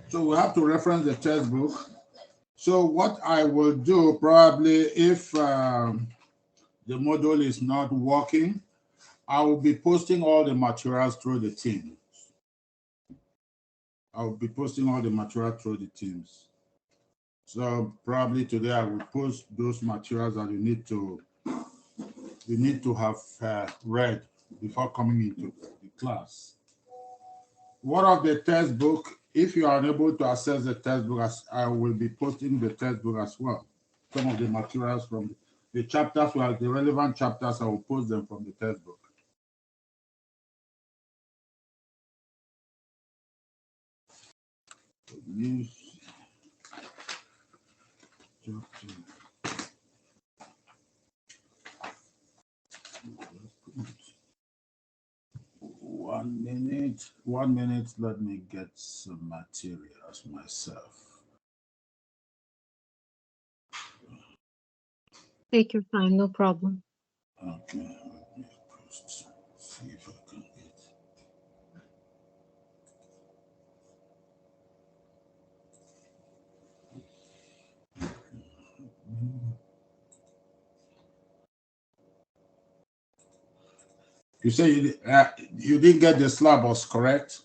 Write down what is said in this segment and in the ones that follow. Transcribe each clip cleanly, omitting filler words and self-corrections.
So we have to reference the textbook. So what I will do probably if the module is not working, I will be posting all the materials through the team. I will be posting all the material through the teams. So probably today I will post those materials that you need to have read before coming into the class. What of the textbook? If you are unable to access the textbook, I will be posting the textbook as well. Some of the materials from the chapters, the relevant chapters, I will post them from the textbook. One minute, let me get some materials myself. Take your time, no problem. Okay, let me post, see if I can get. You say you didn't get the syllabus, correct?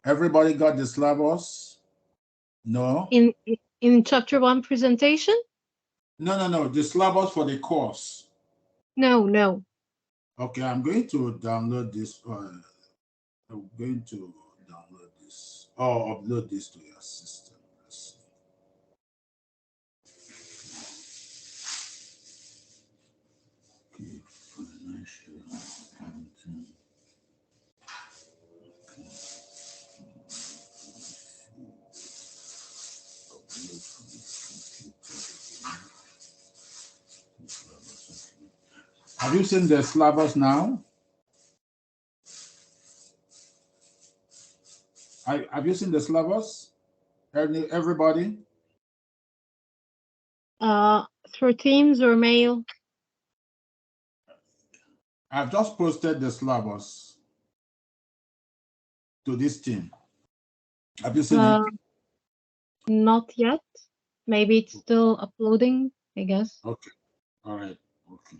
Everybody got the syllabus? No? In chapter 1 presentation? No. The syllabus for the course. No. Okay, I'm going to download this. I'm going to download this or upload this to your system. Let's see. Okay, financial accounting. Have you seen the syllabus now? Have you seen the syllabus? Everybody? Through Teams or mail? I've just posted the syllabus to this team. Have you seen it? Not yet. Maybe it's still uploading, I guess. Okay. All right. Okay.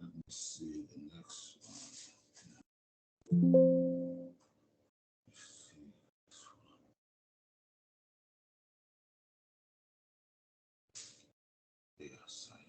Let me see the next one. The assignment.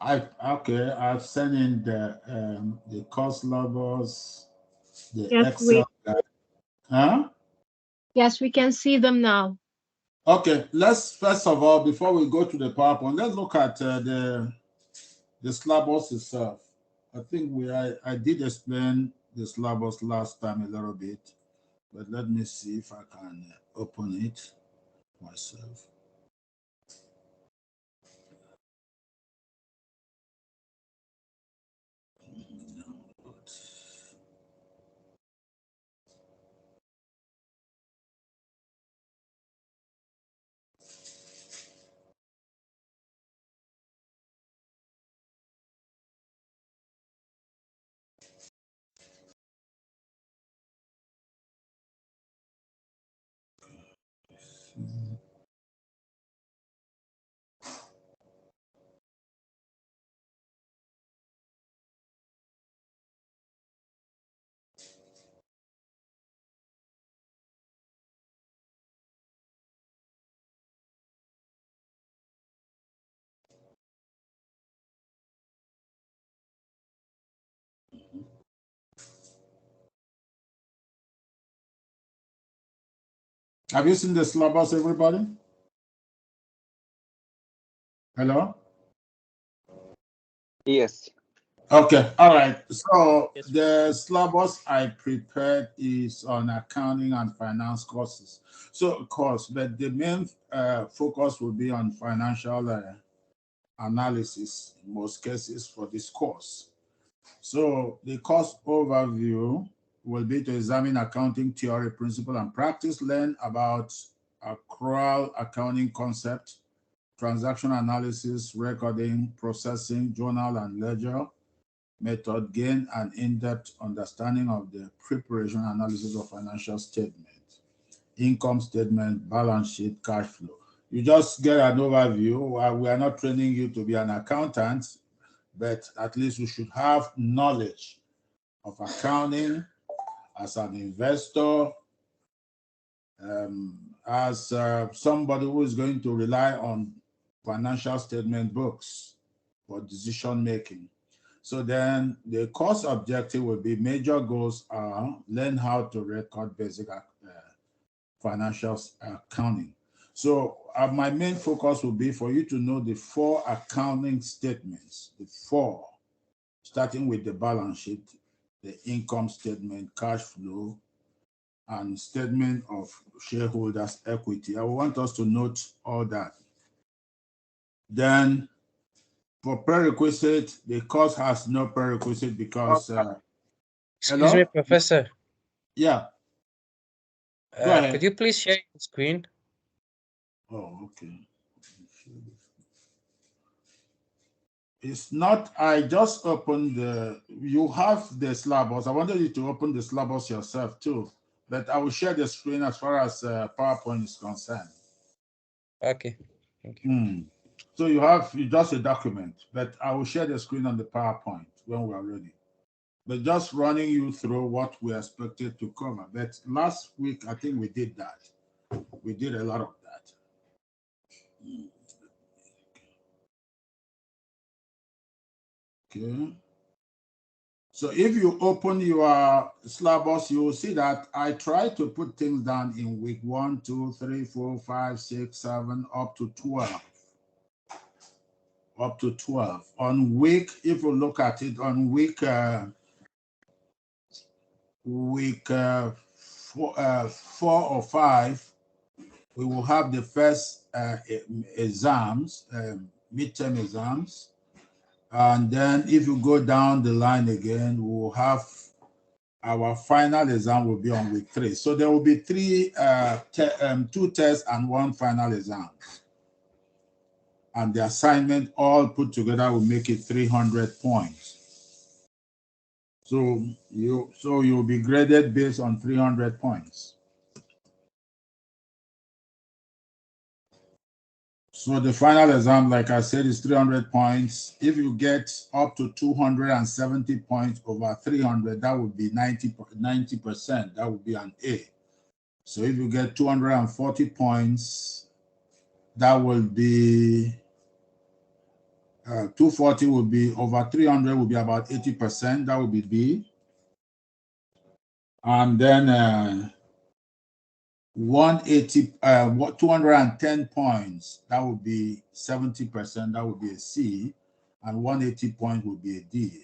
I've sent in the course levels, the Yes, Excel guide. Huh? Yes, we can see them now. Okay, let's first of all, before we go to the PowerPoint, let's look at the syllabus itself. I think I did explain the syllabus last time a little bit, but let me see if I can open it myself. Have you seen the syllabus, everybody? Hello? Yes. Okay, all right. So Yes, sir. the syllabus I prepared is on accounting and finance courses. So, of course, but the main focus will be on financial analysis in most cases for this course. So the course overview will be to examine accounting theory, principle, and practice, learn about accrual accounting concept, transaction analysis, recording, processing, journal and ledger method, gain an in-depth understanding of the preparation analysis of financial statement, income statement, balance sheet, cash flow. You just get an overview. We are not training you to be an accountant, but at least you should have knowledge of accounting as an investor, as somebody who is going to rely on financial statement books for decision making. So then the course objective will be major goals are learn how to record basic financial accounting. So my main focus will be for you to know the four accounting statements, the four, starting with the balance sheet, the income statement, cash flow, and statement of shareholders' equity. I want us to note all that. Then for prerequisite, the course has no prerequisite because, Excuse me, hello? Professor. Yeah, go Could ahead. you please share your screen? Oh, okay. It's not, I just opened you have the syllabus. I wanted you to open the syllabus yourself too, but I will share the screen as far as PowerPoint is concerned. Okay, thank you. Hmm. So you just a document, but I will share the screen on the PowerPoint when we are ready. But just running you through what we expected to cover. But last week, I think we did that. We did a lot of that. Okay. So if you open your syllabus, you will see that I try to put things down in week 1, 2, 3, 4, 5, 6, 7, up to 12. Up to 12. On week, if you look at it, on week 4 or 5, we will have the first exams, midterm exams. And then if you go down the line again, we will have our final exam will be on week 3. So there will be 2 tests and 1 final exam. And the assignment all put together will make it 300 points. So you'll be graded based on 300 points. So the final exam, like I said, is 300 points. If you get up to 270 points over 300, that would be 90%. That would be an A. So if you get 240 points, that will be 240 will be over 300 will be about 80%. That would be B. And then 180, 210 points, that would be 70%. That would be a C. And 180 points would be a D.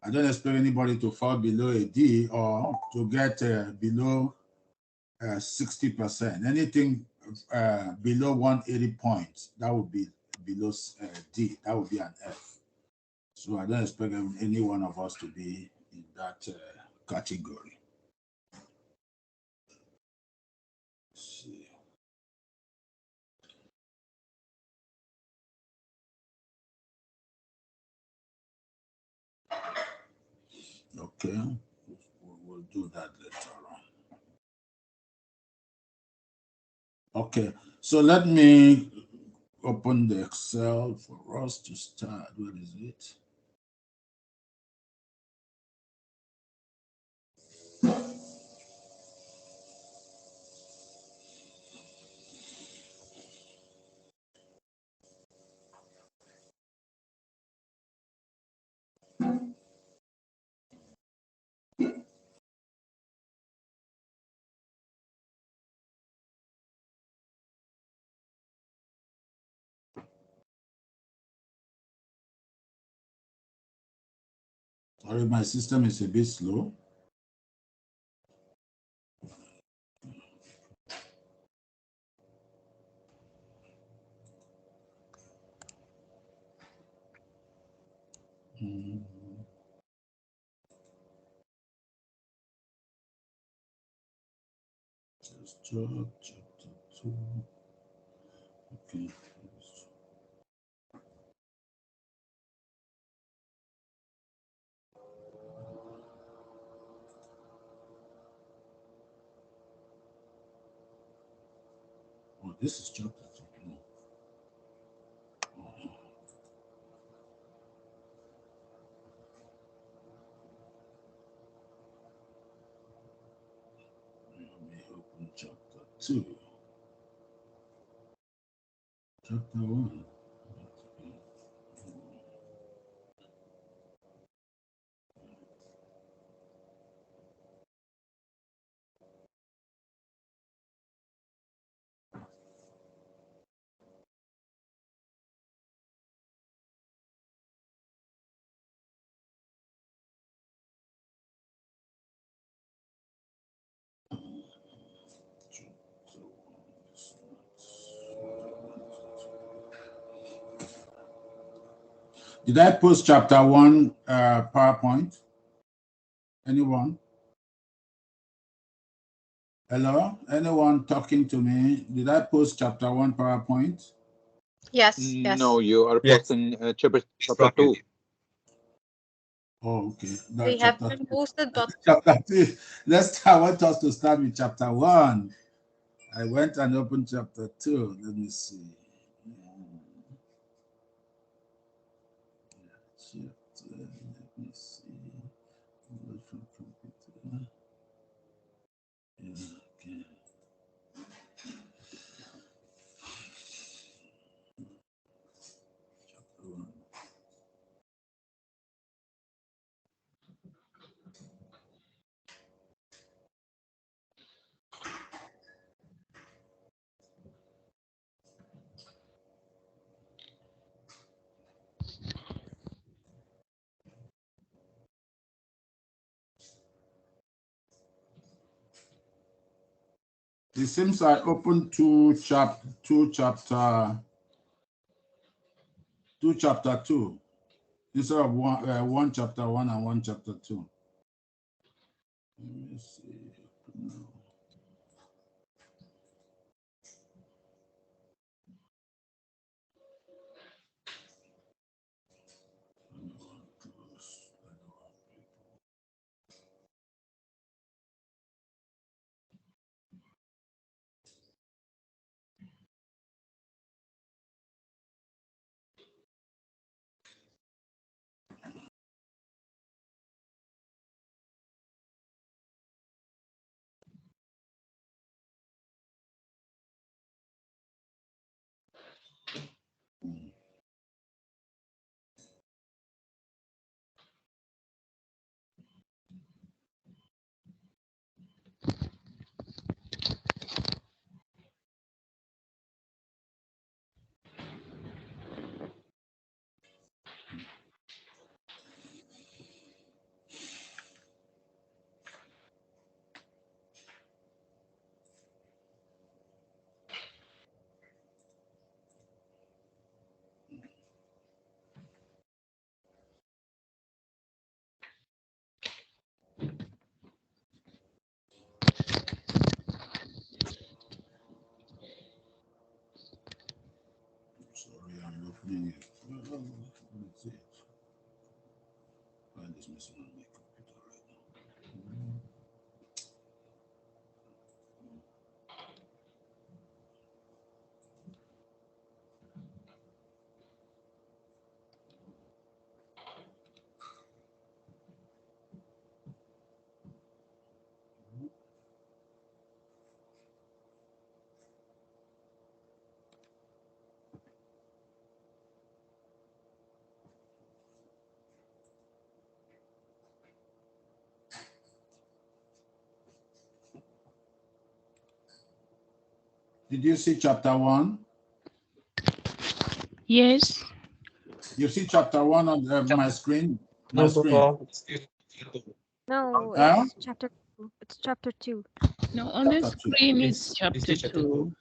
I don't expect anybody to fall below a D or to get below 60%. Anything below 180 points, that would be below D. That would be an F. So I don't expect any one of us to be in that category. Let's see. Okay, we'll do that later on. Okay, so let me open the Excel for us to start. Where is it? Sorry, my system is a bit slow. Chapter 2. Okay. Oh, this is chapter 2. No. Let me open chapter 2. Chapter 1. Did I post chapter 1 PowerPoint? Anyone? Hello? Anyone talking to me? Did I post chapter 1 PowerPoint? Yes, yes. No, you are Yes. posting chapter 2. Oh, okay. We have been posted, but Chapter 2. I want us to start with chapter 1. I went and opened chapter 2. Let me see. Chapter, let me see. Yeah, okay. Chapter 1. It seems I opened two chapter 2 instead of one chapter 1 and one chapter 2. Let me see. No. Sorry, I'm opening it. Let me see it. File is missing on my computer right now. Did you see chapter 1? Yes. You see chapter 1 on my screen? My No, screen. Prof. No, Huh? it's chapter 2. It's chapter 2. No, on the Chapter two. screen It's- is chapter it's chapter 2.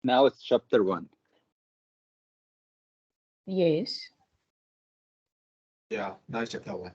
Now it's chapter 1. Yes. Yeah, now it's chapter 1.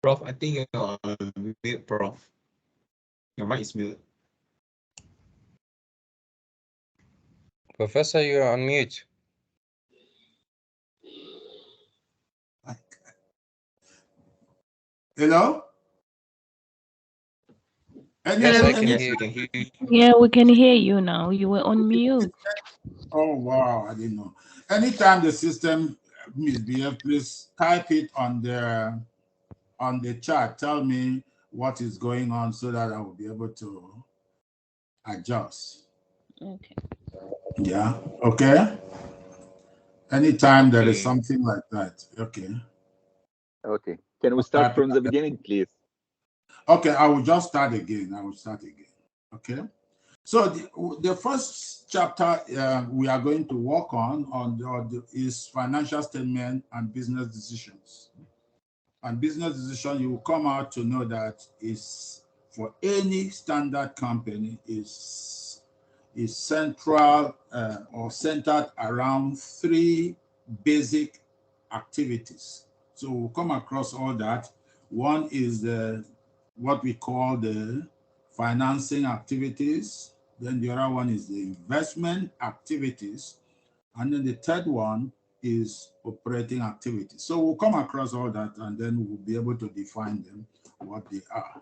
Prof, I think you're on mute, Prof. Your mic is mute. Professor, you're on mute. Hello? Yes, I can Yes, hear we you. can hear you. Yeah, we can hear you now. You were on mute. Oh, wow, I didn't know. Anytime the system misbehaves, please type it on the chat. Tell me what is going on so that I will be able to adjust. Okay. Yeah, okay? Anytime there is Okay. something like that, okay. Okay. Can we I'll start type from it the again. beginning, please? Okay, I will just start again. Okay? So the first chapter we are going to work on is financial statement and business decisions. And business decision, you will come out to know that is for any standard company is central or centered around three basic activities. So we'll come across all that. One is what we call the financing activities. Then the other one is the investment activities. And then the third one is operating activities. So we'll come across all that and then we'll be able to define them, what they are.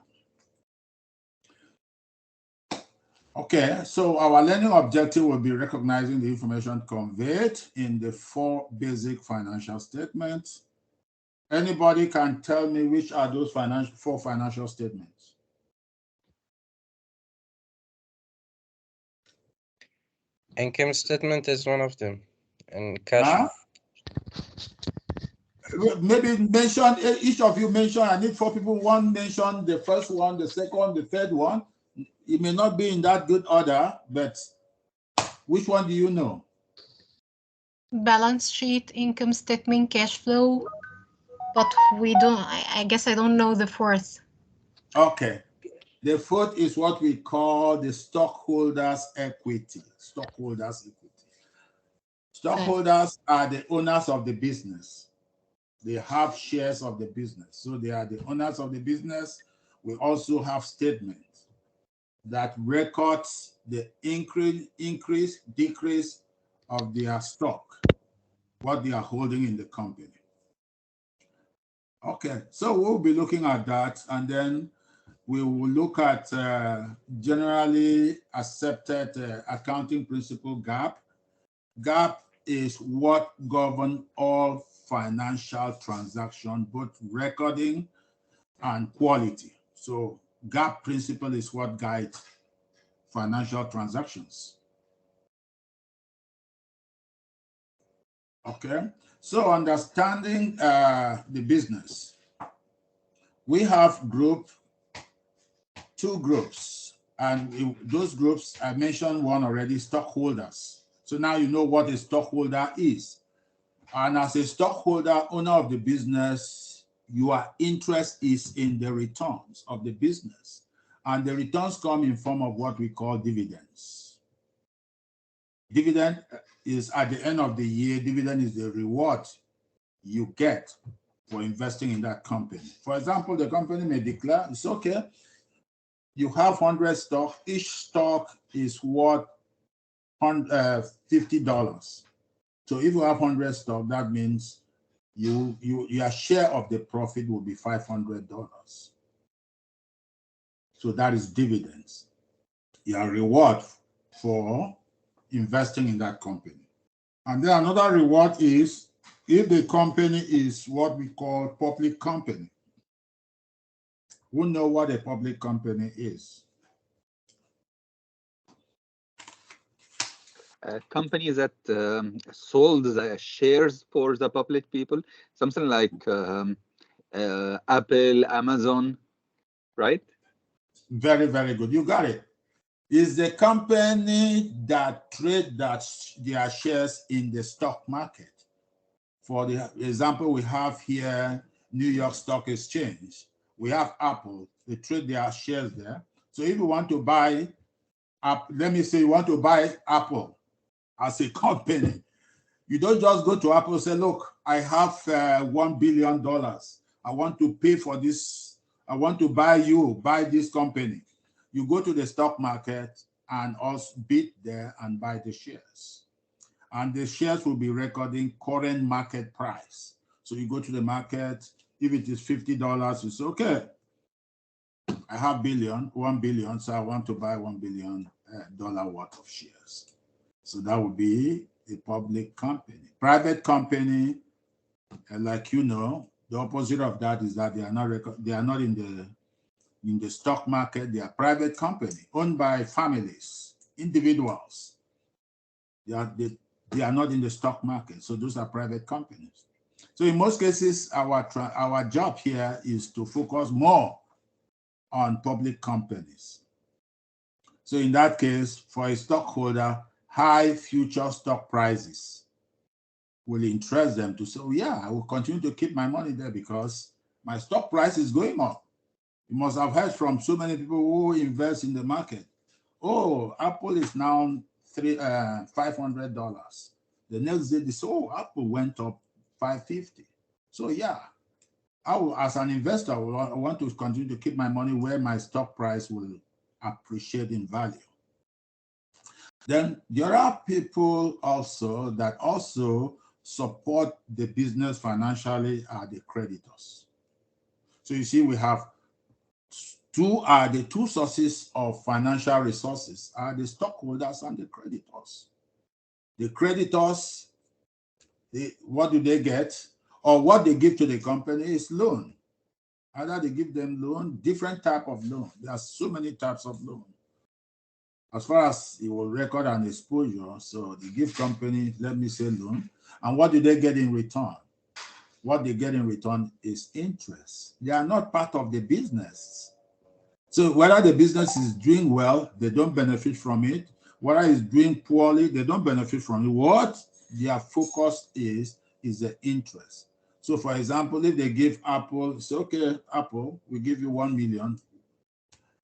Okay, so our learning objective will be recognizing the information conveyed in the four basic financial statements. Anybody can tell me which are those four financial statements? Income statement is one of them. And cash. Huh? Maybe mention, each of you mention, I need 4 people, one mention the first one, the second, the third one. It may not be in that good order, but which one do you know? Balance sheet, income statement, cash flow. But we don't, I guess I don't know the fourth. Okay. The fourth is what we call the stockholders' equity. Stockholders' equity. Stockholders are the owners of the business. They have shares of the business. So they are the owners of the business. We also have statements that records the increase, decrease of their stock, what they are holding in the company. Okay, so we'll be looking at that, and then we will look at generally accepted accounting principle GAAP. GAAP is what governs all financial transactions, both recording and quality. So GAAP principle is what guides financial transactions. Okay, so understanding the business. We have two groups, and those groups, I mentioned one already, stockholders. So now you know what a stockholder is. And as a stockholder, owner of the business, your interest is in the returns of the business. And the returns come in form of what we call dividends. Dividend is at the end of the year, dividend is the reward you get for investing in that company. For example, the company may declare, it's okay, you have 100 stock, each stock is worth $50. So if you have 100 stock, that means your share of the profit will be $500. So that is dividends. Your reward for investing in that company. And then another reward is if the company is what we call public company. We know what a public company is. A company that sold the shares for the public people, something like Apple, Amazon, right? Very, very good. You got it. Is the company that trade their shares in the stock market. For the example we have here, New York Stock Exchange. We have Apple. They trade their shares there. So if you want to buy, let me say you want to buy Apple as a company, you don't just go to Apple and say, look, I have $1 billion. I want to pay for this. I want to buy this company. You go to the stock market and also bid there and buy the shares. And the shares will be recording current market price. So you go to the market, if it is $50, you say, okay, I have 1 billion, so I want to buy $1 billion worth of shares. So that would be a public company. Private company, like you know, the opposite of that is that they are not in the stock market. They are private company owned by families, individuals. They are not in the stock market. So those are private companies. So in most cases, our job here is to focus more on public companies. So in that case, for a stockholder, high future stock prices will interest them to say, oh, yeah, I will continue to keep my money there because my stock price is going up. You must have heard from so many people who invest in the market. Oh, Apple is now $500. The next day, they say, oh, Apple went up $550. So yeah, I will, as an investor, I want to continue to keep my money where my stock price will appreciate in value. Then there are people also that also support the business financially are the creditors. So you see, we have the two sources of financial resources are the stockholders and the creditors. The creditors, what do they get? Or what they give to the company is loan. Either they give them loan, different type of loan. There are so many types of loan. As far as it will record an exposure, so they give company, let me say loan, and what do they get in return? What they get in return is interest. They are not part of the business. So whether the business is doing well, they don't benefit from it. Whether it's doing poorly, they don't benefit from it. What their focus is the interest. So for example, if they give Apple, say, okay, Apple, we give you 1 million.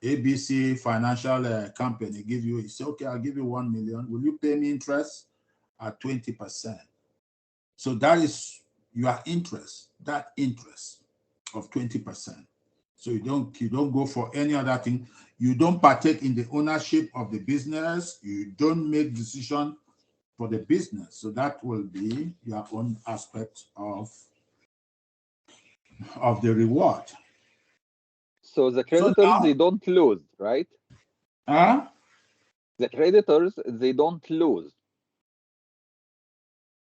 ABC financial company give you, say, okay, I'll give you 1 million. Will you pay me interest at 20%? So that is your interest, that interest of 20%. So you don't go for any other thing. You don't partake in the ownership of the business. You don't make decision for the business. So that will be your own aspect of the reward. So the creditors, they don't lose, right? Huh? The creditors, they don't lose.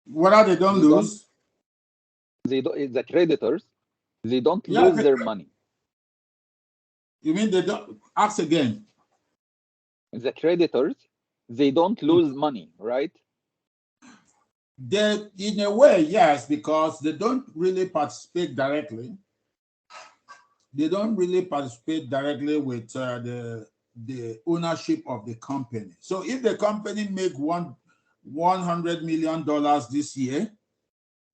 Whether they don't lose? The creditors, they don't lose their money. You mean they don't? Ask again. The creditors, they don't lose money, right? They, in a way, yes, because they don't really participate directly. They don't really participate directly with the ownership of the company. So if the company make $100 million this year,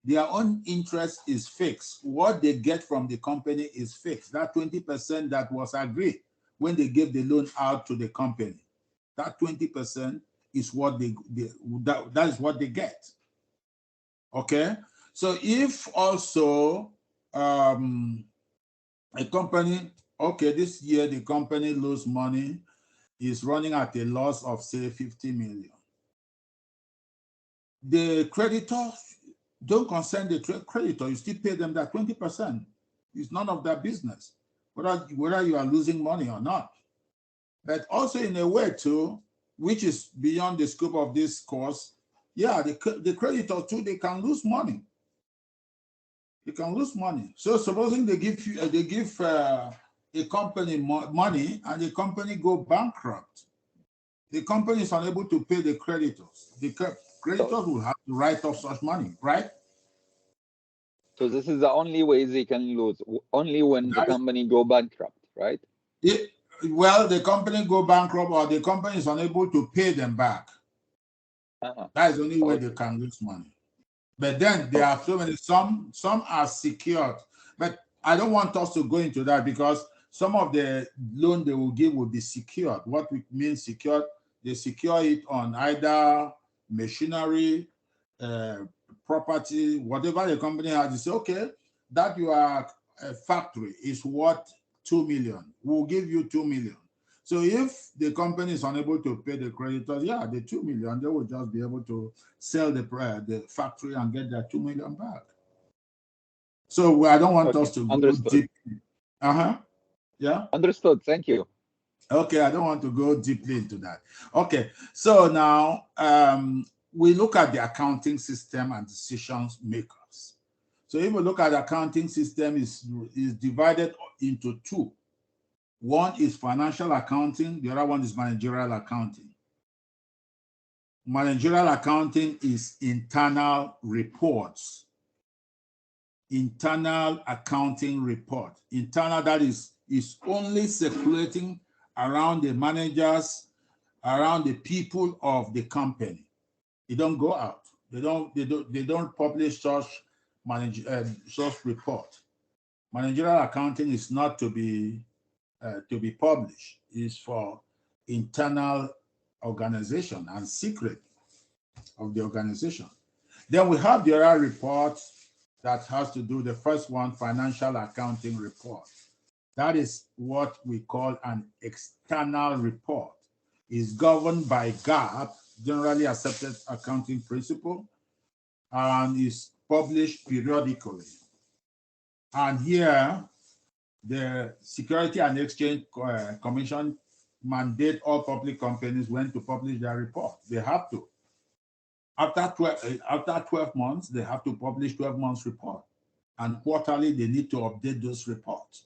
their own interest is fixed. What they get from the company is fixed. That 20% that was agreed when they gave the loan out to the company, that 20% is what that is what they get. Okay, so if also a company, okay, this year the company lose money, is running at a loss of say 50 million. The creditor don't concern the creditor, you still pay them that 20%. It's none of their business, whether you are losing money or not. But also in a way too, which is beyond the scope of this course, yeah, the creditor too, they can lose money. They can lose money. So supposing they give a company money and the company go bankrupt, the company is unable to pay the creditors. The creditors will have to write off such money, right? So this is the only way they can lose, only when the company go bankrupt, right? Well, the company go bankrupt or the company is unable to pay them back. That is the only way they can lose money. But then there are so many, some are secured. But I don't want us to go into that because some of the loan they will give will be secured. What we mean secured, they secure it on either machinery, property, whatever the company has. They say, okay, that you are factory is worth 2 million. We'll give you 2 million. So if the company is unable to pay the creditors, yeah, the 2 million, they will just be able to sell the factory and get their 2 million back. So I don't want us to go understood. deep. Yeah. Understood. Thank you. Okay, I don't want to go deeply into that. Okay, so now we look at the accounting system and decisions makers. So if we look at the accounting system, is divided into two. One is financial accounting, the other one is managerial accounting. Managerial accounting is internal reports. Internal accounting report. Internal, that is only circulating around the managers, around the people of the company. They don't go out. They don't publish such report. Managerial accounting is not to be published. It's for internal organization and secret of the organization. Then we have the other report that has to do, the first one, financial accounting report. That is what we call an external report. It's governed by GAAP, generally accepted accounting principle, and is published periodically. And here, the Security and Exchange Commission mandate all public companies when to publish their report. They have to. After 12 months, they have to publish 12 months report. And quarterly, they need to update those reports.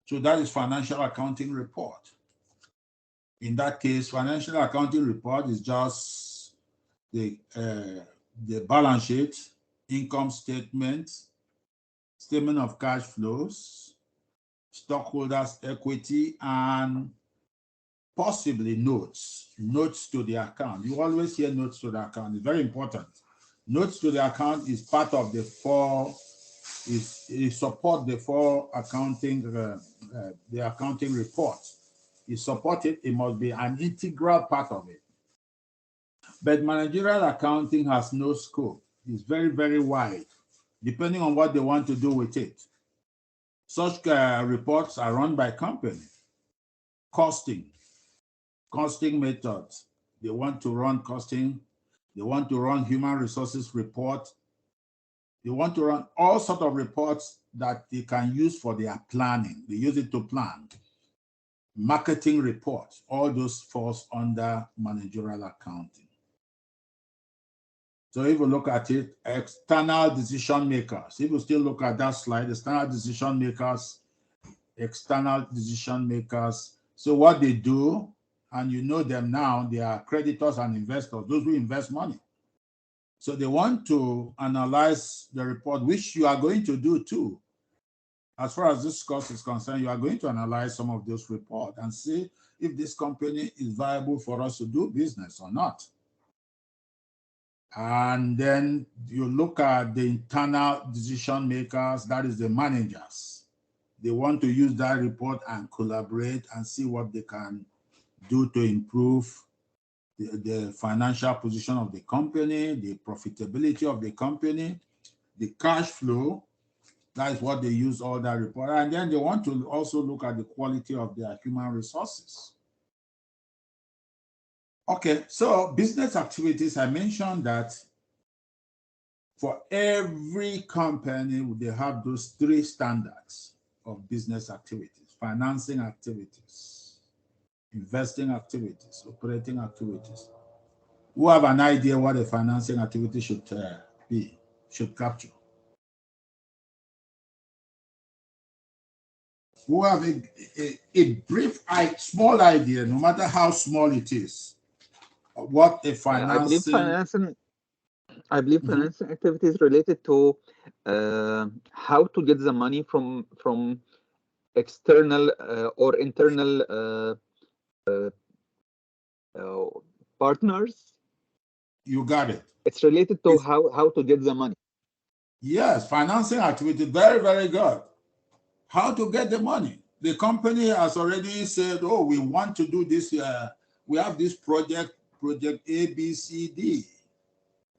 So that is financial accounting report. In that case, financial accounting report is just the balance sheet, income statement, statement of cash flows, stockholders' equity, and possibly notes to the account. You always hear notes to the account. It's very important. Notes to the account is part of the four, it support the four accounting, the accounting reports. It support it, it must be an integral part of it. But managerial accounting has no scope. It's very, very wide, depending on what they want to do with it. Such reports are run by company. Costing methods. They want to run costing. They want to run human resources report. They want to run all sorts of reports that they can use for their planning. They use it to plan. Marketing reports, all those falls under managerial accounting. So if you look at it, external decision makers, if you still look at that slide, external decision makers, so what they do, and you know them now, they are creditors and investors, those who invest money. So they want to analyze the report, which you are going to do too. As far as this course is concerned, you are going to analyze some of those reports and see if this company is viable for us to do business or not. And then you look at the internal decision makers, that is the managers. They want to use that report and collaborate and see what they can do to improve the financial position of the company, the profitability of the company, the cash flow. That is what they use all that report. And then they want to also look at the quality of their human resources. Okay, so business activities, I mentioned that for every company, they have those three standards of business activities: financing activities, investing activities, operating activities. Who have an idea what a financing activity should capture? Who have a brief, small idea, no matter how small it is, what a financing... I believe financing activity is related to how to get the money from external or internal partners. You got it. It's related to how to get the money. Yes, financing activity, very, very good. How to get the money. The company has already said, oh, we want to do this. We have this project A, B, C, D.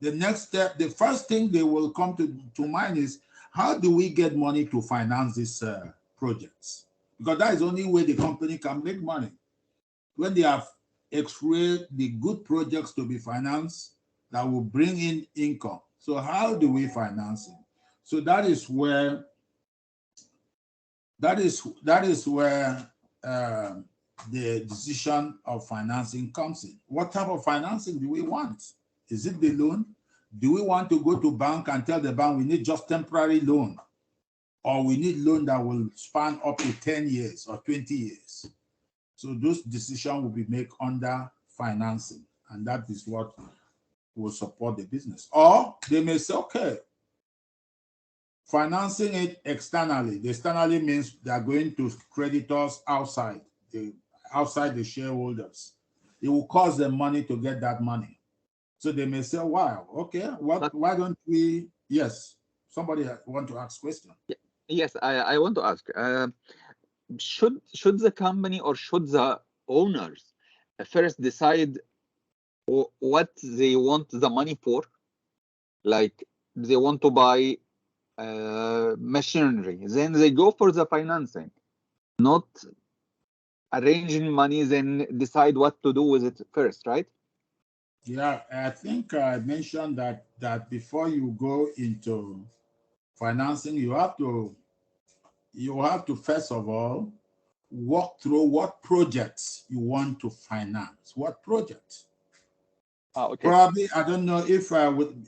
The next step, the first thing they will come to mind is, how do we get money to finance these projects? Because that is the only way the company can make money. When they have x-rayed the good projects to be financed that will bring in income. So how do we finance it? So that is where the decision of financing comes in. What type of financing do we want? Is it the loan? Do we want to go to bank and tell the bank we need just temporary loan, or we need loan that will span up to 10 years or 20 years? So those decisions will be made under financing, and that is what will support the business. Or they may say, okay, financing it externally. The externally means they are going to creditors outside the shareholders. It will cost them money to get that money. So they may say, wow, okay, why don't we, yes, somebody want to ask question? Yes, I want to ask, should the company or should the owners first decide what they want the money for? Like they want to buy machinery, then they go for the financing, not arranging money, then decide what to do with it first, right? Yeah, I think I mentioned that before you go into financing, you have to first of all walk through what projects you want to finance. What project? Okay. Probably, I don't know if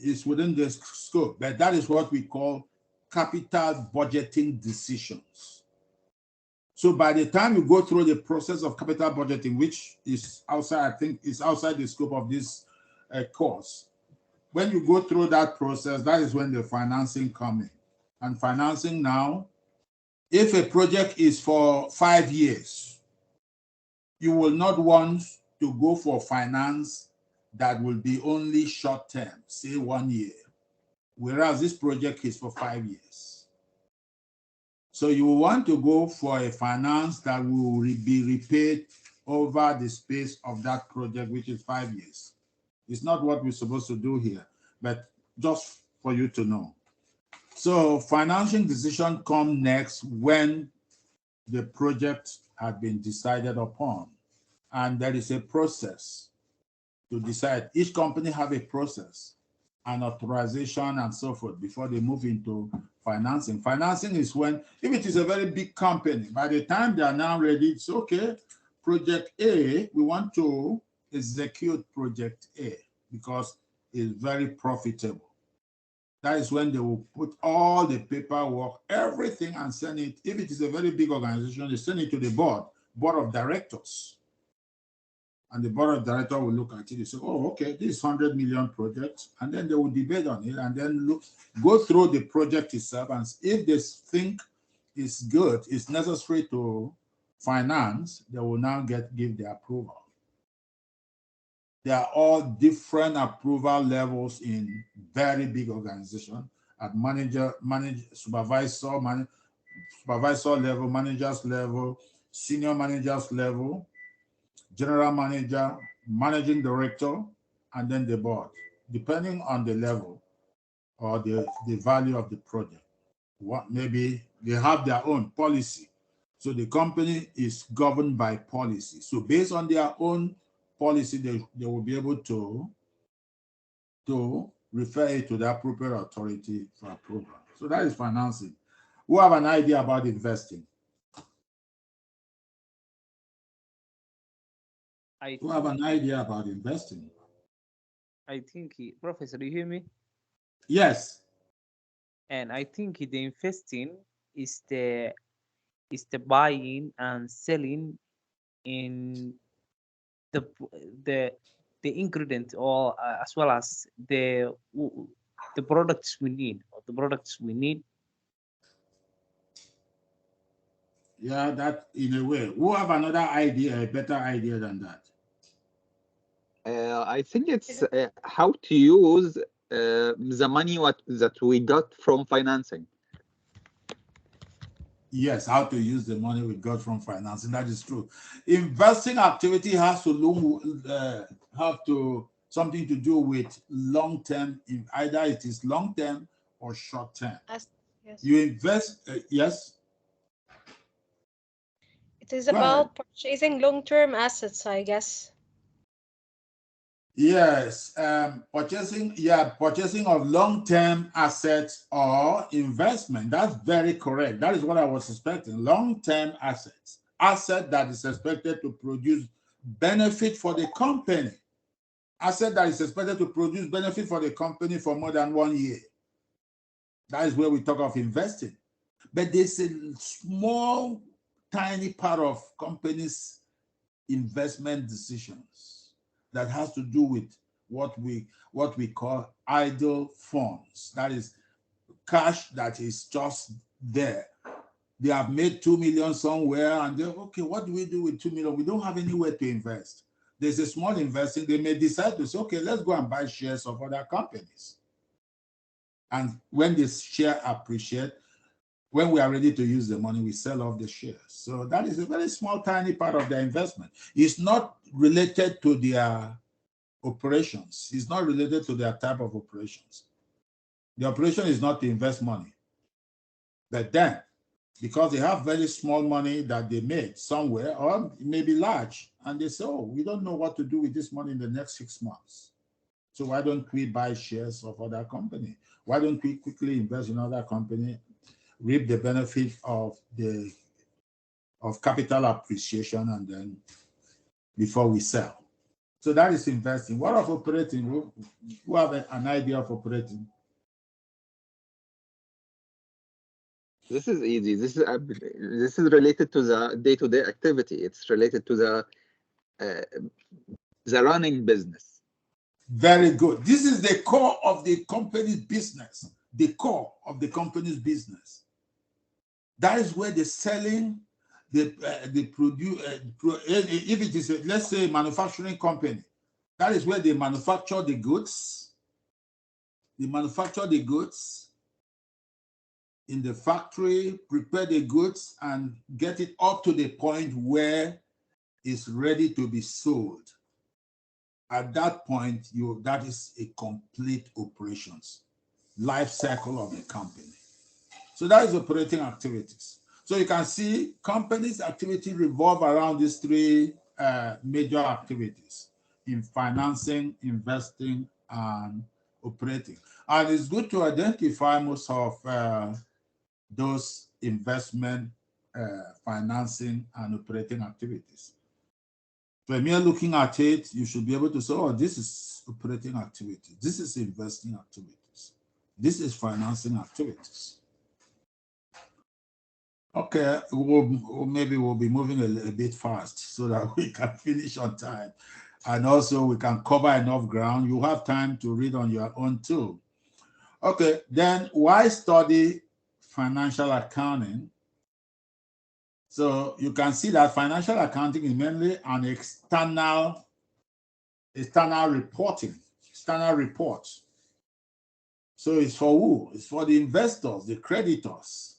it's within this scope, but that is what we call capital budgeting decisions. So by the time you go through the process of capital budgeting, which is outside, I think is outside the scope of this course, when you go through that process, that is when the financing comes in. And financing now, if a project is for 5 years, you will not want to go for finance that will be only short term, say 1 year, whereas this project is for 5 years. So you want to go for a finance that will be repaid over the space of that project, which is 5 years. It's not what we're supposed to do here, but just for you to know. So financing decision come next when the project had been decided upon. And there is a process to decide. Each company have a process, an authorization and so forth before they move into financing. Financing is when, if it is a very big company, by the time they are now ready, it's okay, project A, we want to execute project A because it's very profitable. That is when they will put all the paperwork, everything, and send it. If it is a very big organization, they send it to the board of directors. And the board of directors will look at it and say, oh, okay, this is 100 million project. And then they will debate on it and then go through the project itself. And if they think it's good, it's necessary to finance, they will now give the approval. There are all different approval levels in very big organizations at supervisor level, managers level, senior managers level, general manager, managing director, and then the board, depending on the level or the value of the project. Maybe they have their own policy. So the company is governed by policy. So based on their own policy, they will be able to refer it to the appropriate authority for approval. So that is financing. Who have an idea about investing? Who have an idea about investing? I think, Professor, do you hear me? Yes. And I think the investing is the buying and selling in the ingredient, or as well as the products we need, Yeah, that in a way. Who have another idea, a better idea than that? I think it's how to use the money that we got from financing. Yes, how to use the money we got from financing. That is true. Investing activity has to have something to do with long term. Either it is long term or short term. Yes. You invest, yes? It is Go ahead. about purchasing long-term assets, I guess. Yes, purchasing of long-term assets or investment. That's very correct. That is what I was expecting. Long-term assets, asset that is expected to produce benefit for the company. Asset that is expected to produce benefit for the company for more than 1 year. That is where we talk of investing. But there's a small, tiny part of companies' investment decisions that has to do with what we call idle funds. That is cash that is just there. They have made 2 million somewhere and they're okay, what do we do with 2 million? We don't have anywhere to invest. There's a small investing. They may decide to say, okay, let's go and buy shares of other companies. And when this share appreciate, when we are ready to use the money, we sell off the shares. So that is a very small, tiny part of their investment. It's not related to their operations. It's not related to their type of operations. The operation is not to invest money. But then, because they have very small money that they made somewhere, or maybe large, and they say, oh, we don't know what to do with this money in the next 6 months. So why don't we buy shares of other company? Why don't we quickly invest in other company, reap the benefit of capital appreciation, and then before we sell? So that is investing. What of operating? Who have an idea of operating? This is easy. This is related to the day-to-day activity. It's related to the running business. Very good. This is the core of the company's business. The core of the company's business. That is where the selling, the produce. If it is, let's say, a manufacturing company, that is where they manufacture the goods. They manufacture the goods in the factory, prepare the goods, and get it up to the point where it's ready to be sold. At that point, that is a complete operations, life cycle of the company. So that is operating activities. So you can see companies' activity revolve around these three major activities: in financing, investing, and operating. And it's good to identify most of those investment, financing, and operating activities. So when you're looking at it, you should be able to say, oh, this is operating activities. This is investing activities. This is financing activities. Okay, maybe we'll be moving a bit fast so that we can finish on time. And also we can cover enough ground. You have time to read on your own too. Okay, then why study financial accounting? So you can see that financial accounting is mainly an external reporting, external reports. So it's for who? It's for the investors, the creditors.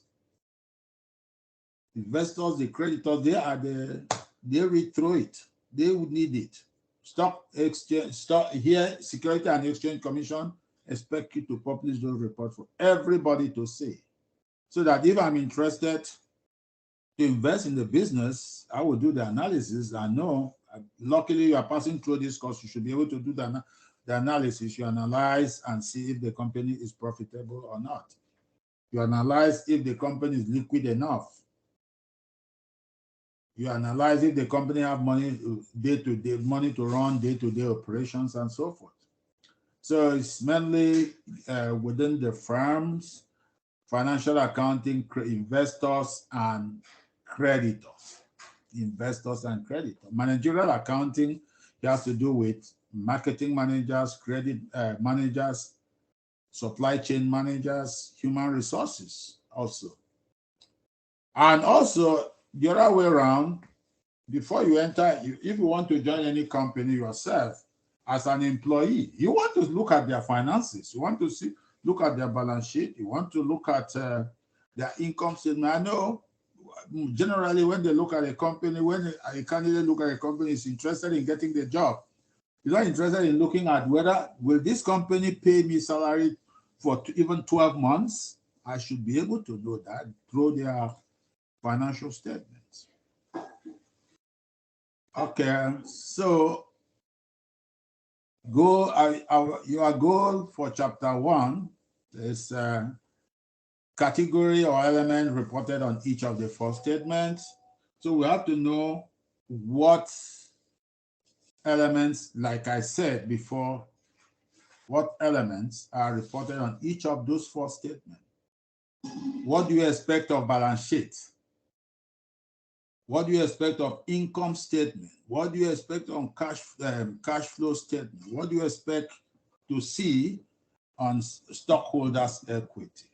Investors, the creditors, they read through it. They would need it. Stock exchange, Security and Exchange Commission expect you to publish those reports for everybody to see. So that if I'm interested to invest in the business, I will do the analysis. I know, luckily you are passing through this course, you should be able to do the analysis. You analyze and see if the company is profitable or not. You analyze if the company is liquid enough. You analyze if the company have money day-to-day, money to run day-to-day operations and so forth. So it's mainly within the firms, financial accounting, investors and creditors. Investors and creditors. Managerial accounting has to do with marketing managers, credit managers, supply chain managers, human resources also. And also, the other way around, before you enter, if you want to join any company yourself as an employee, you want to look at their finances. You want to look at their balance sheet. You want to look at their income statement. I know generally when they look at a company, when a candidate look at a company, is interested in getting the job. He's not interested in looking at whether will this company pay me salary for even 12 months I should be able to know that through their financial statements. Okay, so your goal for chapter 1 is category or element reported on each of the 4 statements. So we have to know what elements, like I said before, what elements are reported on each of those 4 statements. What do you expect of balance sheet? What do you expect of income statement? What do you expect on cash flow statement? What do you expect to see on stockholders' equity?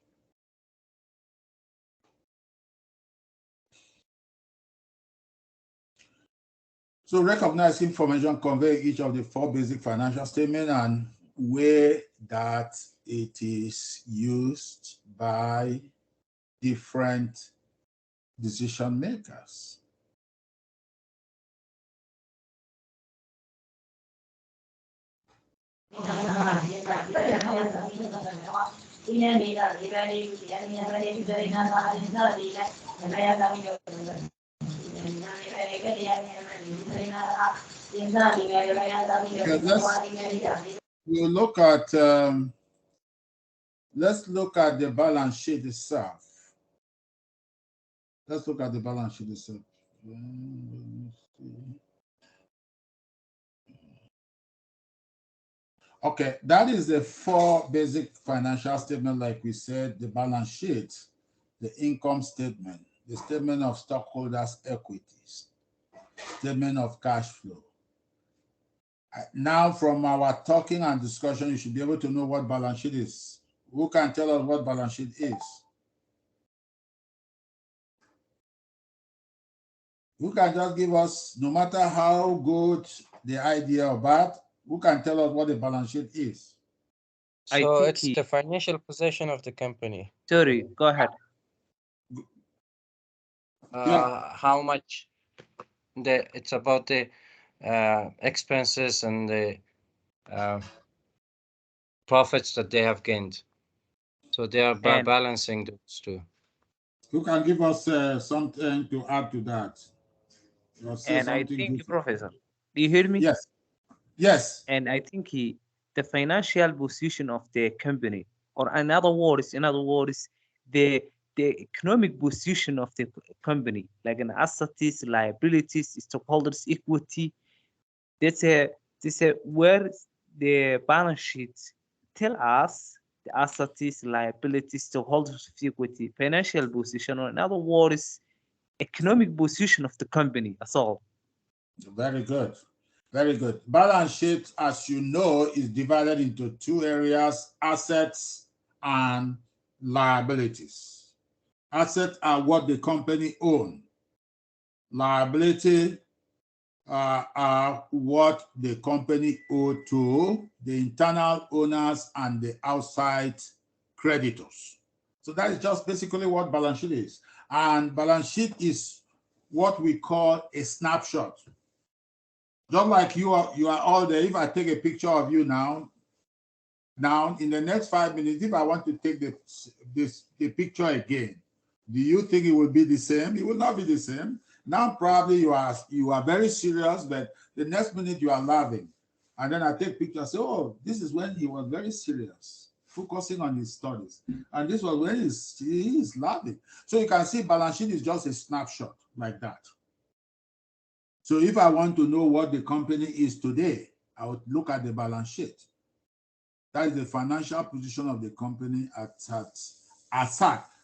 So recognize information convey each of the 4 basic financial statements and way that it is used by different decision makers. We'll look at let's look at the balance sheet itself. Let's look at the balance sheet itself. Okay, that is the 4 basic financial statements, like we said: the balance sheet, the income statement, the statement of stockholders' equities, statement of cash flow. Now, from our talking and discussion, you should be able to know what balance sheet is. Who can tell us what balance sheet is? Who can just give us, no matter how good the idea or bad, who can tell us what the balance sheet is? So it's the financial position of the company. Sorry, go ahead. How much it's about the expenses and the profits that they have gained. So they are balancing those 2. Who can give us something to add to that? And I think, Professor, do you hear me? Yes. Yes. And I think the financial position of the company, or in other words, the economic position of the company, like an assets, liabilities, stockholders' equity. That's where the balance sheet tell us the assets, liabilities, stockholders' equity, financial position, or in other words, economic position of the company. That's all. Very good. Very good. Balance sheet, as you know, is divided into 2 areas: assets and liabilities. Assets are what the company owns. Liability are what the company owes to the internal owners and the outside creditors. So that is just basically what balance sheet is. And balance sheet is what we call a snapshot. Just like you are all there. If I take a picture of you now in the next 5 minutes, if I want to take the picture again, do you think it will be the same? It will not be the same. Now probably you are very serious, but the next minute you are laughing. And then I take picture and say, oh, this is when he was very serious, focusing on his studies. And this was when he is laughing. So you can see balance sheet is just a snapshot like that. So if I want to know what the company is today, I would look at the balance sheet. That is the financial position of the company at.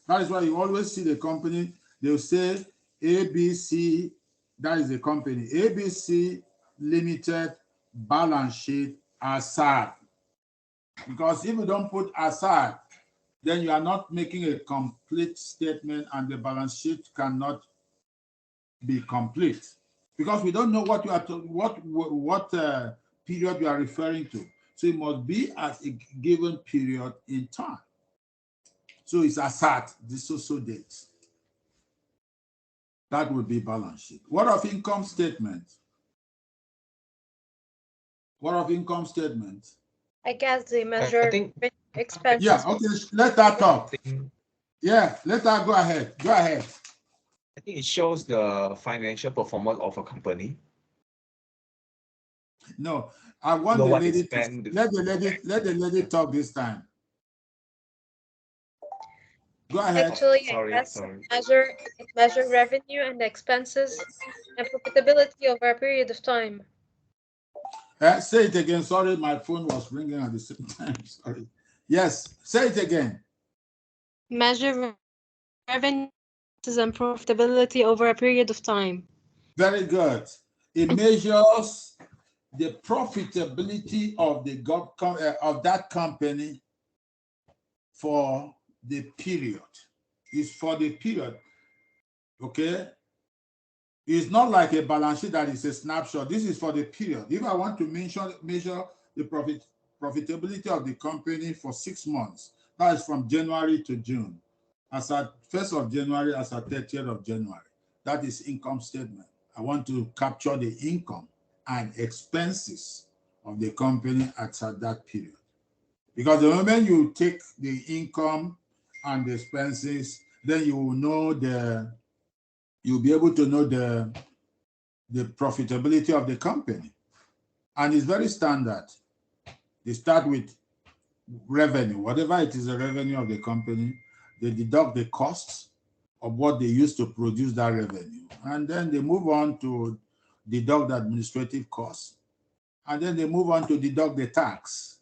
That is why you always see the company, they'll say ABC, that is the company, ABC Limited balance sheet aside. Because if you don't put aside, then you are not making a complete statement and the balance sheet cannot be complete. Because we don't know what you are what period you are referring to. So it must be at a given period in time. So it's aside, this so date. That would be balance sheet. What of income statement? What of income statement? I guess they measure expenses. Yeah, okay, let that talk. Yeah, let her go ahead. Go ahead. I think it shows the financial performance of a company. No, I want No the one lady to expand. let the lady talk this time. Go ahead. Actually, I Sorry, guess sorry. measure revenue and expenses and profitability over a period of time. Say it again. Sorry, my phone was ringing at the same time. Sorry. Yes, say it again. Measure revenue and profitability over a period of time. Very good. It measures the profitability of the of that company for the period. It's for the period. Okay. It's not like a balance sheet that is a snapshot. This is for the period. If I want to measure the profitability of the company for 6 months, that is from January to June, as at 1st of January, as at 30th of January, that is income statement. I want to capture the income and expenses of the company at that period. Because the moment you take the income and the expenses, then you will know you'll be able to know the profitability of the company. And it's very standard. They start with revenue, whatever it is, the revenue of the company. They deduct the costs of what they used to produce that revenue. And then they move on to deduct the administrative costs. And then they move on to deduct the tax.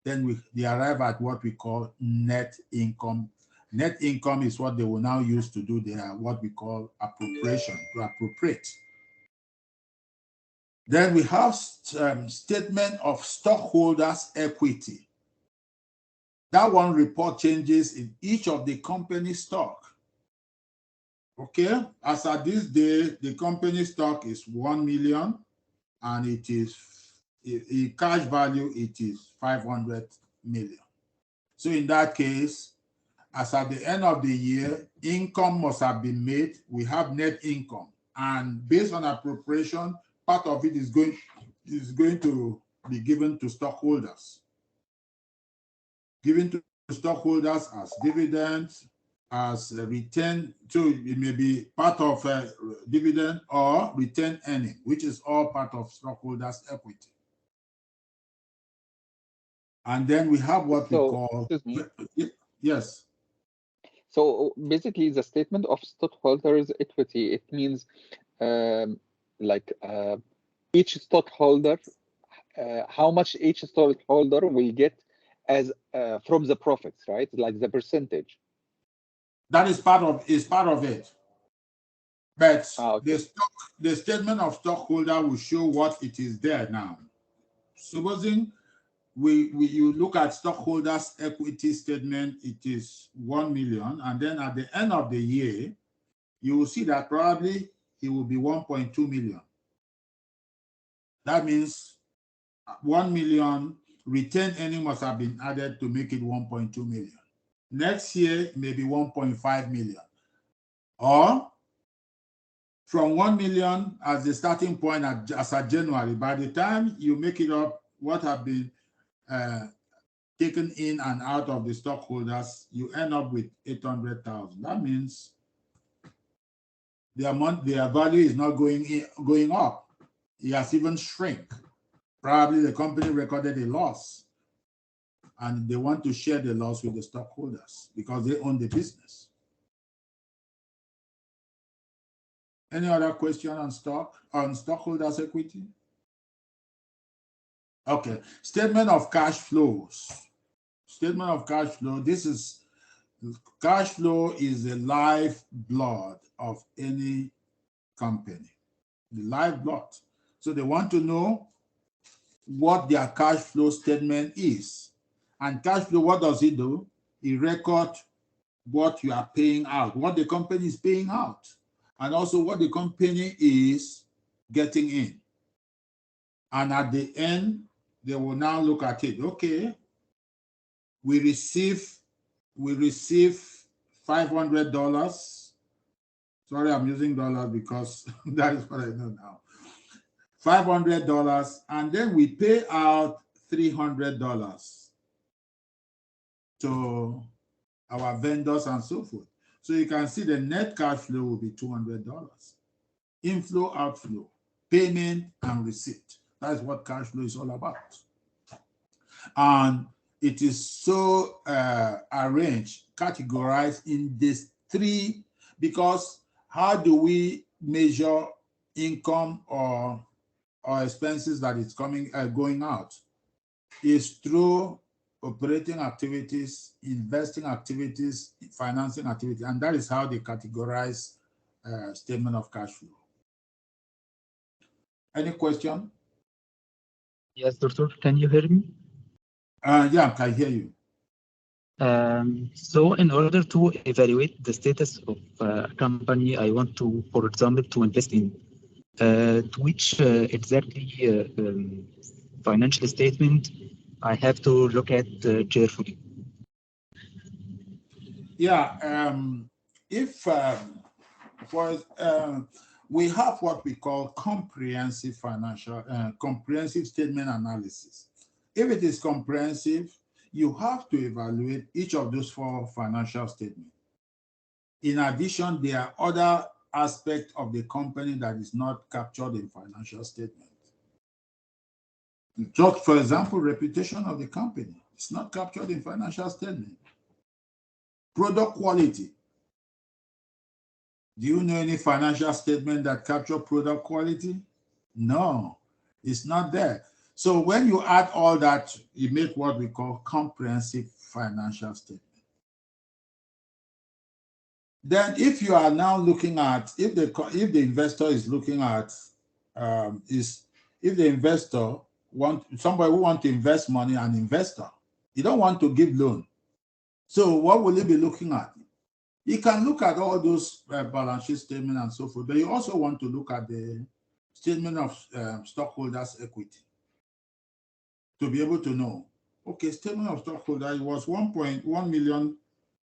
Then they arrive at what we call net income. Net income is what they will now use to do what we call appropriation, to appropriate. Then we have statement of stockholders' equity. That one report changes in each of the company stock. Okay, as at this day, the company stock is 1 million, and it is in cash value, it is 500 million. So in that case, as at the end of the year, income must have been made. We have net income, and based on appropriation, part of it is going to be given to stockholders. Given to stockholders as dividends, as a return, so it may be part of a dividend or return earning, which is all part of stockholders' equity. And then we have what we call, yes. So basically, the statement of stockholders' equity, it means each stockholder, how much each stockholder will get as from the profits, right? Like the percentage. That is part of it. But okay. the statement of stockholder will show what it is there now. Supposing you look at stockholders' equity statement, it is 1 million, and then at the end of the year, you will see that probably it will be 1.2 million. That means 1 million retained earning must have been added to make it 1.2 million. Next year, maybe 1.5 million. Or from 1 million as the starting point as at January, by the time you make it up, what have been taken in and out of the stockholders, you end up with 800,000. That means their value is not going up. It has even shrunk. Probably the company recorded a loss, and they want to share the loss with the stockholders because they own the business. Any other question on stockholders' equity? Okay, statement of cash flows. Statement of cash flow. Cash flow is the lifeblood of any company. The lifeblood. So they want to know what their cash flow statement is. And cash flow, what does it do? It records what you are paying out, what the company is paying out, and also what the company is getting in. And at the end, they will now look at it. Okay, we receive $500. Sorry, I'm using dollars because that is what I know now. $500, and then we pay out $300 to our vendors and so forth. So you can see the net cash flow will be $200. Inflow, outflow, payment, and receipt. That's what cash flow is all about. And it is so arranged, categorized in these three, because how do we measure income or expenses that is going out? Is through operating activities, investing activities, financing activities, and that is how they categorize statement of cash flow. Any question? Yes, doctor, can you hear me? Yeah, I can hear you. So in order to evaluate the status of a company I want to, for example, to invest in, to which exactly financial statement I have to look at carefully? Yeah, if we have what we call comprehensive comprehensive statement analysis. If it is comprehensive, you have to evaluate each of those 4 financial statements. In addition, there are other aspects of the company that is not captured in financial statements. Just for example, reputation of the company. It's not captured in financial statement. Product quality. Do you know any financial statement that capture product quality? No, it's not there. So when you add all that, you make what we call comprehensive financial statement. Then if you are now looking at, if the investor is looking at, if the investor somebody who wants to invest money, an investor, you don't want to give loan. So what will he be looking at? You can look at all those balance sheet statements and so forth, but you also want to look at the statement of stockholders' equity to be able to know, okay, statement of stockholders was 1.1 million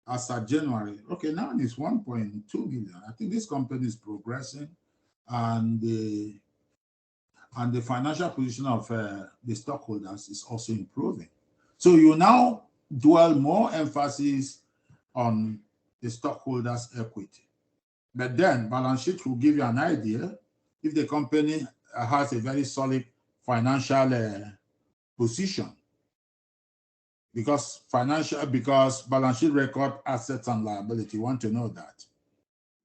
as of January. Okay, now it's 1.2 million. I think this company is progressing, and the financial position of the stockholders is also improving. So you now dwell more emphasis on the stockholders' equity. But then balance sheet will give you an idea if the company has a very solid financial position, because balance sheet record assets and liability. You want to know that,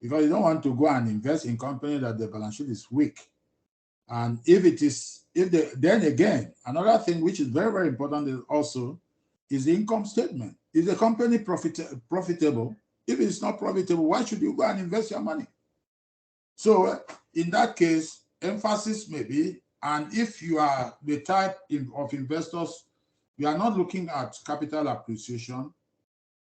because you don't want to go and invest in company that the balance sheet is weak. And then again, another thing which is very, very important is the income statement. Is the company profitable? If it's not profitable, why should you go and invest your money? So in that case, emphasis may be, and if you are the type of investors, you are not looking at capital appreciation,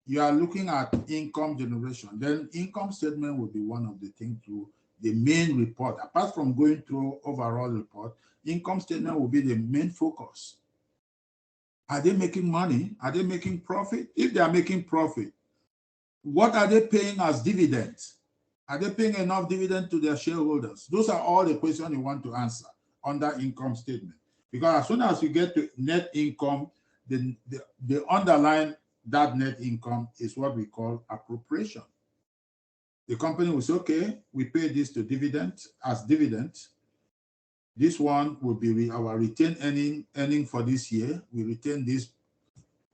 you are looking at income generation, then income statement will be one of the things to the main report. Apart from going through overall report, income statement will be the main focus. Are they making money? Are they making profit? If they are making profit, what are they paying as dividends? Are they paying enough dividend to their shareholders? Those are all the questions you want to answer under income statement. Because as soon as you get to net income, the underlying that net income is what we call appropriation. The company will say, okay, we pay this to as dividend. This one will be our retained earning for this year. We retain this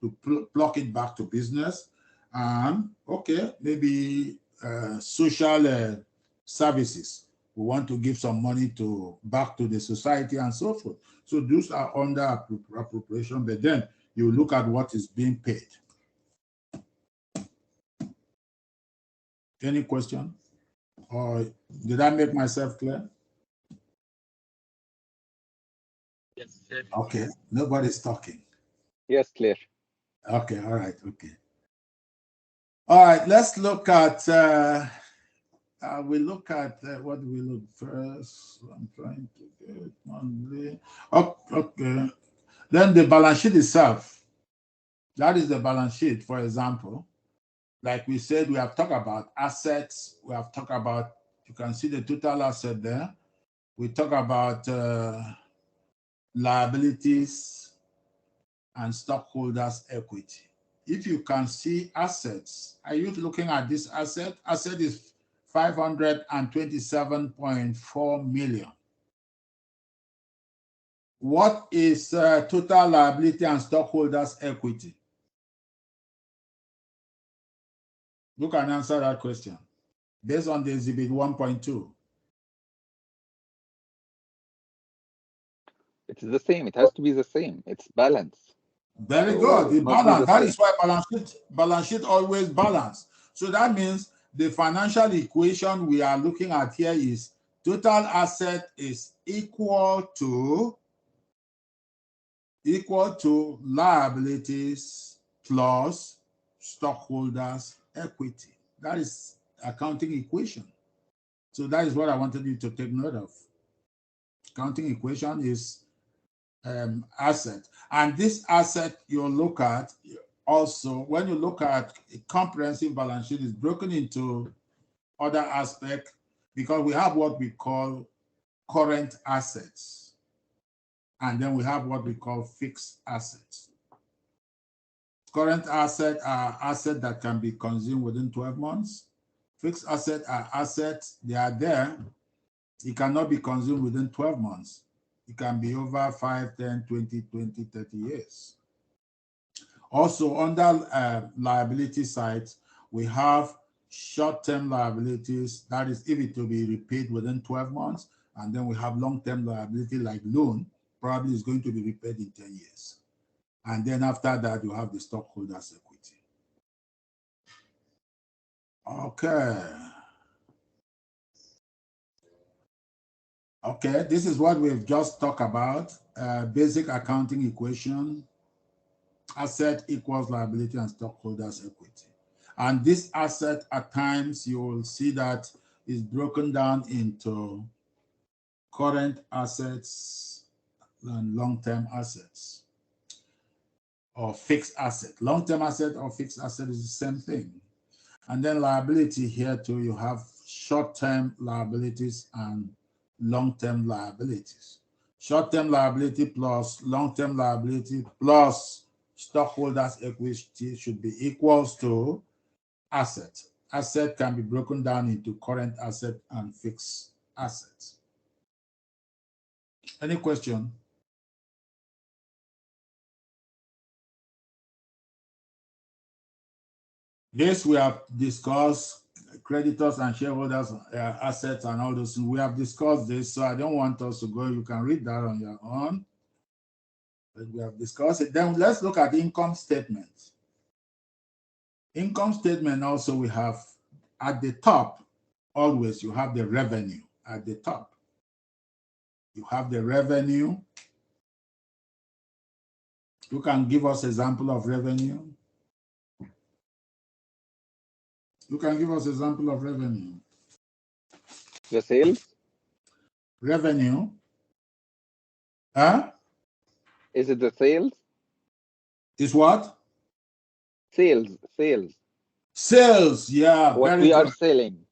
to plug it back to business. And okay, maybe social services. We want to give some money back to the society and so forth. So those are under appropriation, but then you look at what is being paid. Any question? Or did I make myself clear? Yes, sir. Okay, nobody's talking. Yes, clear. Okay, all right, okay. All right, let's look at, we look at, what do we look first? I'm trying to get monthly. Okay, then the balance sheet itself. That is the balance sheet, for example. Like we said, we have talked about assets. We have talked about, you can see the total asset there. We talk about liabilities and stockholders' equity. if you can see assets, are you looking at this asset? Asset is 527.4 million. What is total liability and stockholders' equity? You can answer that question based on the exhibit 1.2. It's the same. It has to be the same. It's balance. Very So good. The it must be balance. the That same. is why balance sheet always balance. So that means the financial equation we are looking at here is total asset is equal to liabilities plus stockholders' equity. That is accounting equation. So that is what I wanted you to take note of. Accounting equation is asset. And this asset you look at also, when you look at a comprehensive balance sheet, is broken into other aspects because we have what we call current assets. And then we have what we call fixed assets. Current assets are assets that can be consumed within 12 months. Fixed assets are assets, they are there. It cannot be consumed within 12 months. It can be over 5, 10, 20, 30 years. Also, under liability side, we have short-term liabilities. That is, if it will be repaid within 12 months. And then we have long-term liability like loan, probably is going to be repaid in 10 years. And then after that, you have the stockholders' equity. Okay. Okay, this is what we've just talked about. Basic accounting equation. Asset equals liability and stockholders' equity. And this asset, at times, you will see that is broken down into current assets and long-term assets, or fixed asset. Long-term asset or fixed asset is the same thing. And then liability here too, you have short-term liabilities and long-term liabilities. Short-term liability plus long-term liability plus stockholders' equity should be equals to asset. Asset can be broken down into current asset and fixed assets. Any question? This we have discussed creditors and shareholders assets and all those. We have discussed this, so I don't want us to go. You can read that on your own. But we have discussed it. Then let's look at income statement. Income statement also we have at the top, always you have the revenue at the top. You have the revenue. You can give us example of revenue. You can give us example of revenue. The sales? Revenue. Huh? Is it the sales? Is what? Sales. Sales, yeah. What very we good. are selling.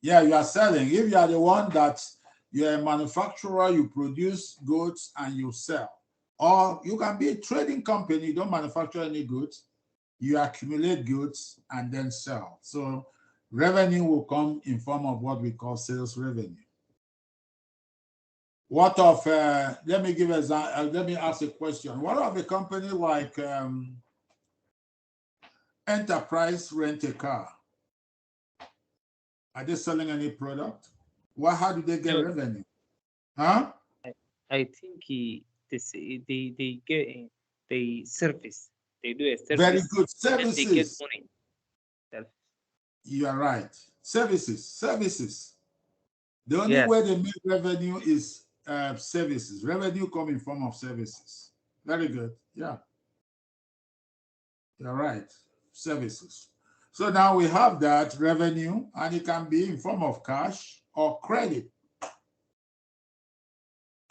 Yeah, you are selling. If you are the one that you're a manufacturer, you produce goods and you sell. Or you can be a trading company, you don't manufacture any goods, you accumulate goods and then sell. So revenue will come in form of what we call sales revenue. What of, let me give example, let me ask a question. What of a company like Enterprise Rent-A-Car? Are they selling any product? How do they get revenue? Huh? I think they get they service. They do a service. Very good. And they get Services. money. You are right. Services. The only way they make revenue is services. Revenue come in form of services. Very good. Yeah. You're right. Services. So now we have that revenue, and it can be in form of cash or credit.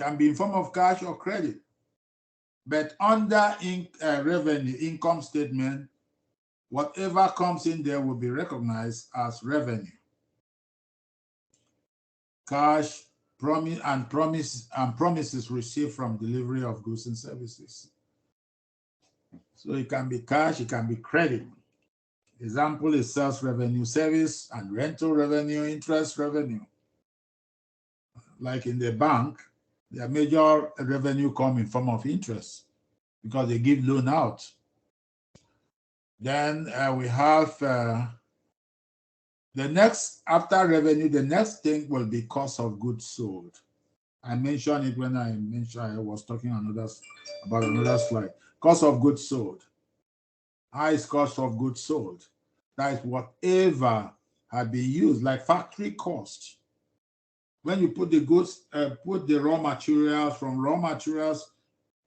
Can be in form of cash or credit. But under revenue, income statement, whatever comes in there will be recognized as revenue. Cash, promises received from delivery of goods and services. So it can be cash, it can be credit. Example is sales revenue, service and rental revenue, interest revenue. Like in the bank, their major revenue come in form of interest because they give loan out. Then we have the next, after revenue, the next thing will be cost of goods sold. I mentioned it when I was talking about another slide. Cost of goods sold. How is cost of goods sold? That is whatever had been used, like factory cost. When you put the goods, put the raw materials, from raw materials,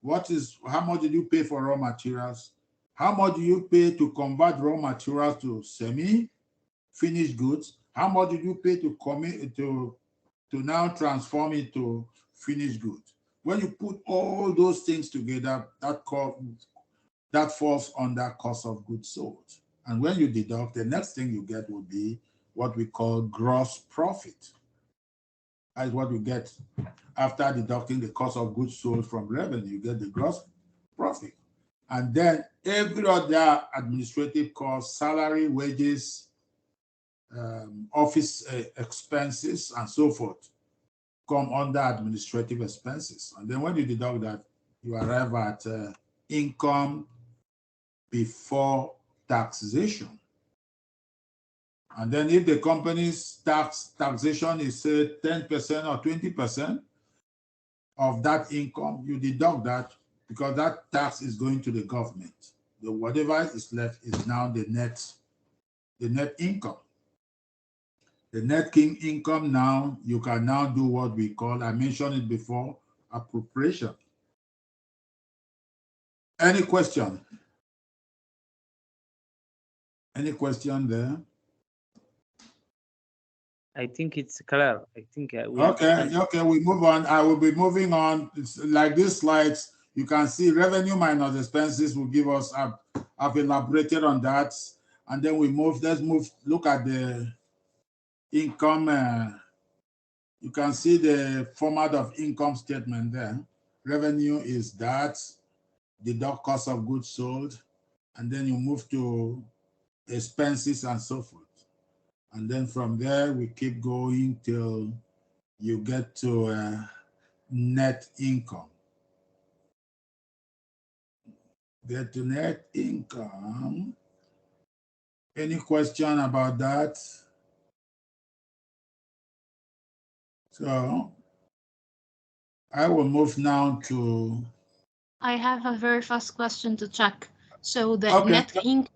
how much did you pay for raw materials? How much do you pay to convert raw materials to semi-finished goods? How much did you pay to now transform it to finished goods? When you put all those things together, that falls under cost of goods sold. And when you deduct, the next thing you get will be what we call gross profit. That is what you get after deducting the cost of goods sold from revenue. You get the gross profit. And then every other administrative cost, salary, wages, office expenses, and so forth, come under administrative expenses. And then when you deduct that, you arrive at income before taxation. And then if the company's taxation is, say, 10% or 20% of that income, you deduct that because that tax is going to the government. Whatever is left is now the net income. The net income now, you can now do what we call, I mentioned it before, appropriation. Any question? Any question there? I think it's clear. I think Okay, we move on. I will be moving on. It's like these slides, you can see revenue minus expenses will give us, I've elaborated on that. And then let's look at the income. You can see the format of income statement there. Revenue is that, deduct cost of goods sold, and then you move to expenses and so forth. And then from there, we keep going till you get to net income. Get to net income. Any question about that? So I will move now to... I have a very fast question to check. So the net income,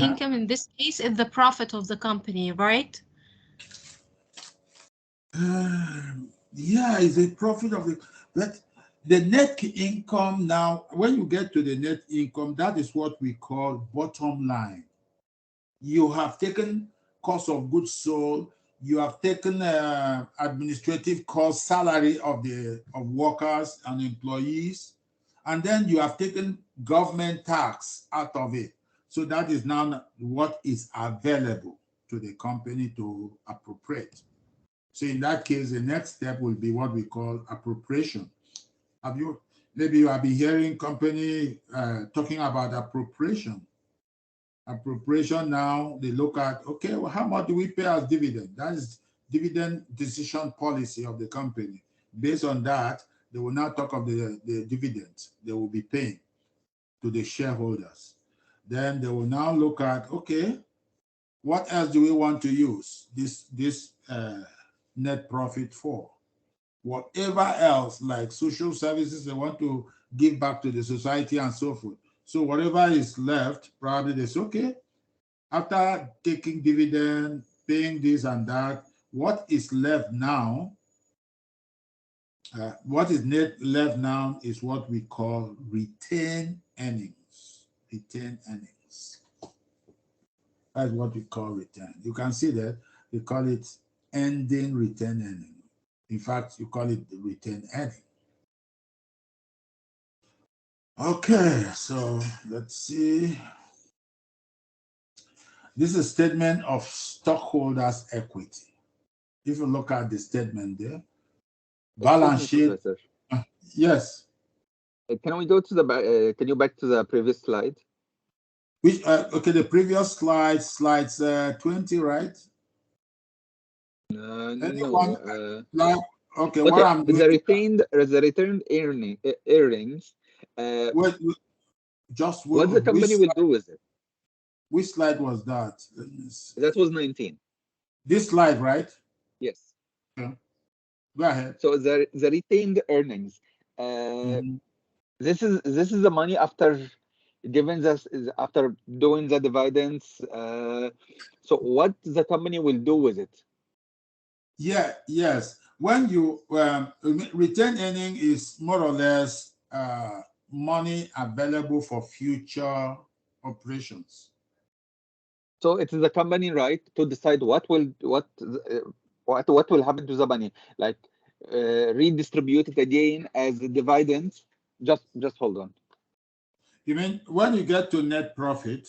income in this case is the profit of the company, right? Yeah, it's a profit of but the net income now, when you get to the net income, that is what we call bottom line. You have taken cost of goods sold, you have taken administrative cost, salary of workers and employees, and then you have taken government tax out of it. So that is now what is available to the company to appropriate. So in that case, the next step will be what we call appropriation. Maybe you have been hearing company talking about appropriation. Appropriation now, they look at, okay, well, how much do we pay as dividend? That is dividend decision policy of the company. Based on that, they will now talk of the dividends they will be paying to the shareholders. Then they will now look at, okay, what else do we want to use this net profit for? Whatever else, like social services, they want to give back to the society and so forth. So whatever is left, probably they say, okay, after taking dividend, paying this and that, what is left now, what is left now is what we call retained earnings. Retained earnings. That's what we call return. You can see that we call it ending retained earning. In fact, you call it the retained earning. Okay, so let's see. This is a statement of stockholders' equity. If you look at the statement there, balance sheet. Yes. Can we go to the can you back to the previous slide? Which okay, the previous slides 20, right? Anyone, like, okay, what I'm doing, the retained earnings. wait, just what the company will do with it? Which slide was that? That was 19. This slide, right? Yes. Okay. Go ahead. So the retained earnings. This is the money after giving this, after doing the dividends. So what the company will do with it? Yeah. Yes. When you retained earning is more or less money available for future operations. So it is the company right to decide what will happen to the money, like redistribute it again as dividends. Just hold on. You mean when you get to net profit?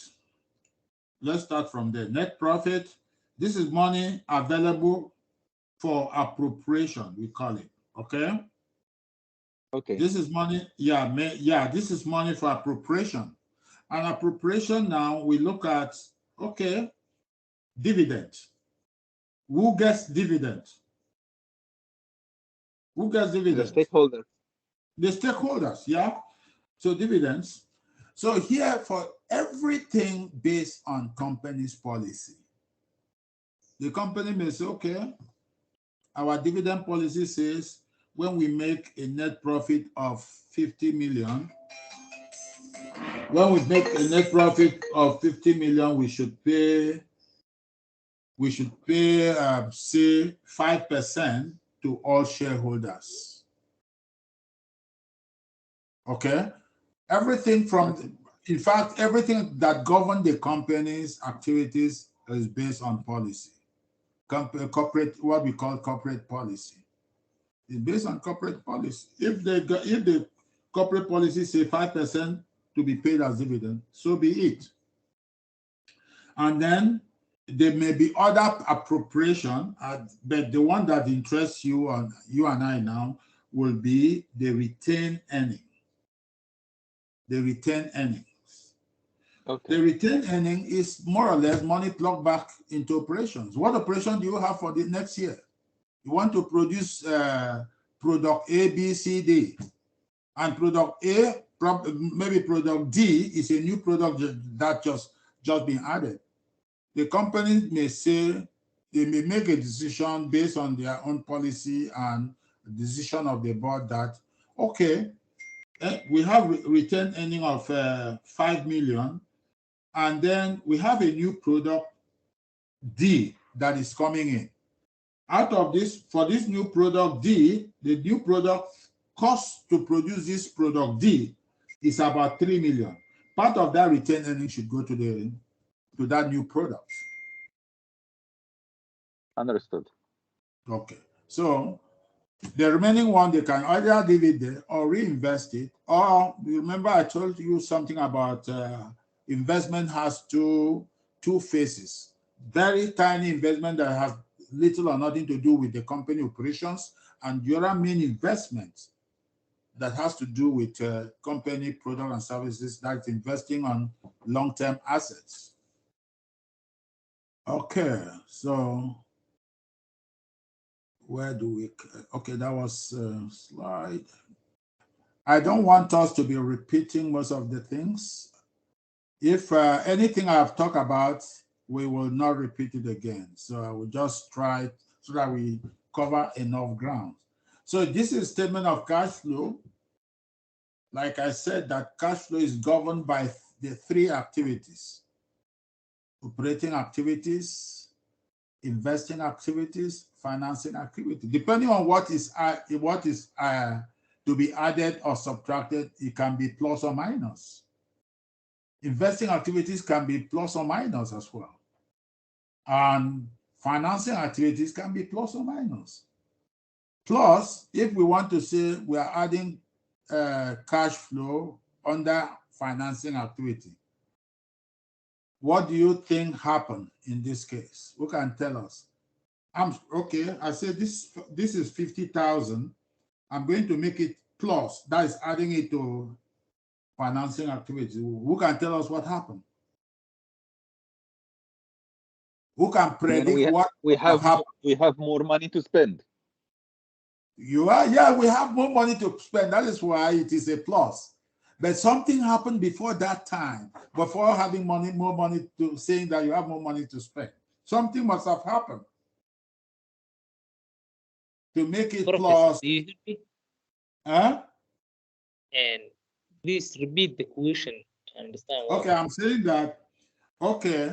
Let's start from there. Net profit. This is money available for appropriation. We call it. Okay. Okay. This is money. Yeah. This is money for appropriation. And appropriation now we look at, okay, dividend. Who gets dividend? Who gets dividend? The stakeholders. The stakeholders, yeah. So dividends. So here for everything based on company's policy. The company may say, okay, our dividend policy says when we make a net profit of 50 million, when we make a net profit of 50 million, we should pay say 5% to all shareholders. Okay, everything from, in fact, everything that governs the company's activities is based on policy. Corporate, what we call corporate policy. It's based on corporate policy. If the corporate policy say 5% to be paid as dividend, so be it. And then there may be other appropriation, but the one that interests you and I now will be the retained earning. The retained earnings. Okay. The retained earning is more or less money plugged back into operations. What operation do you have for the next year? You want to produce product A, B, C, D. And product A, maybe product D is a new product that just been added. The company may say, they may make a decision based on their own policy and decision of the board that, okay, we have retained earning of 5 million, and then we have a new product D that is coming in. Out of this, for this new product D, the new product cost to produce this product D is about 3 million. Part of that retained earning should go to that new product. Understood. Okay. So the remaining one, they can either leave it there or reinvest it. Or remember I told you something about investment has two phases. Very tiny investment that has little or nothing to do with the company operations, and the other main investment that has to do with company product and services, that's investing on long-term assets. Okay, so where do we, okay, that was slide. I don't want us to be repeating most of the things. If anything I've talked about, we will not repeat it again. So I will just try so that we cover enough ground. So this is statement of cash flow. Like I said, that cash flow is governed by the three activities: operating activities, investing activities, financing activity. Depending on what is to be added or subtracted, it can be plus or minus. Investing activities can be plus or minus as well. And financing activities can be plus or minus. Plus, if we want to say we are adding cash flow under financing activity, what do you think happened in this case? Who can tell us? Okay, I said this is 50,000. I'm going to make it plus, that is adding it to financing activities. Who can tell us what happened? Who can predict what we will happen? have more money to spend. Yeah, we have more money to spend. That is why it is a plus. But something happened before that time, before having more money to saying that you have more money to spend. Something must have happened to make it plus. Huh? And please repeat the question to understand. Okay, I'm saying that. Okay,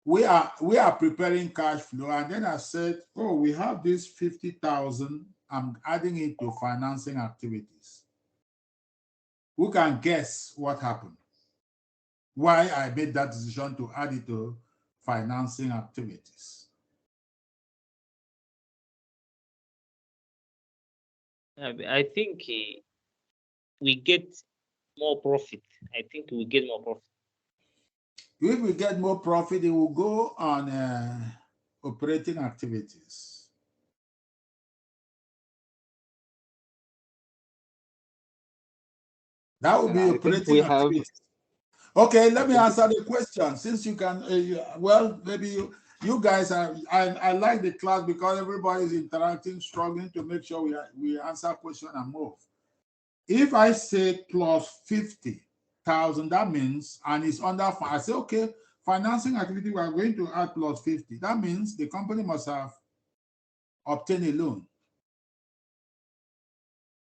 we are preparing cash flow, and then I said, oh, we have this 50,000. I'm adding it to financing activities. Who can guess what happened? Why I made that decision to add it to financing activities? I think we get more profit. I think we get more profit. If we get more profit, it will go on operating activities. That would be operating activities. Okay, let me answer the question. Since you can, well, maybe you guys are. I like the class because everybody is interacting, struggling to make sure we answer question and move. If I say plus 50,000, that means, and it's under, I say, okay, financing activity, we are going to add plus 50. That means the company must have obtained a loan.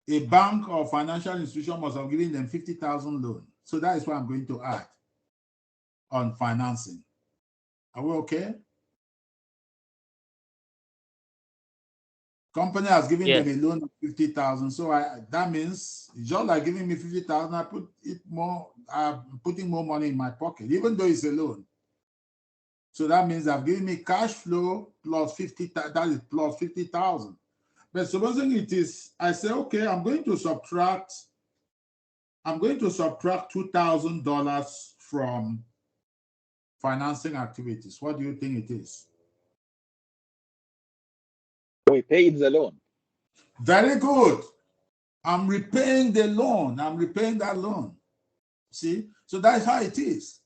A bank or financial institution must have given them 50,000 loan. So that is what I'm going to add on financing. Are we okay? Company has given them a loan of 50,000. So that means just like giving me 50,000, I put it more, I'm putting more money in my pocket, even though it's a loan. So that means I've given me cash flow plus 50, that is plus 50,000. But supposing it is, I say, okay, I'm going to subtract $2,000 from financing activities. What do you think it is? We paid the loan. Very good. I'm repaying the loan. I'm repaying that loan. See? So that's how it is.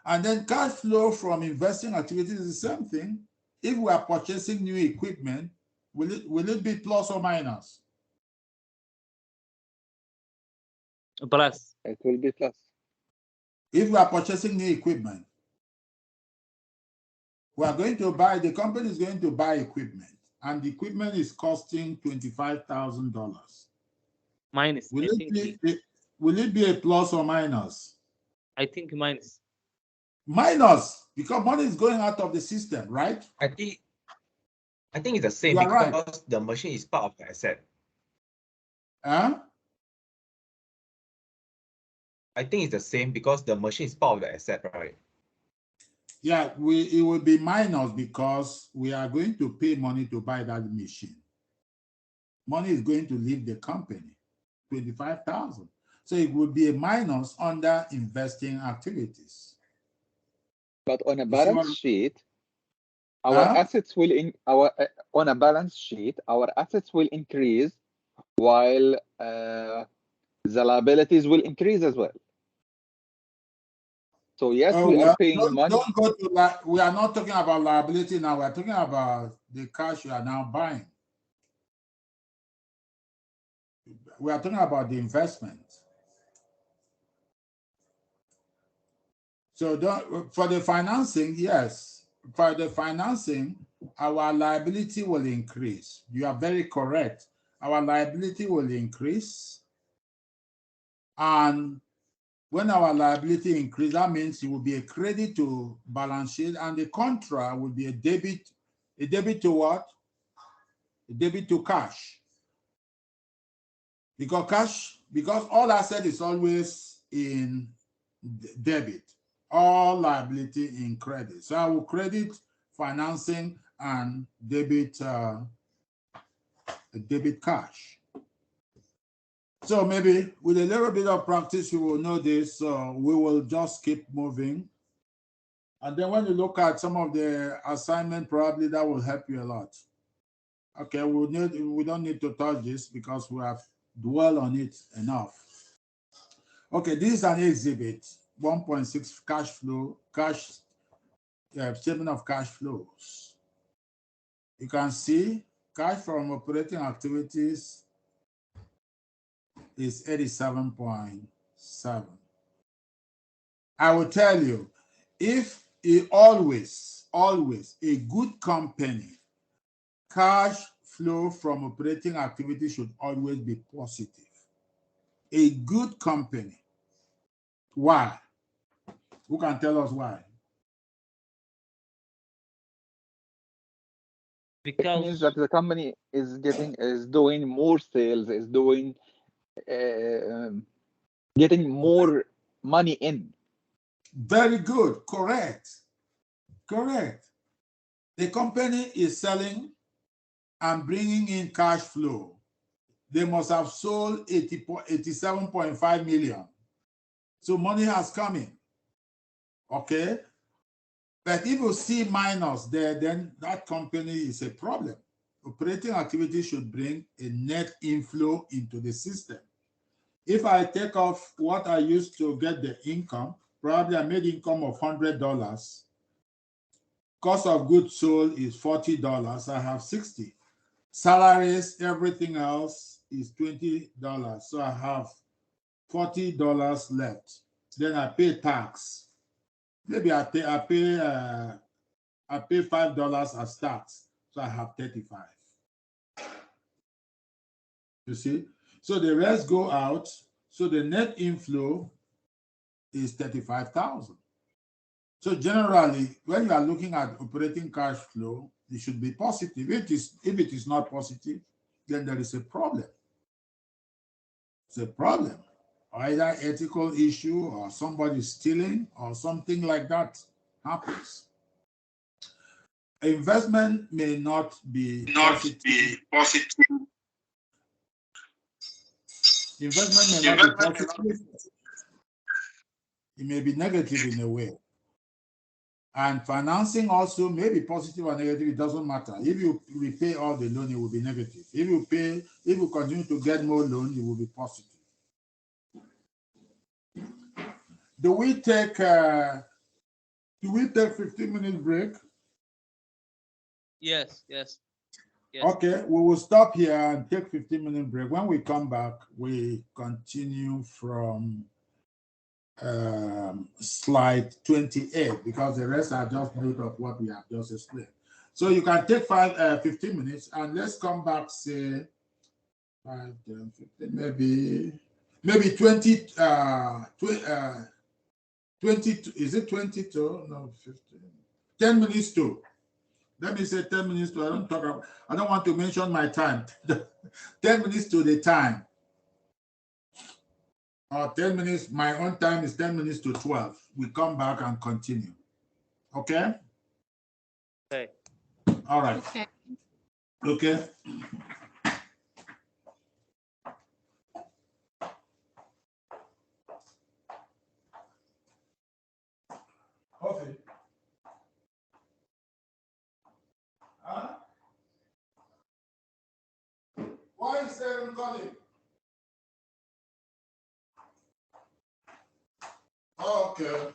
And then cash flow from investing activities is the same thing. If we are purchasing new equipment, will it be plus or minus? Plus. It will be plus. If we are purchasing new equipment, we are going to buy, the company is going to buy equipment, and the equipment is costing $25,000. Minus. Will it be a plus or minus? I think minus. Minus, because money is going out of the system, right? I think it's the same You are because right. the machine is part of the asset. Huh? I think it's the same because the machine is part of the asset, right? Yeah, it will be minus because we are going to pay money to buy that machine. Money is going to leave the company, 25,000. So it would be a minus under investing activities. But on a balance sheet, our assets will on a balance sheet, our assets will increase while the liabilities will increase as well. So yes, we are paying money. Don't go to that. We are not talking about liability now. We are talking about the cash you are now buying. We are talking about the investment. So for the financing, yes. For the financing, our liability will increase. You are very correct. Our liability will increase. And when our liability increases, that means it will be a credit to balance sheet, and the contra will be a debit. A debit to what? A debit to cash. Because all asset is always in debit, all liability in credit. So I will credit financing and debit cash. So maybe with a little bit of practice, you will know this. So we will just keep moving. And then when you look at some of the assignment, probably that will help you a lot. Okay, we don't need to touch this because we have dwell on it enough. Okay, this is an exhibit, 1.6 cash flow, statement of cash flows. You can see cash from operating activities is 87.7. I will tell you, if it always a good company, cash flow from operating activities should always be positive. A good company. Why? Who can tell us why? It means that the company is doing more sales, is doing getting more money in. Very good. Correct. The company is selling and bringing in cash flow. They must have sold 87.5 million. So money has come in. Okay. But if you see minus there, then that company is a problem. Operating activity should bring a net inflow into the system. If I take off what I used to get the income, probably I made income of $100. Cost of goods sold is $40. I have 60. Salaries, everything else is $20. So I have $40 left. Then I pay tax. Maybe I pay $5 as tax. So I have 35. You see? So the rest go out. So the net inflow is 35,000. So generally, when you are looking at operating cash flow, it should be positive. If it is not positive, then there is a problem. It's a problem. Either ethical issue or somebody stealing or something like that happens. Investment may not be positive. Investment may not be positive. It may be negative in a way. And financing also may be positive or negative, it doesn't matter. If you repay all the loan, it will be negative. If you continue to get more loan, it will be positive. Do we take 15-minute break? Yes. Okay, we will stop here and take 15-minute break. When we come back, we continue from slide 28 because the rest are just note of what we have just explained. So you can take 15 minutes and let's come back, say 5, 10, 15, maybe 20, 22, is it 22? No, 15. 10 minutes to. Let me say 10 minutes to. I don't want to mention my time. 10 minutes to the time. Or 10 minutes, my own time is 10 minutes to 12. We come back and continue. Okay? Okay. All right. Okay. Coffee. Huh? Why is there calling? Okay.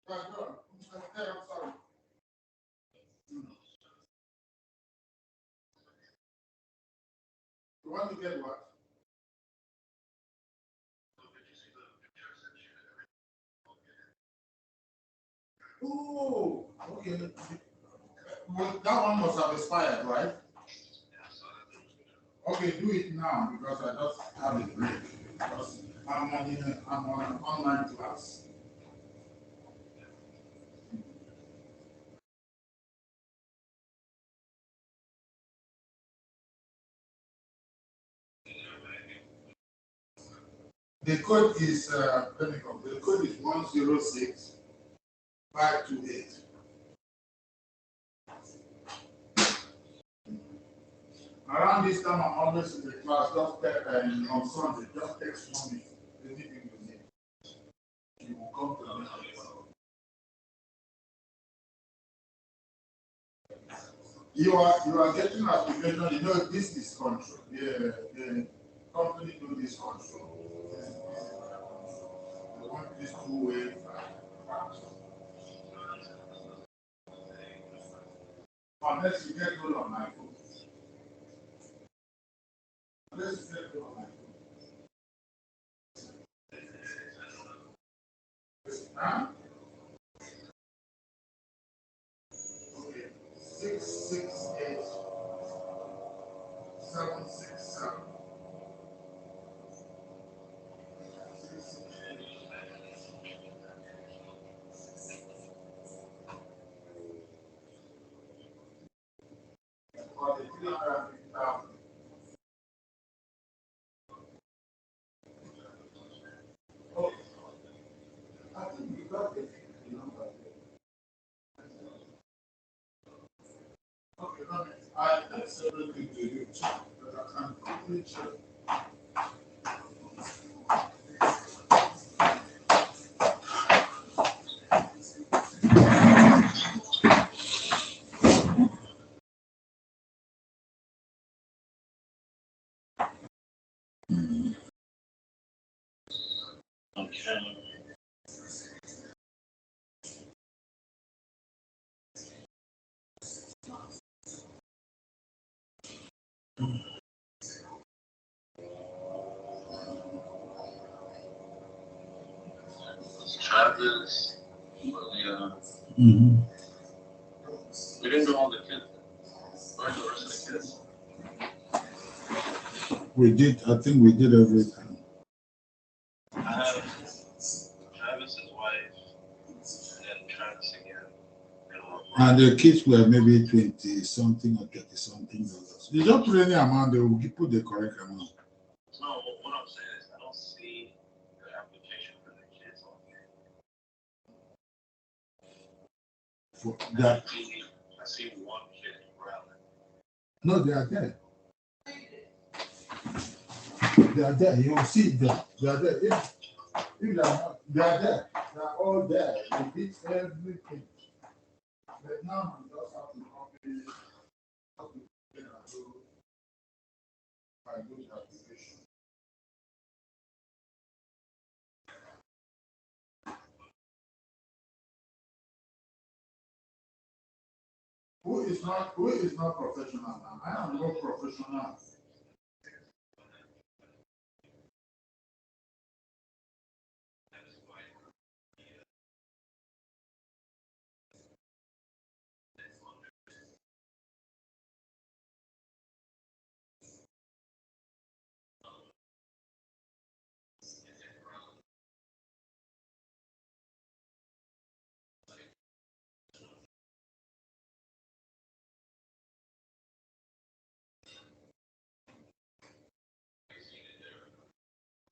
You want to get what? Oh, okay. Well, that one must have expired, right? Okay, do it now because I just have a break. Because I'm on an online class. The code is let me go. The code is 106528. Around this time, I'm always in the class. Just on Sunday, just text me anything you need. You will come to me. You are getting application. You know this is control. The company do this control. They want this two-way. Unless you get hold of my phone. Unless you get hold of my phone. Huh? Okay. 668 767. For the 350,000. Oh, I think we got the number. Okay, I text everything to you, but I can quickly check. Travis, Malia. We didn't do all the kids. Where's the rest of the kids? We did, I think we did everything. I have Travis's wife and Travis again. And the kids were maybe 20 something or 30 something dollars. You don't put any amount, they will put the correct amount. No, what I'm saying is I don't see the application for the kids on here. For that. I see one kid around. No, they are there. They are there. You will see them. They are there. If they are not, they are there. They are all there. They did everything. But now we just have to copy by good application. Who is not professional now? I am no professional.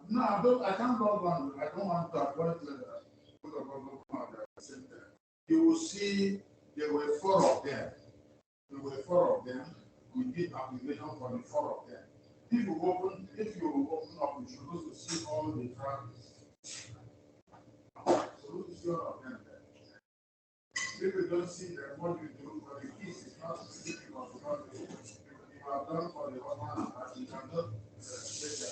No, I can't log on. I don't want to avoid you will see there were 4 of them. There were 4 of them. We did application for the 4 of them. If you open up, you should also see all the tracks. So you see all of them there. If you don't see them, what you do for the keys is not difficult because you have done for the other one, you cannot take their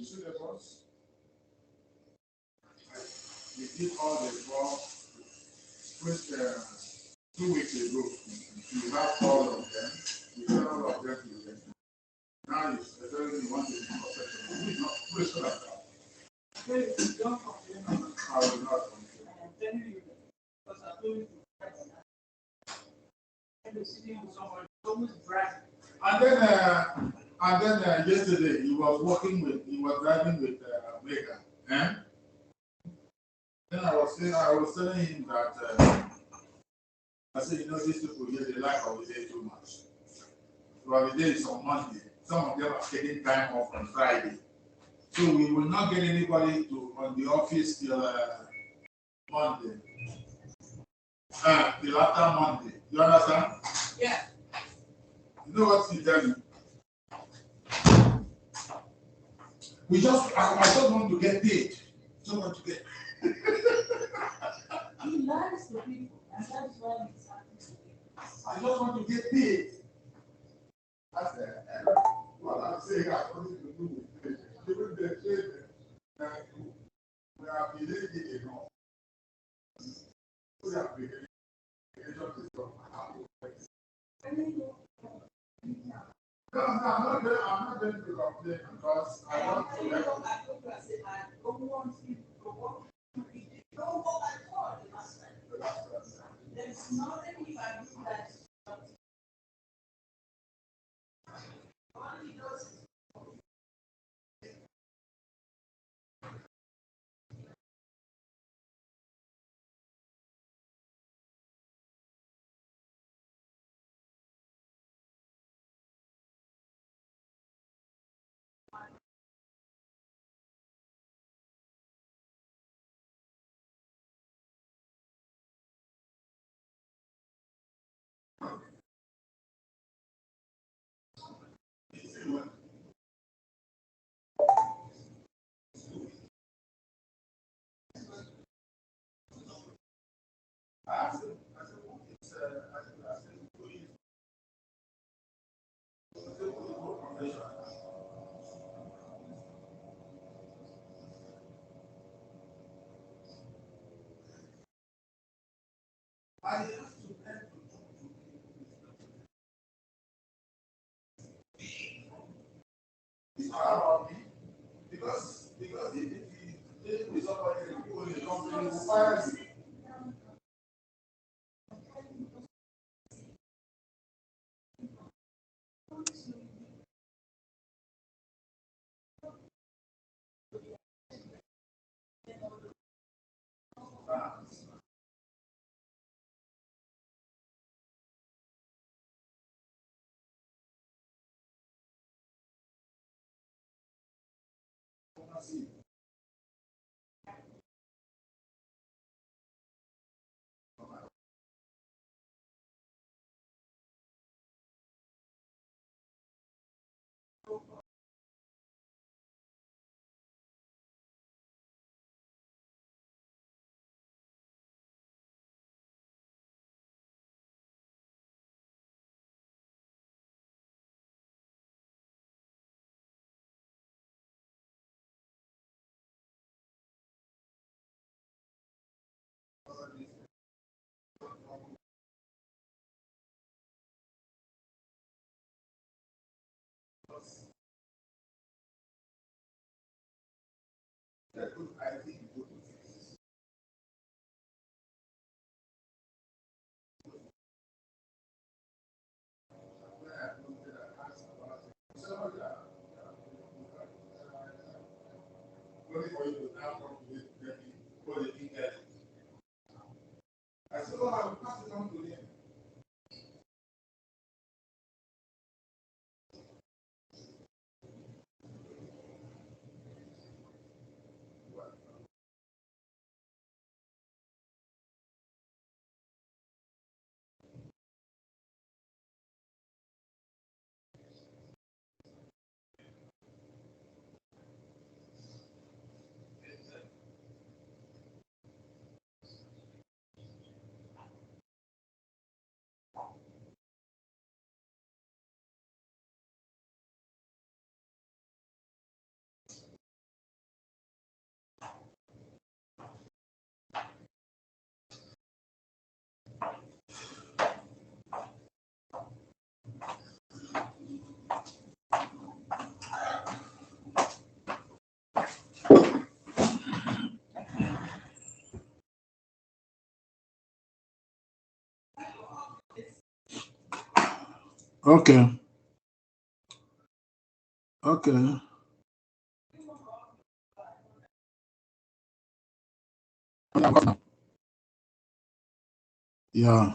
You see the boss? We did all the work with 2 weeks ago. You have all of them. You send all of them to them. Now you suddenly want to be professional. Please not question like that. Please don't complain. I will not complain. I am telling you that because I told you to write it. And you're sitting with someone, always brag. And then yesterday he was driving with Megan. Eh? Then I was telling him that I said, you know, these people here they like holiday too much. So holiday is on Monday. Some of them are taking time off on Friday. So we will not get anybody on the office till Monday. Till after Monday. You understand? Yeah. You know what he tell me? I just want to get paid. Just want to get paid. He lies to people, and that's why he's happening. I just want to get paid. I said, what I'm saying, I want you to do with paid. Given the children, we are believing enough. We are believing No, I'm not going to complain because I want to help. I don't want you to work. Don't work at all the last time. There's nothing you can do that. All he does is I have to learn to talk to people. It's not about me because if you live with somebody who only company will fire you. I said, oh, I will pass it on to them. Okay. Okay. Yeah.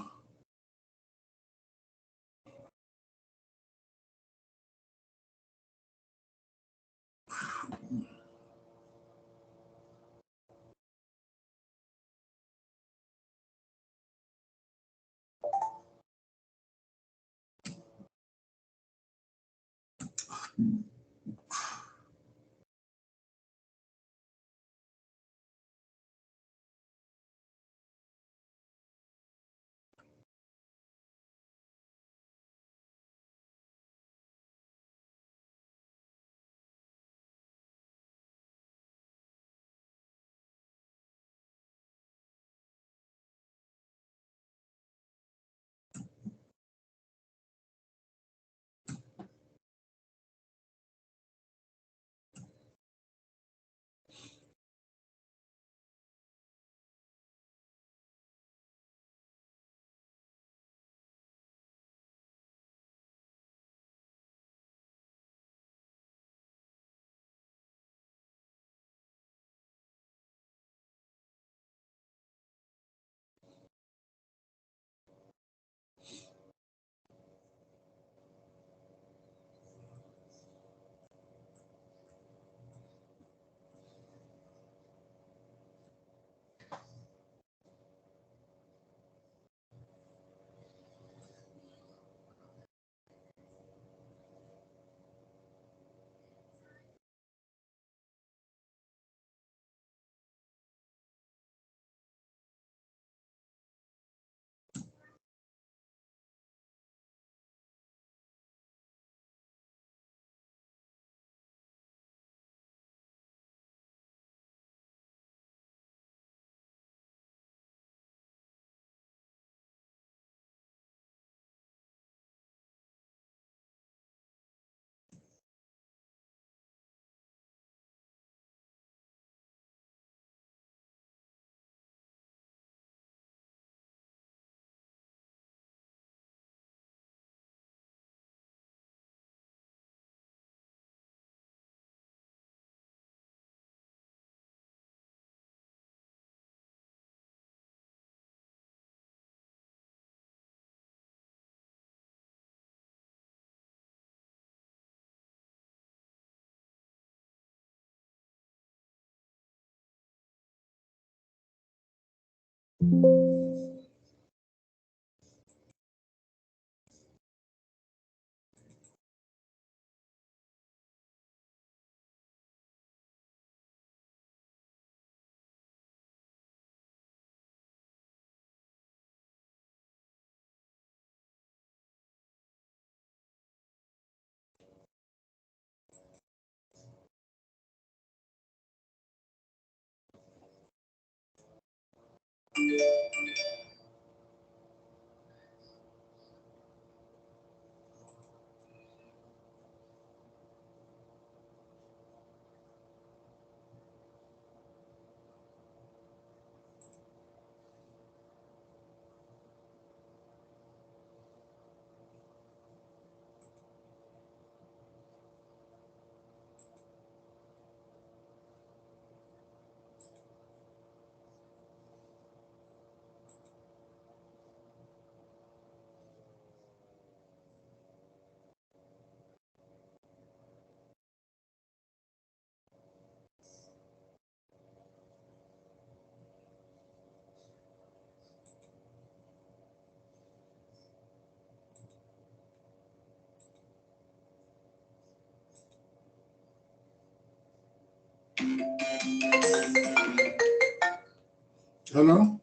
Hello?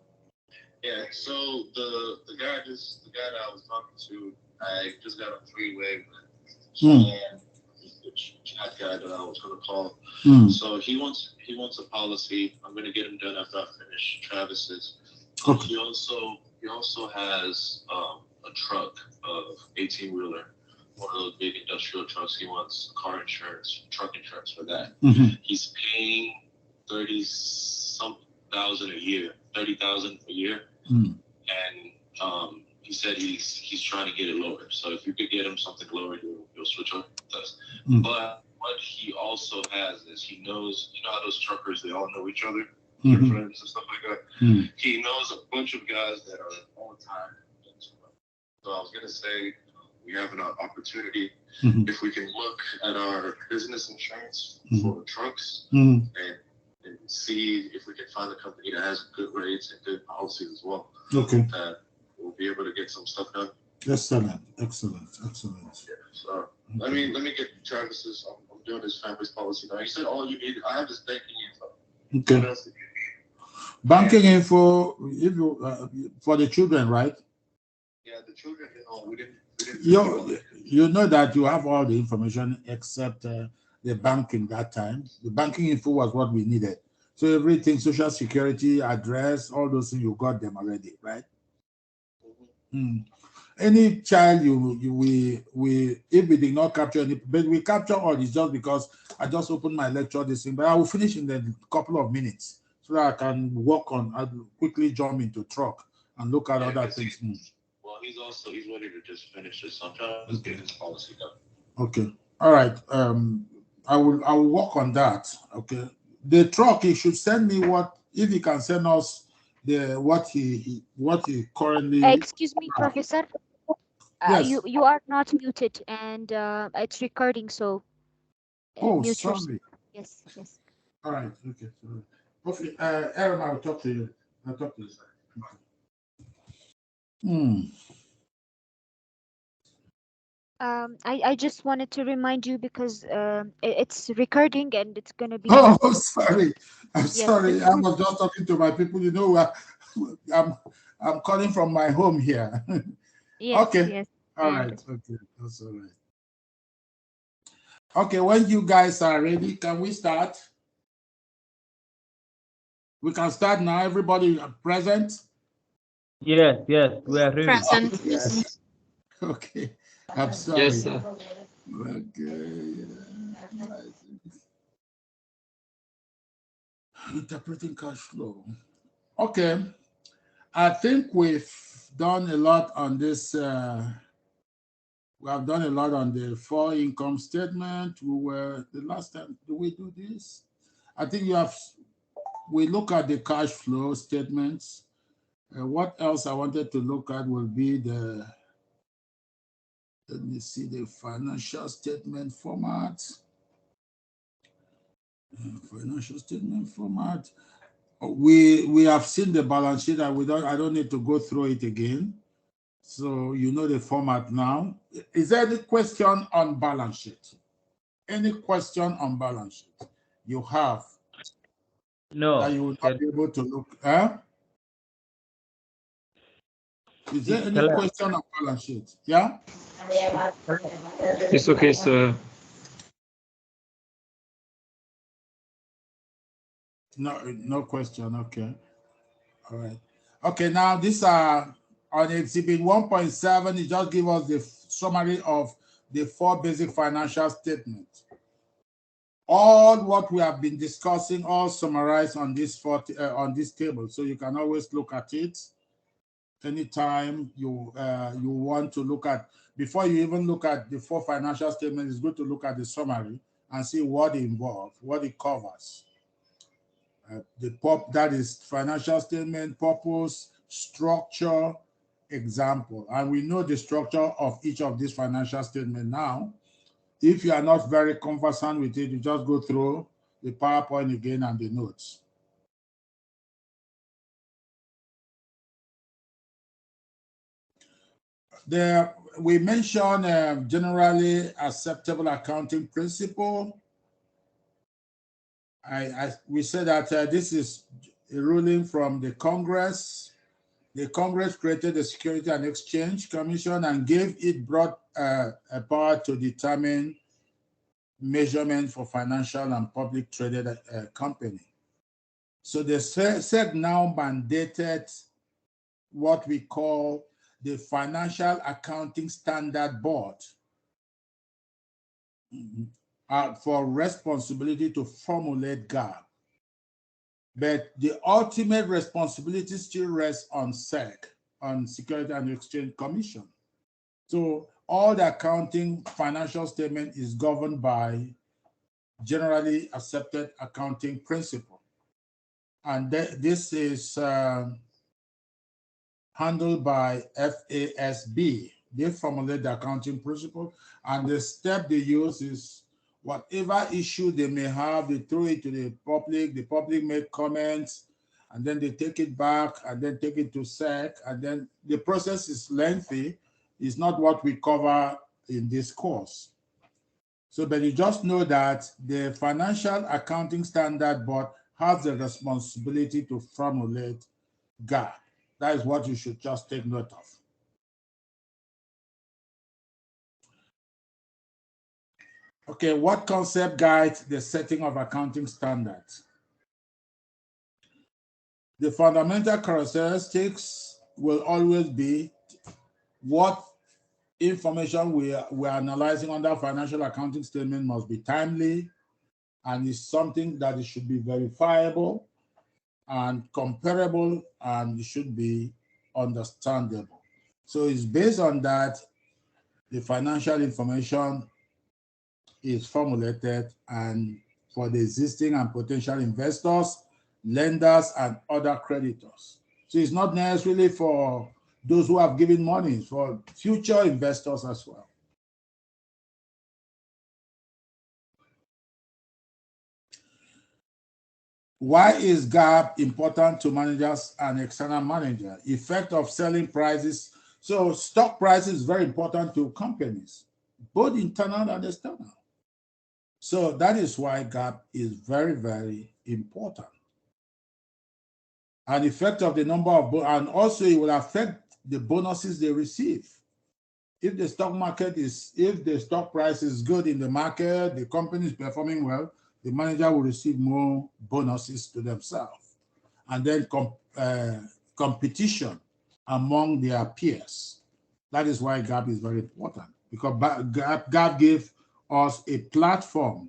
Yeah, so the guy that I was talking to, I just got a freeway and the chat guy that I was gonna call. So he wants a policy. I'm gonna get him done after I finish Travis's. Okay. He also has a truck of 18-wheeler, one of those big industrial trucks. He wants car insurance, truck insurance for that. He's paying 30-some thousand a year, 30,000 a year, and he said he's trying to get it lower. So if you could get him something lower, he'll switch up with us. But what he also has is he knows, you know how those truckers, they all know each other, their friends and stuff like that. He knows a bunch of guys that are all the time. So I was gonna say we have an opportunity if we can look at our business insurance for trucks and see if we can find a company that has good rates and good policies as well. Okay. That we'll be able to get some stuff done. Excellent. Excellent. Yeah, so let me get Travis's. I'm doing his family's policy now. He said all you need. I have this banking info. Okay. What else do you need? Banking info, if you for the children, right? Yeah, the children. We didn't you know that you have all the information except the banking that time. The banking info was what we needed. So everything, social security, address, all those things, you got them already, right? Any child we if we did not capture any, but we capture all this just because I just opened my lecture this thing, but I will finish in a couple of minutes so that I can work on. I'll quickly jump into truck and look at other things. Well, he's ready to just finish this. So I'm trying to just get his policy done. Okay. All right. I will work on that. Okay. The truck, he should send me what, if he can send us what he currently. Excuse me, Professor. Yes. You are not muted, and it's recording, so Oh, mute sorry. yourself. Yes, yes. All right. Okay. Sorry. Okay. Aaron, I'll talk to you. I'll talk to you. I just wanted to remind you because it's recording and it's gonna be. Oh, sorry. I'm Yes. sorry. I was just talking to my people. You know, I'm calling from my home here. Yes. Okay. Yes. All right. Okay. That's all right. Okay. When you guys are ready, can we start? We can start now. Everybody present? Yes, we are ready. Present. Yes. Okay. I'm sorry. Yes, sir. Okay. Interpreting cash flow. Okay. I think we've done a lot on this. We have done a lot on the 4 income statement. We were the last time. Do we do this? I think we look at the cash flow statements. What else I wanted to look at will be let me see, the financial statement format. Financial statement format. We have seen the balance sheet, and I don't need to go through it again. So you know the format now. Is there any question on balance sheet? Any question on balance sheet you have? No. That you will not be able to look at? Is there any question on balance sheet? Yeah? It's okay, sir. No question. Okay. All right. Okay, now these are on exhibit 1.7. It just gives us the summary of the 4 basic financial statements. All what we have been discussing, all summarized on this table, so you can always look at it anytime you want to look at. Before you even look at the 4 financial statements, it's good to look at the summary and see what it involves, what it covers. That is financial statement, purpose, structure, example. And we know the structure of each of these financial statements now. If you are not very conversant with it, you just go through the PowerPoint again and the notes. We mentioned generally acceptable accounting principle. We said that this is a ruling from the Congress. The Congress created the Security and Exchange Commission and gave it broad power to determine measurement for financial and public traded company. So the SEC now mandated what we call the Financial Accounting Standard Board for responsibility to formulate GAAP. But the ultimate responsibility still rests on SEC. on Security and Exchange Commission. So all the accounting financial statement is governed by generally accepted accounting principle. And this is handled by FASB. They formulate the accounting principle, and the step they use is whatever issue they may have, they throw it to the public make comments, and then they take it back and then take it to SEC, and then the process is lengthy. It's not what we cover in this course. So, but you just know that the Financial Accounting Standard Board has the responsibility to formulate GAAP. That is what you should just take note of. Okay, what concept guides the setting of accounting standards? The fundamental characteristics will always be what information we're analyzing under financial accounting statement must be timely, and is something that it should be verifiable and comparable, and it should be understandable. So it's based on that the financial information is formulated, and for the existing and potential investors, lenders, and other creditors. So it's not necessarily for those who have given money, it's for future investors as well. Why is GAAP important to managers and external manager? Effect of selling prices. So stock price is very important to companies, both internal and external. So that is why GAAP is very, very important. An effect of the number of, and also it will affect the bonuses they receive. If the stock market is, if the stock price is good in the market, the company is performing well, the manager will receive more bonuses to themselves. And then competition among their peers. That is why GAAP is very important, because GAAP gives us a platform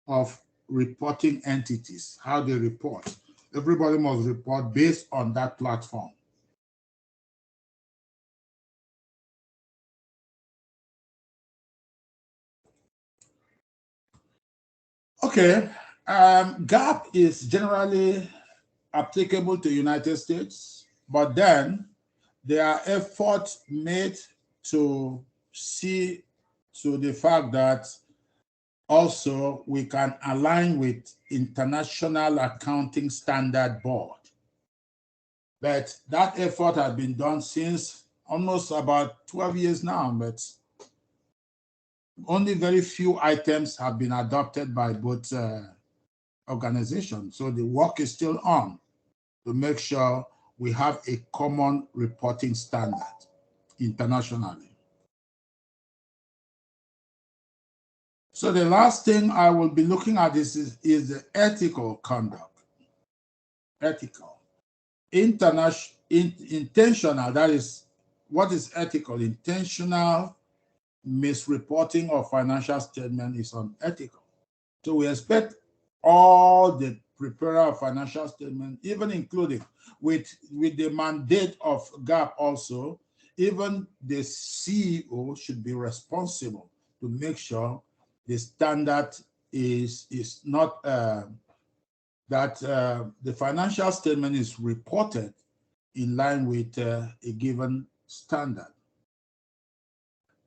of reporting entities, how they report. Everybody must report based on that platform. Okay, GAAP is generally applicable to United States, but then there are efforts made to see to the fact that also we can align with International Accounting Standard Board. But that effort has been done since almost about 12 years now, but only very few items have been adopted by both organizations. So the work is still on to make sure we have a common reporting standard internationally. So the last thing I will be looking at is the ethical conduct. Ethical. Intentional, that is, what is ethical? Intentional misreporting of financial statement is unethical. So we expect all the preparer of financial statement, even including with the mandate of GAAP also, even the CEO should be responsible to make sure the standard is not that the financial statement is reported in line with a given standard.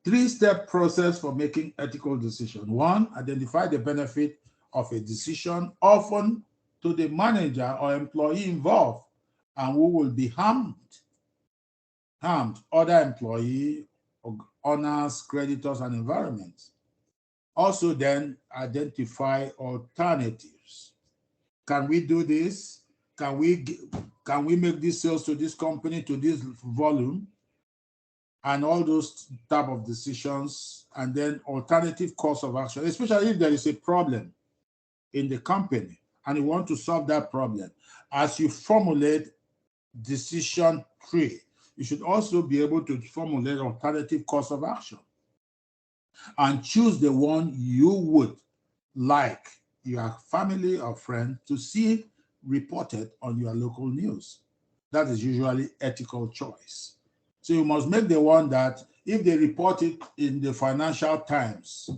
Three-step process for making ethical decisions. One, identify the benefit of a decision, often to the manager or employee involved, and who will be harmed, other employee, owners, creditors, and environments. Also then identify alternatives. Can we do this? Can we make these sales to this company to this volume? And all those type of decisions, and then alternative course of action, especially if there is a problem in the company and you want to solve that problem. As you formulate decision tree, you should also be able to formulate alternative course of action and choose the one you would like your family or friend to see reported on your local news. that is usually ethical choice. So you must make the one that if they report it in the Financial Times,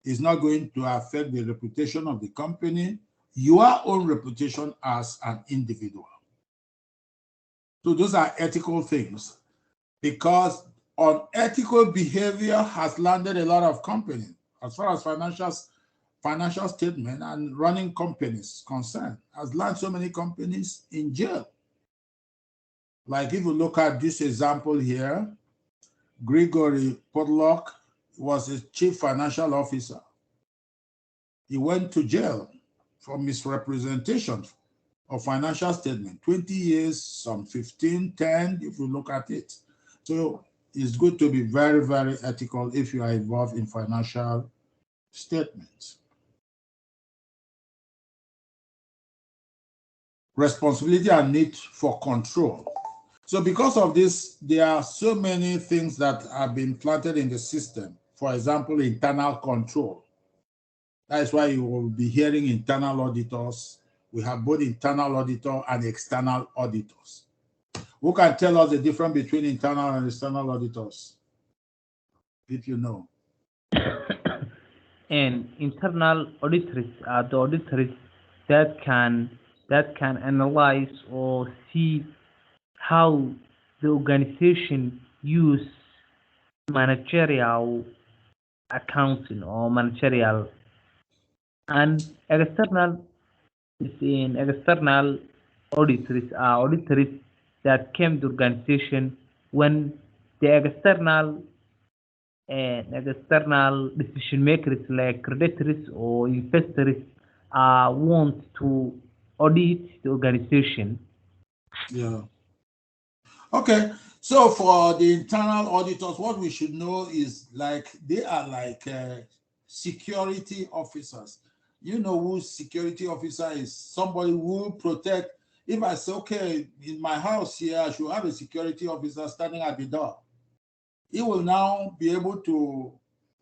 it's not going to affect the reputation of the company, your own reputation as an individual. So those are ethical things, because unethical behavior has landed a lot of companies as far as financial statement and running companies concerned, has landed so many companies in jail. Like if you look at this example here, Gregory Podlock was a chief financial officer. He went to jail for misrepresentation of financial statement, 20 years, some 15, 10, if you look at it. So it's good to be very, very ethical if you are involved in financial statements. Responsibility and need for control. So because of this, there are so many things that have been planted in the system. For example, internal control. That is why you will be hearing internal auditors. We have both internal auditor and external auditors. Who can tell us the difference between internal and external auditors, if you know? And internal auditors are the auditors that can analyze or see how the organization use managerial accounting or managerial, and external auditors are auditors that came to the organization when the external decision makers like creditors or investors want to audit the organization. Yeah. Okay. So for the internal auditors, what we should know is like they are like security officers. You know who security officer is? Somebody who protect. If I say, okay, in my house here, I should have a security officer standing at the door. He will now be able to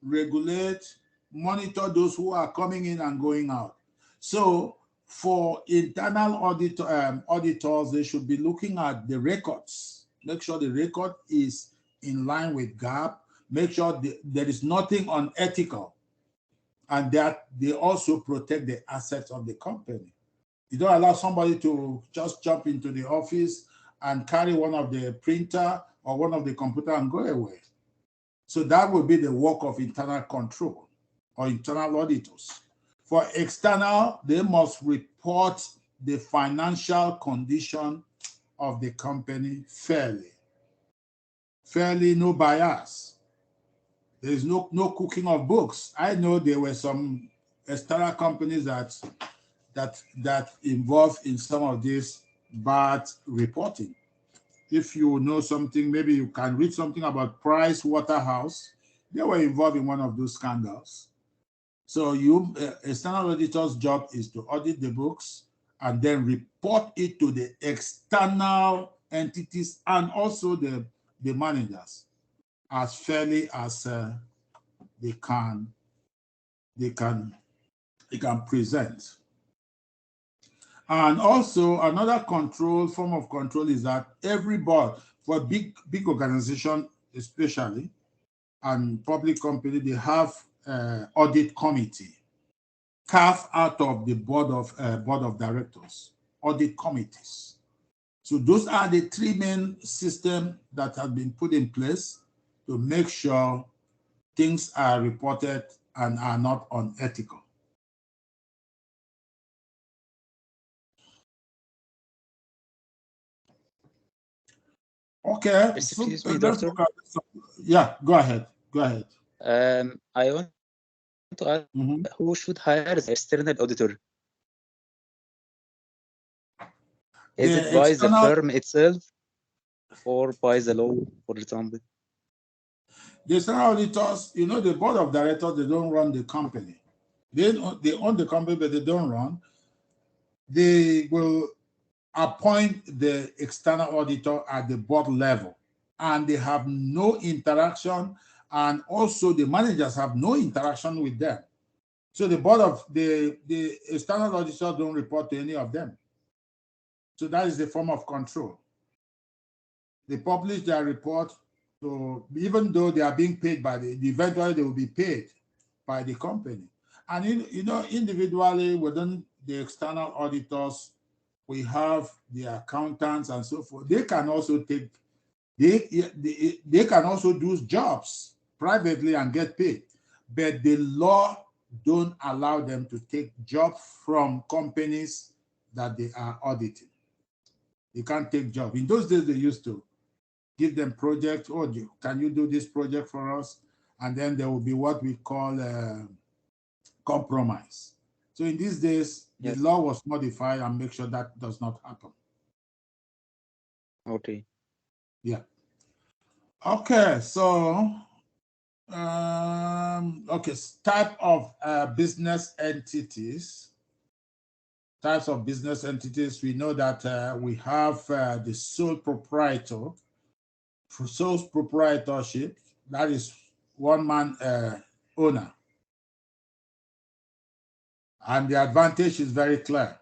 regulate, monitor those who are coming in and going out. So for internal auditors, they should be looking at the records. Make sure the record is in line with GAAP. Make sure there is nothing unethical, and that they also protect the assets of the company. You don't allow somebody to just jump into the office and carry one of the printer or one of the computer and go away. So that will be the work of internal control or internal auditors. For external, they must report the financial condition of the company fairly. Fairly, no bias. There is no cooking of books. I know there were some external companies that involved in some of this bad reporting. If you know something, maybe you can read something about Price Waterhouse. They were involved in one of those scandals. So external auditor's job is to audit the books and then report it to the external entities and also the managers as fairly as they can present. And also another form of control is that every board, for big organization especially, and public company, they have audit committee carved out of the board of directors, audit committees. So those are the three main systems that have been put in place to make sure things are reported and are not unethical. Okay. Excuse me, doctor. Yeah, go ahead. Go ahead. I want to ask, who should hire the external auditor? Is it by the firm itself or by the law, for example? The external auditors, you know, the board of directors, they don't run the company. They own the company, but they don't run. They will appoint the external auditor at the board level, and they have no interaction, and also the managers have no interaction with them. So the board of the external auditors don't report to any of them. So that is the form of control. They publish their report. So even though they are being paid by eventually they will be paid by the company. And individually within the external auditors, we have the accountants and so forth. They can also take, they can also do jobs privately and get paid. But the law don't allow them to take jobs from companies that they are auditing. They can't take jobs. In those days, they used to give them projects. Oh, can you do this project for us? And then there will be what we call compromise. So in these days, the law was modified and make sure that does not happen. Okay. Yeah. Okay, so okay, type of business entities. Types of business entities. We know that we have the sole proprietor. For sole proprietorship, that is one man owner. And the advantage is very clear.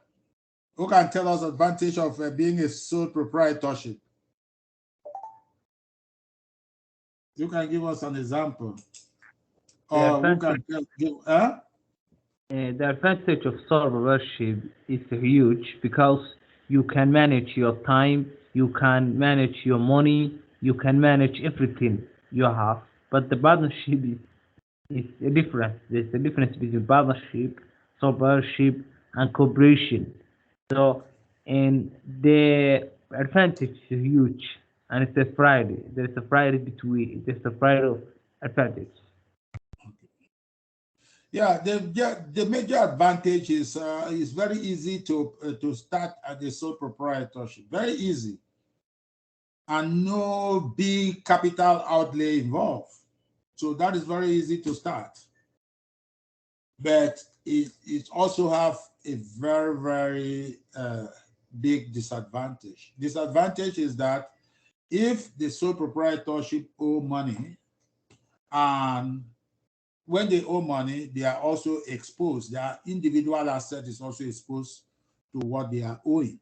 Who can tell us the advantage of being a sole proprietorship? You can give us an example. Or who can give, The advantage of sole proprietorship is huge because you can manage your time, you can manage your money, you can manage everything you have. But the partnership is different. There's a difference between partnership, sole proprietorship, and cooperation. So, and the advantage is huge, and it's a Friday. There's a Friday between. There's a Friday of advantage. Yeah, the major advantage is it's very easy to start at the sole proprietorship. Very easy, and no big capital outlay involved. So that is very easy to start. But it also have a very, very big disadvantage. Disadvantage is that if the sole proprietorship owe money, and when they owe money, they are also exposed. Their individual asset is also exposed to what they are owing.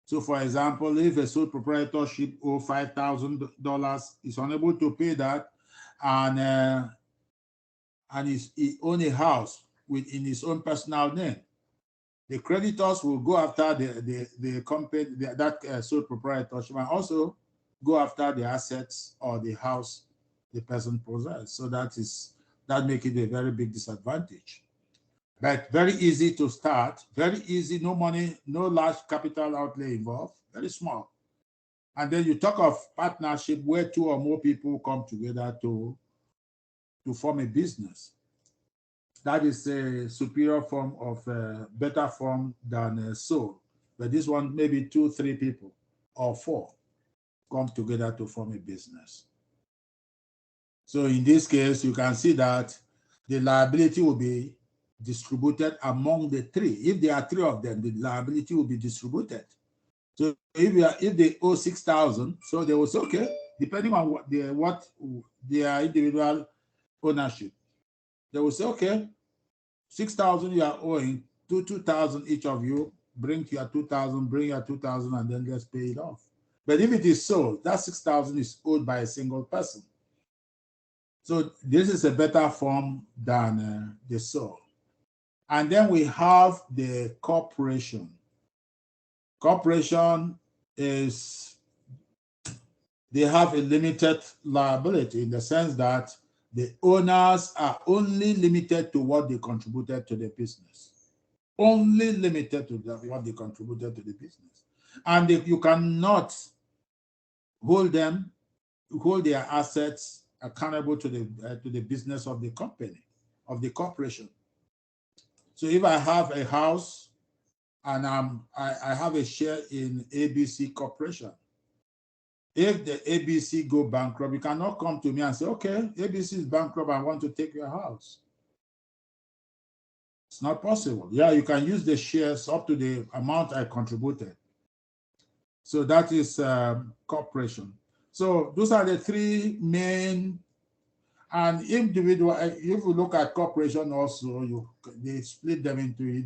So for example, if a sole proprietorship owe $5,000, is unable to pay that, and he owns a house in his own personal name, the creditors will go after the company, that sole proprietorship, and also go after the assets or the house the person possesses. So that makes it a very big disadvantage. But very easy to start, very easy, no money, no large capital outlay involved, very small. And then you talk of partnership where two or more people come together to form a business. That is a superior form of better form than a sole. But this one, maybe 2, 3 people or 4 come together to form a business. So in this case, you can see that the liability will be distributed among the 3. If there are 3 of them, the liability will be distributed. So if they owe 6,000, so they will say, okay, depending on what their individual ownership, they will say, okay, 6,000 you are owing, 2,000 each of you, bring your 2,000, bring your 2,000, and then let's pay it off. But if it is sold, that 6,000 is owed by a single person. So this is a better form than the sole. And then we have the corporation. Corporation is, they have a limited liability in the sense that the owners are only limited to what they contributed to the business. Only limited to what they contributed to the business. And you cannot hold their assets accountable to the business of the company, of the corporation. So if I have a house and I have a share in ABC Corporation, if the ABC go bankrupt, you cannot come to me and say, okay, ABC is bankrupt, I want to take your house. It's not possible. Yeah, you can use the shares up to the amount I contributed. So that is corporation. So those are the 3 main. And individual, if you look at corporation also, they split them into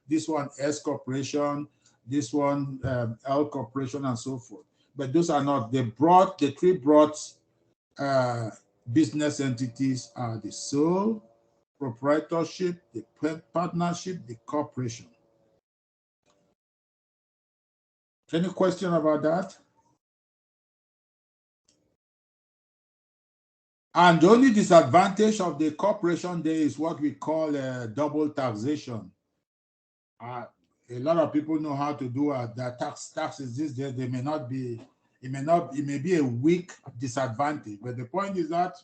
this one S corporation, this one L corporation, and so forth. but those are not. The three broad business entities are the sole proprietorship, the partnership, the corporation. Any question about that? And the only disadvantage of the corporation there is what we call double taxation. A lot of people know how to do the taxes these days. They may not be, it may be a weak disadvantage, but the point is that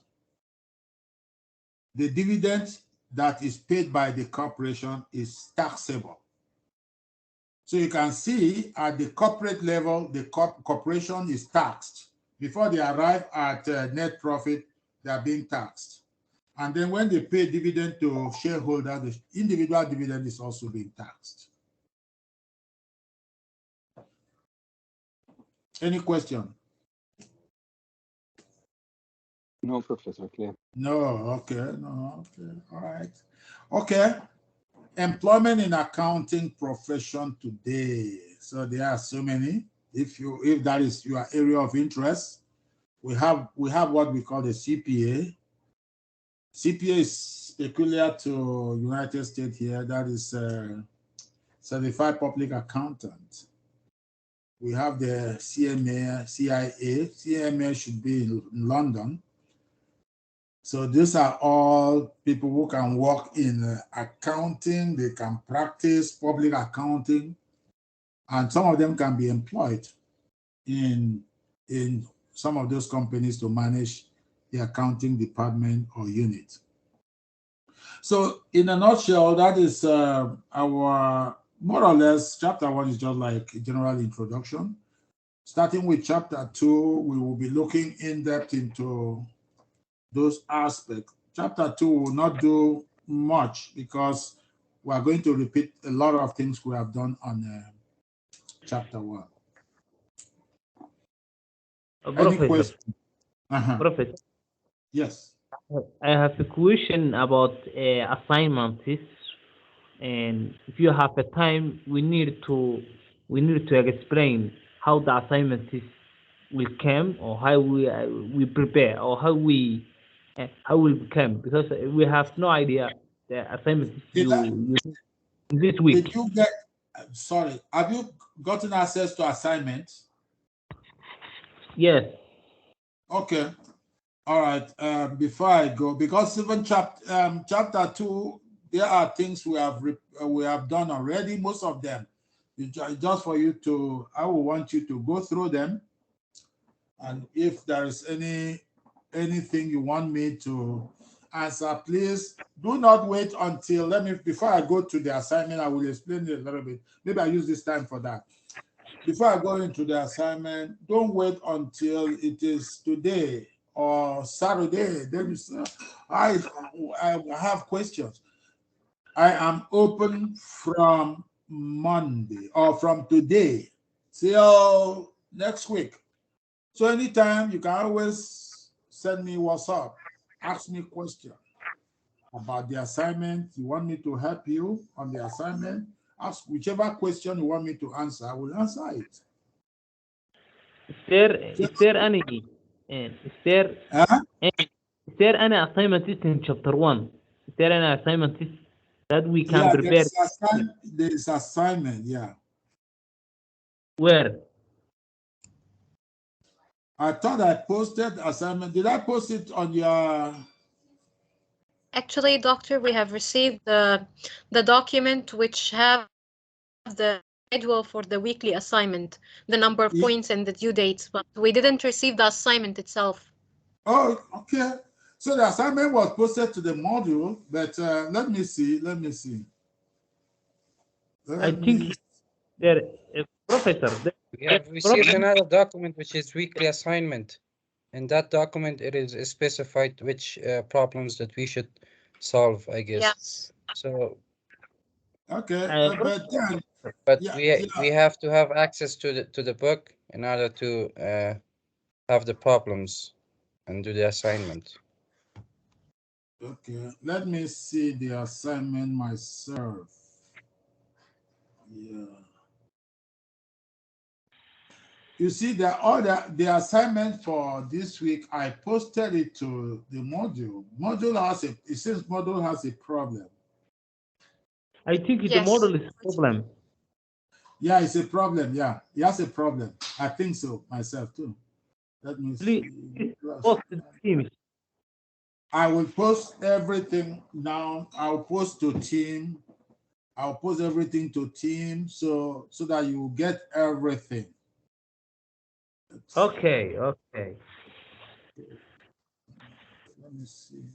the dividend that is paid by the corporation is taxable. So you can see at the corporate level, the corporation is taxed. Before they arrive at net profit, they are being taxed. And then when they pay dividend to shareholders, the individual dividend is also being taxed. Any question? No, Professor, clear. No, okay, no, okay, all right. Okay, employment in accounting profession today. So there are so many. If that is your area of interest, we have what we call the CPA. CPA is peculiar to United States here. That is Certified Public Accountant. We have the CMA, CIA. CMA should be in London. So these are all people who can work in accounting. They can practice public accounting, and some of them can be employed in some of those companies to manage the accounting department or unit. So in a nutshell, that is our, more or less, chapter 1 is just like a general introduction. Starting with chapter 2, we will be looking in depth into those aspects. Chapter 2 will not do much because we are going to repeat a lot of things we have done on chapter 1. Any question? Professor, yes. I have a question about assignments, and if you have a time, we need to explain how the assignments will come, or how we prepare, or how we will become, because we have no idea the assignments you this week. Did you get? Sorry, have you gotten access to assignments? Yes. Okay. All right. Before I go, because even chapter 2, there are things we have done already. Most of them, just for you to, I will want you to go through them, and if there is anything you want me to answer, please do not wait until before I go to the assignment. I will explain it a little bit. Maybe I use this time for that. Before I go into the assignment, don't wait until it is today or Saturday. Then you say, I have questions. I am open from Monday or from today till next week. So anytime, you can always send me WhatsApp, ask me questions about the assignment. You want me to help you on the assignment? Ask whichever question you want me to answer, I will answer it. Is there any assignment in chapter 1? Is there any assignment that we can prepare? There is assignment, yeah. Where? I thought I posted assignment. Did I post it on your? Actually, doctor, we have received the document which have the schedule for the weekly assignment, the number of points and the due dates, but we didn't receive the assignment itself. Oh, okay. So the assignment was posted to the module, but let me see. I think there, Professor. We have received another document which is weekly assignment. In that document, it is specified which problems that we should solve, I guess. Yes. So. Okay, but we have to have access to the book in order to have the problems and do the assignment. Okay, let me see the assignment myself. Yeah. You see that all the assignment for this week, I posted it to the module. It says module has a problem. I think the model is a problem. Yeah, it's a problem. Yeah, it has a problem. I think so myself too. Let me see. I will post everything now. I'll post to team. I'll post everything to team so that you get everything. Okay. Let me see.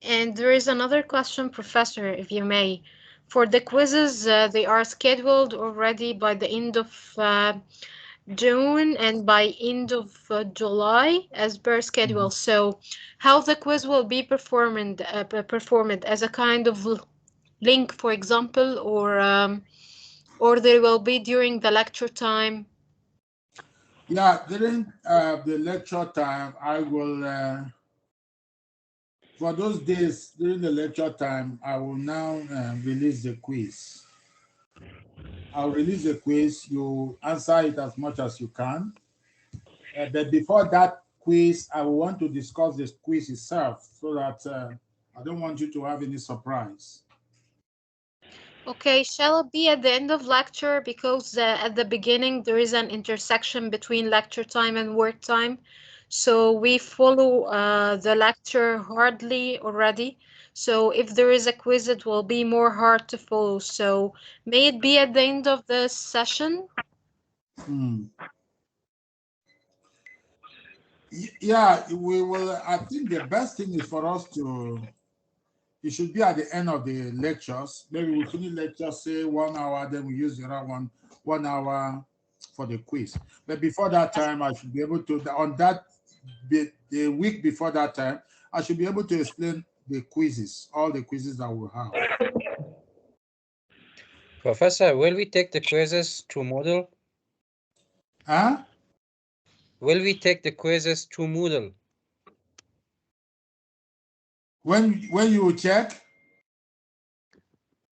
And there is another question, Professor, if you may. For the quizzes, they are scheduled already by the end of June and by end of July as per schedule. So how the quiz will be performed as a kind of link, for example, or they will be during the lecture time? Yeah, during the lecture time, I will, for those days during the lecture time, I will now release the quiz. I'll release the quiz. You answer it as much as you can. But before that quiz, I will want to discuss the quiz itself so that I don't want you to have any surprise. Okay, shall it be at the end of lecture? Because at the beginning there is an intersection between lecture time and work time. So we follow the lecture hardly already. So if there is a quiz, it will be more hard to follow. So may it be at the end of the session? Yeah, we will. I think the best thing is for us to, it should be at the end of the lectures. Maybe we finish lecture, say 1 hour, then we use the other 1 hour for the quiz. But before that time, I should be able to, on that, the week before that time, I should be able to explain the quizzes, all the quizzes that we have. Professor, will we take the quizzes through Moodle? Huh? Will we take the quizzes through Moodle? When you check?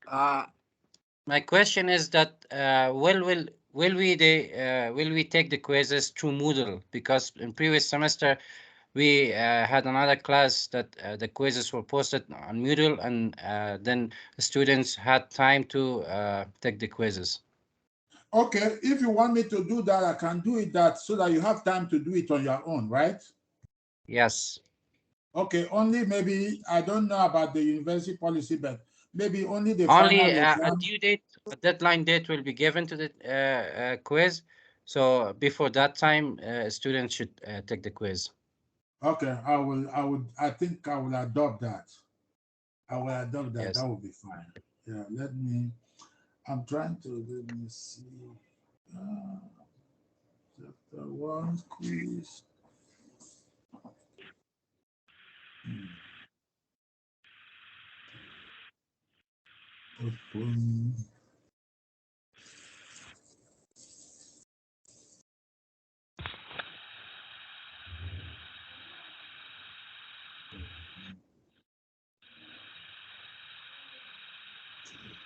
My question is that will we take the quizzes through Moodle? Because in previous semester we had another class that the quizzes were posted on Moodle, and then the students had time to take the quizzes. Okay, if you want me to do that, I can do it that so that you have time to do it on your own, right? Yes. Okay, only maybe, I don't know about the university policy, but maybe only the Only final a exam. due date, a deadline date will be given to the quiz. So before that time, students should take the quiz. Okay, I think I will adopt that. I will adopt that. Yes. That will be fine. Yeah, I'm trying to, let me see. Chapter 1 quiz. Open.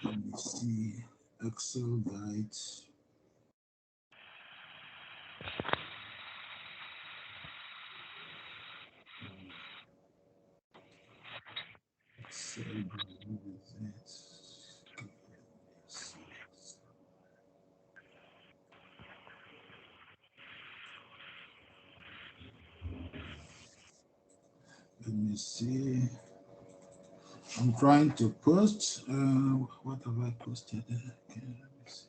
Let me see. Excel guides. Excel guides. Let me see. I'm trying to post. What have I posted? Okay, let me see.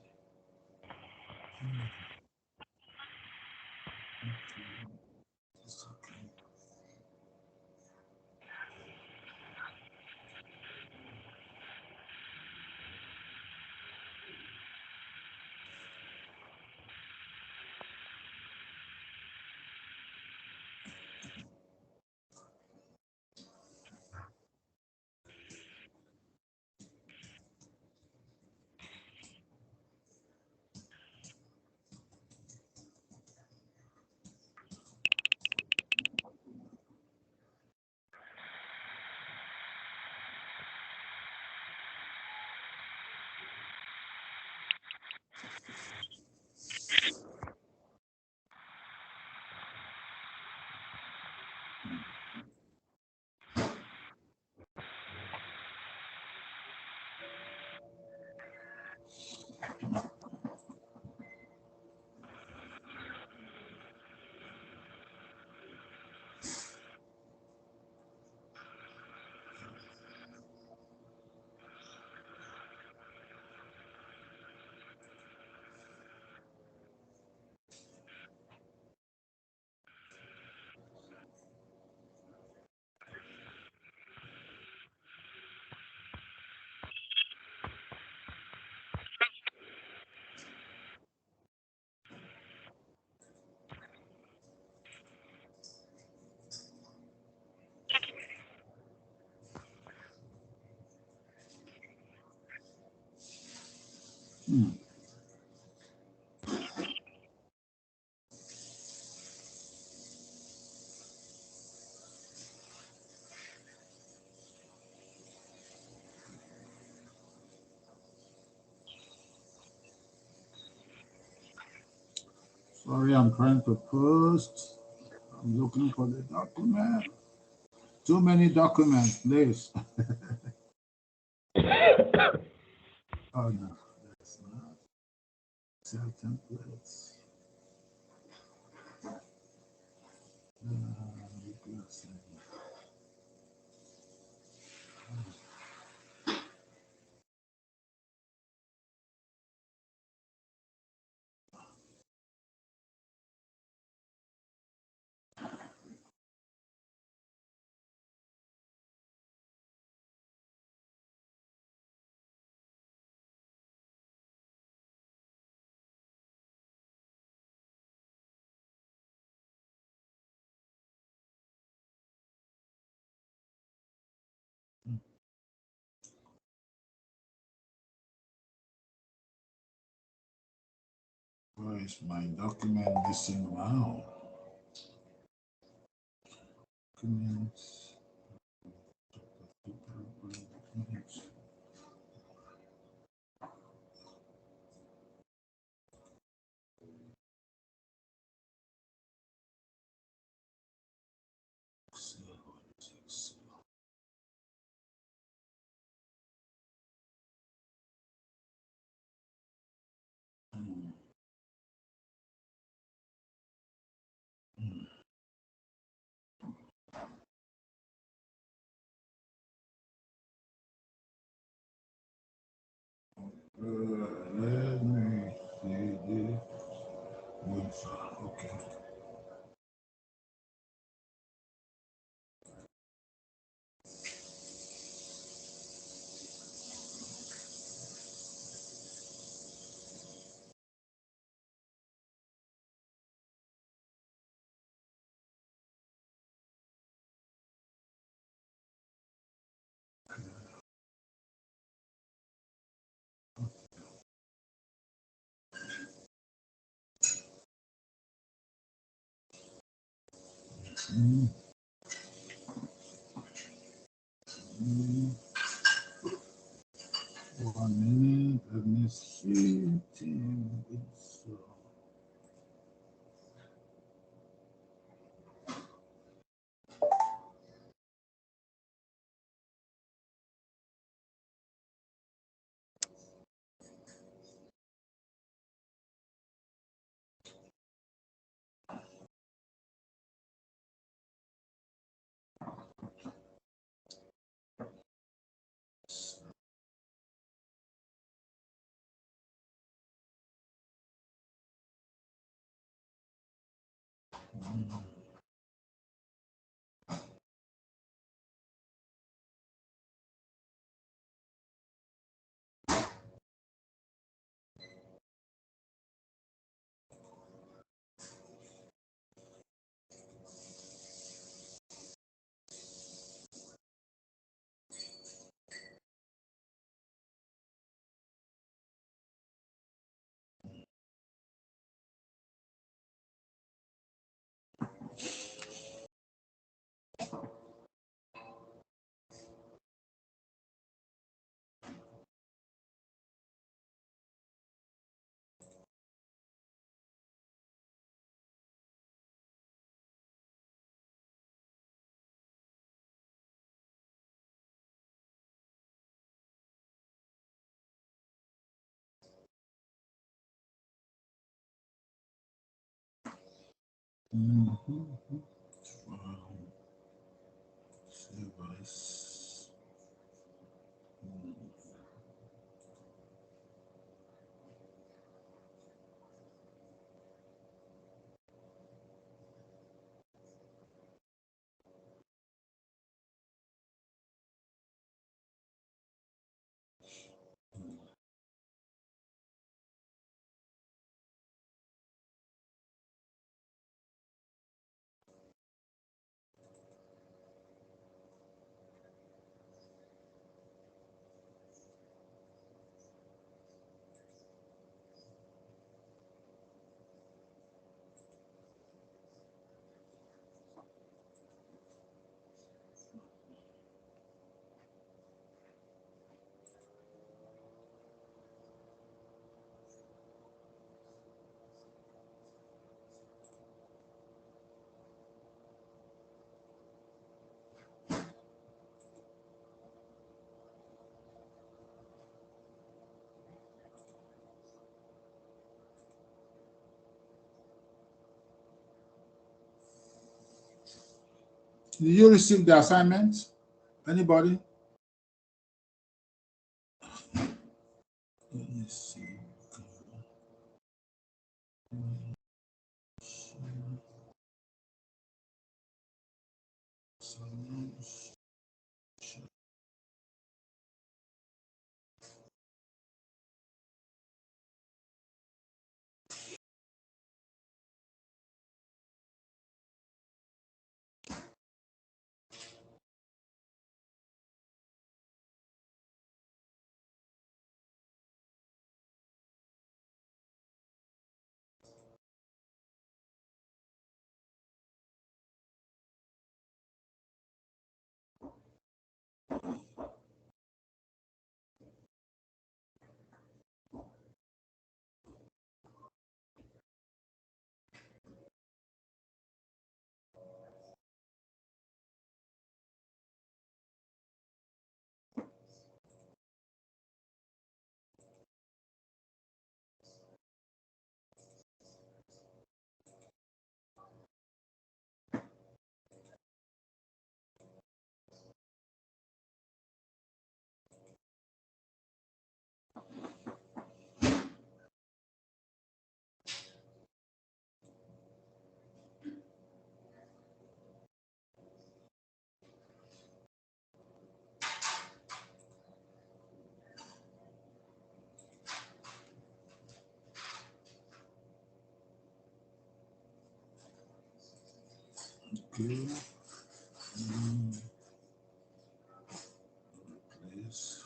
Sorry, I'm trying to post. I'm looking for the document. Too many documents, please. Oh no, that's not. Cell templates. Where is my document missing now? Documents. Documents. Let me see the Windsor. Okay. Mm. Mm. 1 minute, let me see. Team Windsor. Did you receive the assignment? Anybody? Let me see. Okay. Please.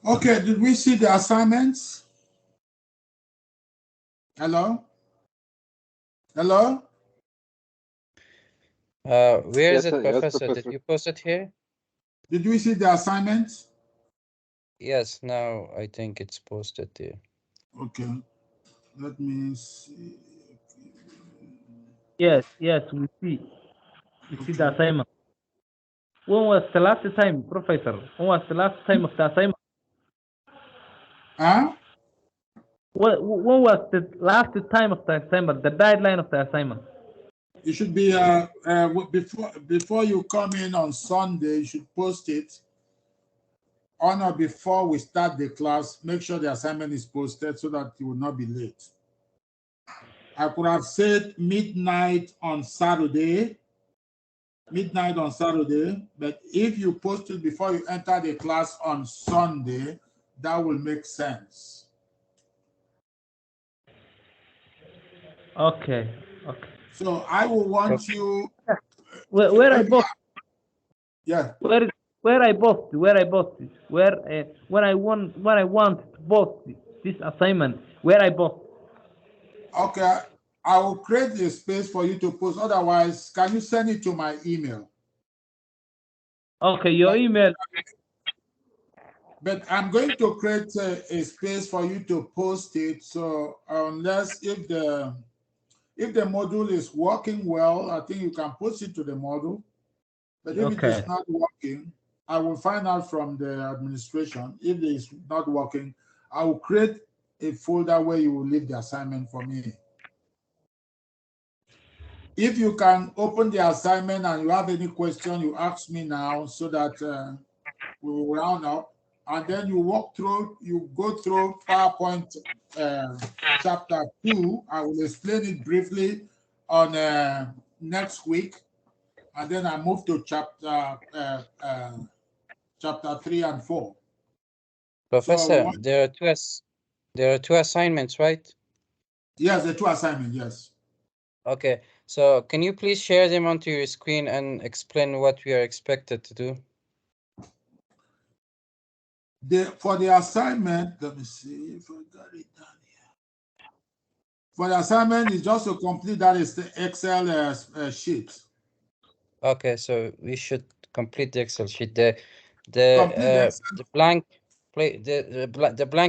Okay, did we see the assignments? Hello? Hello? Where is Yes, it, yes, Professor? Did Professor. you post it here? Did we see the assignments? Yes, now I think it's posted there. Okay, let me see. Yes, yes, we see. We see the assignment. When was the last time, Professor? When was the last time of the assignment? Huh? When was the last time of the assignment, the deadline of the assignment? It should be before you come in on Sunday. You should post it on or before we start the class. Make sure the assignment is posted so that you will not be late. I could have said midnight on Saturday, but if you post it before you enter the class on Sunday, that will make sense. Okay, okay. So I will want you. Where I post? Yeah. Where I post? Where when I want to post this assignment? Where I post? Okay, I will create a space for you to post. Otherwise, can you send it to my email? Okay, your email. But I'm going to create a space for you to post it. So unless if the module is working well, I think you can post it to the module. But if it is not working, I will find out from the administration. If it is not working, I will create a folder where you will leave the assignment for me. If you can open the assignment and you have any question, you ask me now so that we will round up. And then you go through PowerPoint chapter 2. I will explain it briefly on next week. And then I move to chapter 3 and 4. Professor, there are two assignments, right? Yes, the 2 assignments, yes. Okay, so can you please share them onto your screen and explain what we are expected to do? For the assignment, let me see if I got it down here. For the assignment, it's just to complete that is the Excel sheet. Okay, so we should complete the Excel sheet. The blank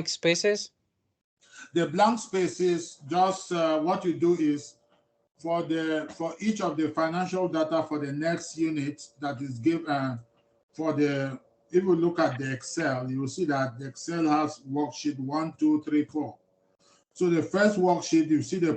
spaces. The blank spaces, just what you do is for each of the financial data for the next unit that is given if you look at the Excel, you will see that the Excel has worksheet 1, 2, 3, 4. So the first worksheet, you see the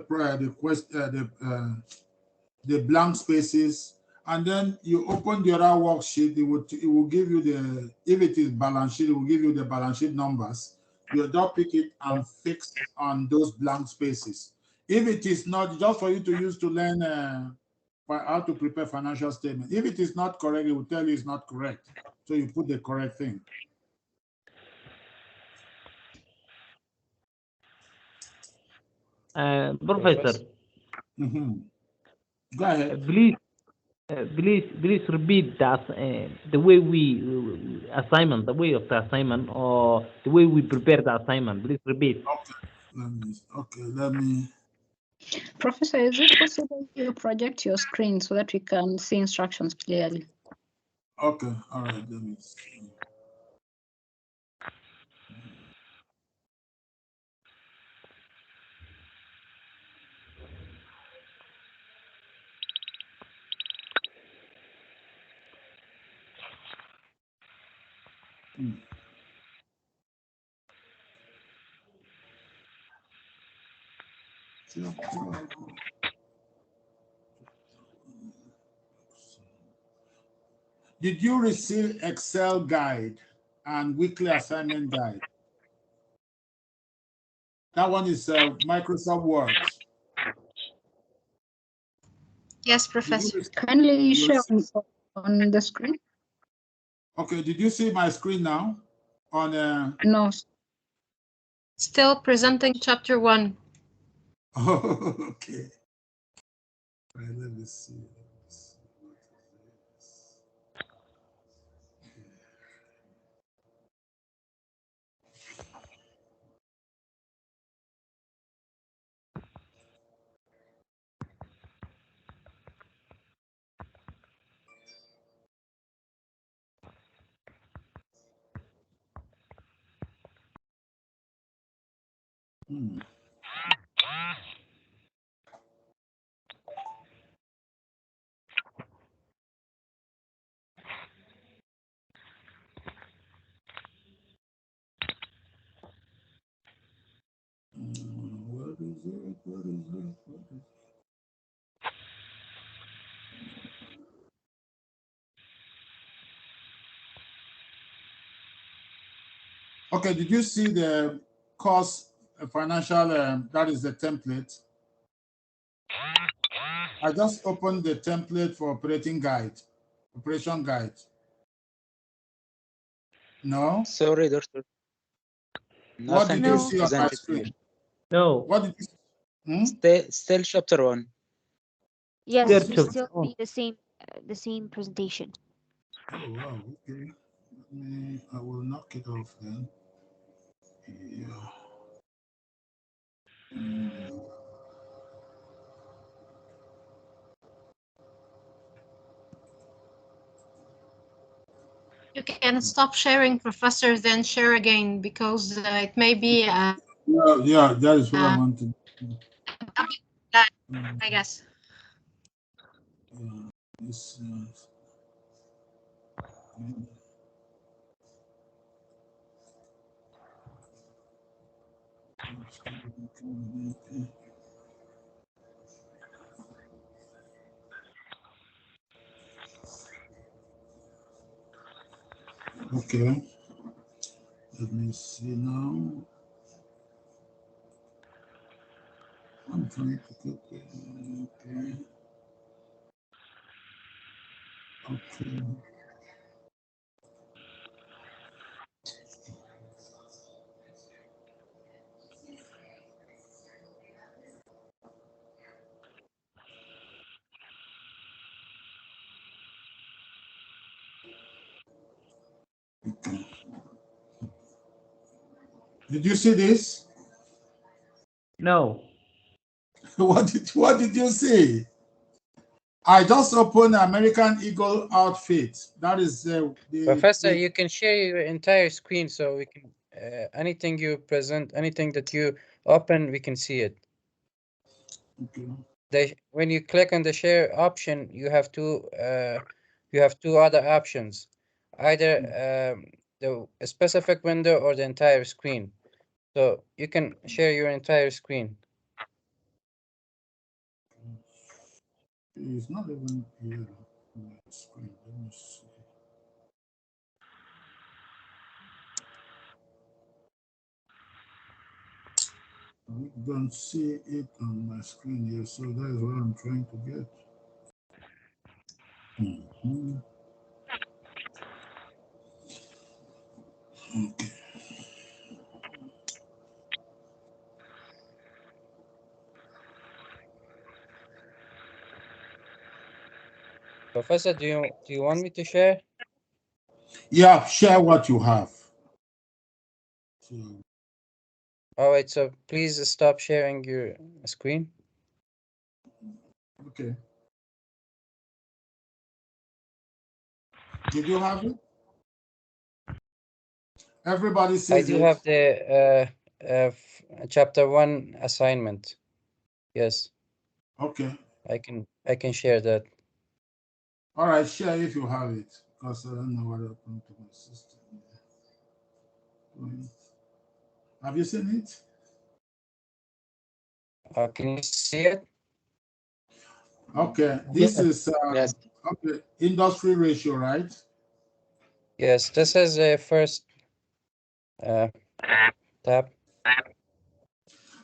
blank spaces, and then you open the other worksheet. It will give you if it is balance sheet, it will give you the balance sheet numbers. You just pick it and fix on those blank spaces. If it is not, just for you to use to learn how to prepare financial statement. If it is not correct, it will tell you it's not correct. So you put the correct thing. Professor. Go ahead. Please repeat that the way the way of the assignment, or the way we prepare the assignment. Please repeat. Let me. Professor, is it possible you project your screen so that we can see instructions clearly? Okay, all right, let me see. Did you receive Excel guide and weekly assignment guide? That one is Microsoft Word. Yes, Professor. Kindly share on the screen. Okay, did you see my screen now? No. Still presenting chapter 1. Okay. Right, let me see. What is it? What is it? What is it? Okay, did you see the course financial, that is the template? I just opened the template for operation guide. No? Sorry, doctor. What did you see on my presented screen? here. No. What did you Still chapter 1. Yes, Still we chapter still one. see the same presentation. Oh, wow, okay. I will knock it off then. Yeah. You can stop sharing, Professor, then share again, because it may be. Yeah, that is what I want to do. I guess. This, okay. Let me see now. I'm trying to get there. Okay. Okay. Did you see this? No. What did you see? I just opened American Eagle outfit. That is Professor, you can share your entire screen so we can anything you present, anything that you open, we can see it. Okay. When you click on the share option, you have two other options, either the specific window or the entire screen. So you can share your entire screen. It's not even here on my screen. Let me see. I don't see it on my screen here, so that is what I'm trying to get. Okay. Professor, do you want me to share? Yeah, share what you have. All right, so please stop sharing your screen. Okay. Did you have it? Everybody sees I do it. have the chapter 1 assignment. Yes. Okay. I can share that. All right, share if you have it, because I don't know what happened to my system. Have you seen it? Can you see it? Okay, this is okay, industry ratio, right? Yes, this is a first tab.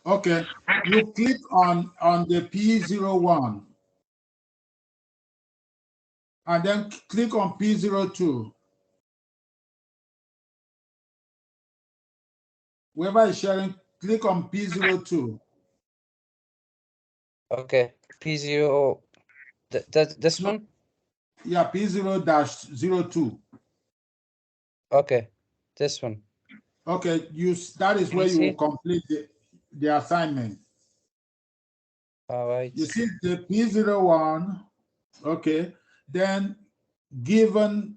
Okay, you click on the P01 and then click on P02. Whoever is sharing, click on P02. Okay, P0. This one? Yeah, P0-02. Okay, this one. Okay, that is where you will complete the assignment. All right. You see the P01, okay, then given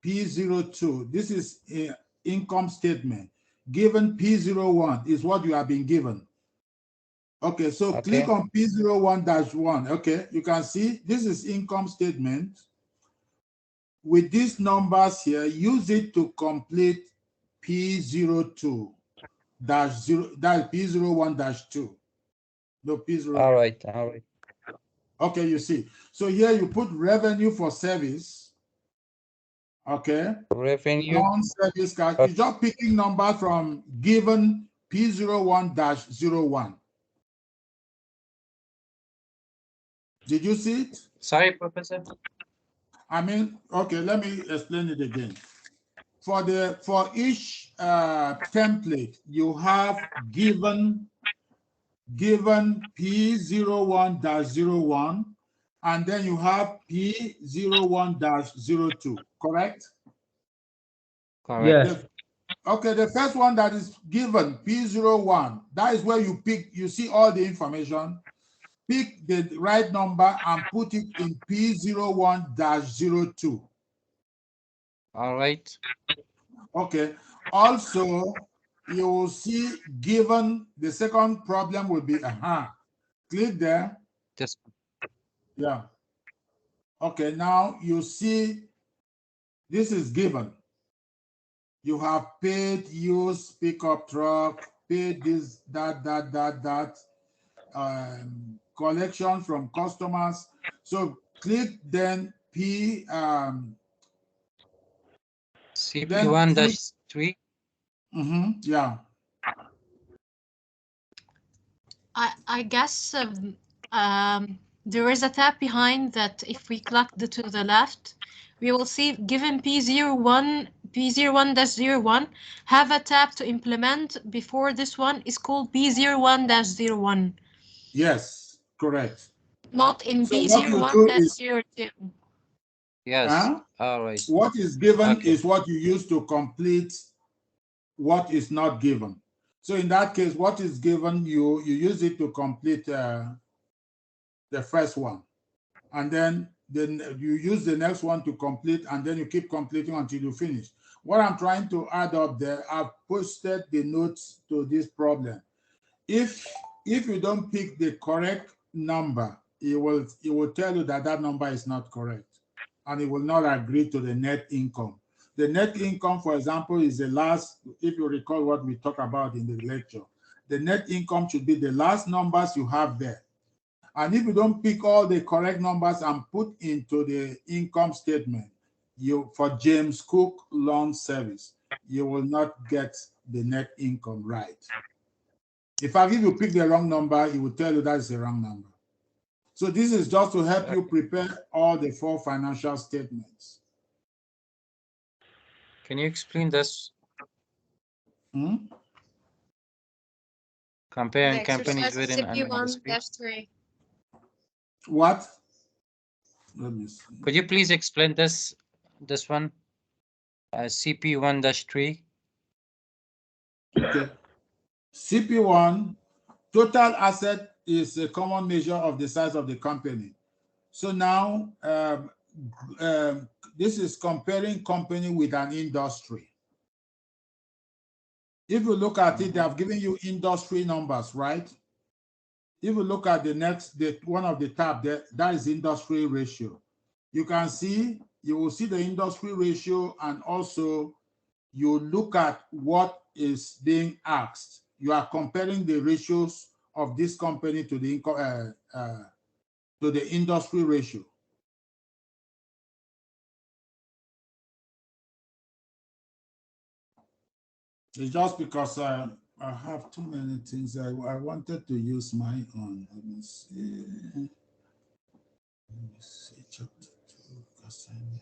P02, this is an income statement. Given P01 is what you have been given. Okay, so click on P01-1. Okay, you can see this is income statement. With these numbers here, use it to complete P02-0, that's P01-2. No, P0. All right. Okay, you see. So here you put revenue for service. Okay. Revenue. Non-service cash. You're just picking numbers from given P01-01. Did you see it? Sorry, Professor. I mean, okay, let me explain it again. For each template, you have given P01-01, and then you have P01-02, correct? Correct. Yes. Okay, the first one that is given, P01, that is where you pick, you see all the information, pick the right number and put it in P01-02. All right. Okay. Also, you will see given, the second problem will be, click there. Just. Yeah. Okay, now you see this is given. You have paid, use, pickup truck, paid this, that, collection from customers. So click then P, CP1-3. Yeah. I guess there is a tab behind that. If we click to the left, we will see given P01-01 have a tab to implement before this one is called P01-01. Yes, correct. Not in So what you do is, P01-02. Yes. All right. What is given is what you use to complete what is not given. So in that case, what is given, you use it to complete the first one. And then you use the next one to complete, and then you keep completing until you finish. What I'm trying to add up there, I've posted the notes to this problem. If you don't pick the correct number, it will tell you that that number is not correct, and it will not agree to the net income. The net income, for example, is the last, if you recall what we talked about in the lecture, the net income should be the last numbers you have there. And if you don't pick all the correct numbers and put into the income statement, for James Cook Loan Service, you will not get the net income right. In fact, if you pick the wrong number, it will tell you that is the wrong number. So this is just to help you prepare all the 4 financial statements. Can you explain this? Comparing companies within an industry. What? Let me see. Could you please explain this one? CP1-3. Okay. CP1, total asset is a common measure of the size of the company. So now this is comparing company with an industry. If you look at it, they have given you industry numbers, right? If you look at one of the tab there, that is industry ratio. You can see, you will see the industry ratio, and also you look at what is being asked. You are comparing the ratios of this company to the income to the industry ratio. It's just because I have too many things. I wanted to use my own. Let me see. Chapter 2 assignment.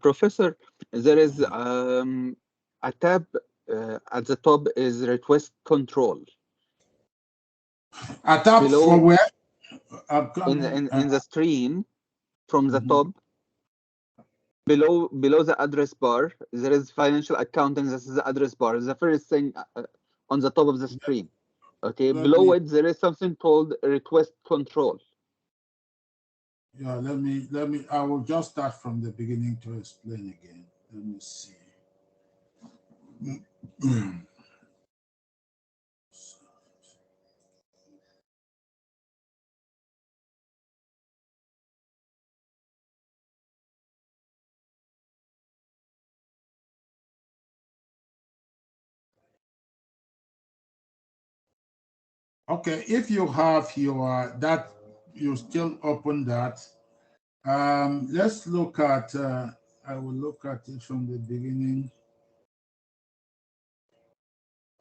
Professor, there is a tab at the top is request control. A tab below, for where? In the screen from the top. Below the address bar, there is financial accounting. This is the address bar. The first thing on the top of the screen. Okay, below it there is something called request control. Yeah, let me. I will just start from the beginning to explain again. Let me see. Okay, if you have your that, you still open that. Let's look at, I will look at it from the beginning.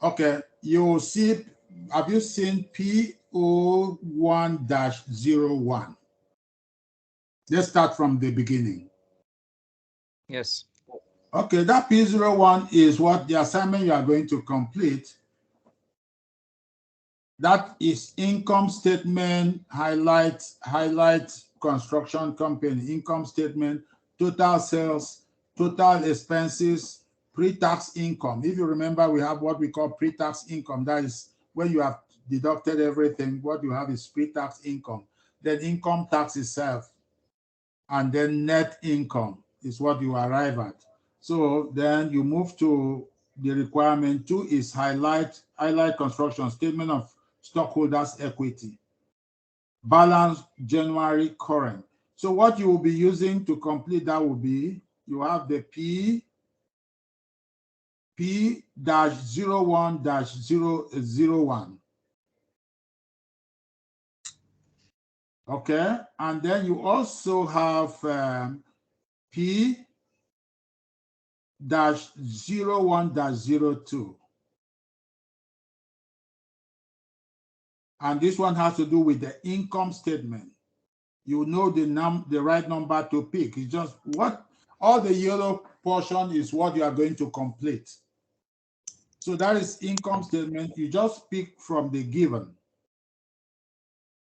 Okay, you see, have you seen P01-01? Let's start from the beginning. Yes. Okay, that P01 is what the assignment you are going to complete. That is income statement, highlight construction company, income statement, total sales, total expenses, pre-tax income. If you remember, we have what we call pre-tax income. That is when you have deducted everything, what you have is pre-tax income. Then income tax itself, and then net income is what you arrive at. So then you move to the requirement 2 is highlight construction statement of stockholders equity, balance January current. So what you will be using to complete that will be, you have the P-01-001. Okay, and then you also have P-01-02. And this one has to do with the income statement. You know the right number to pick. It's just what all the yellow portion is what you are going to complete. So that is income statement. You just pick from the given.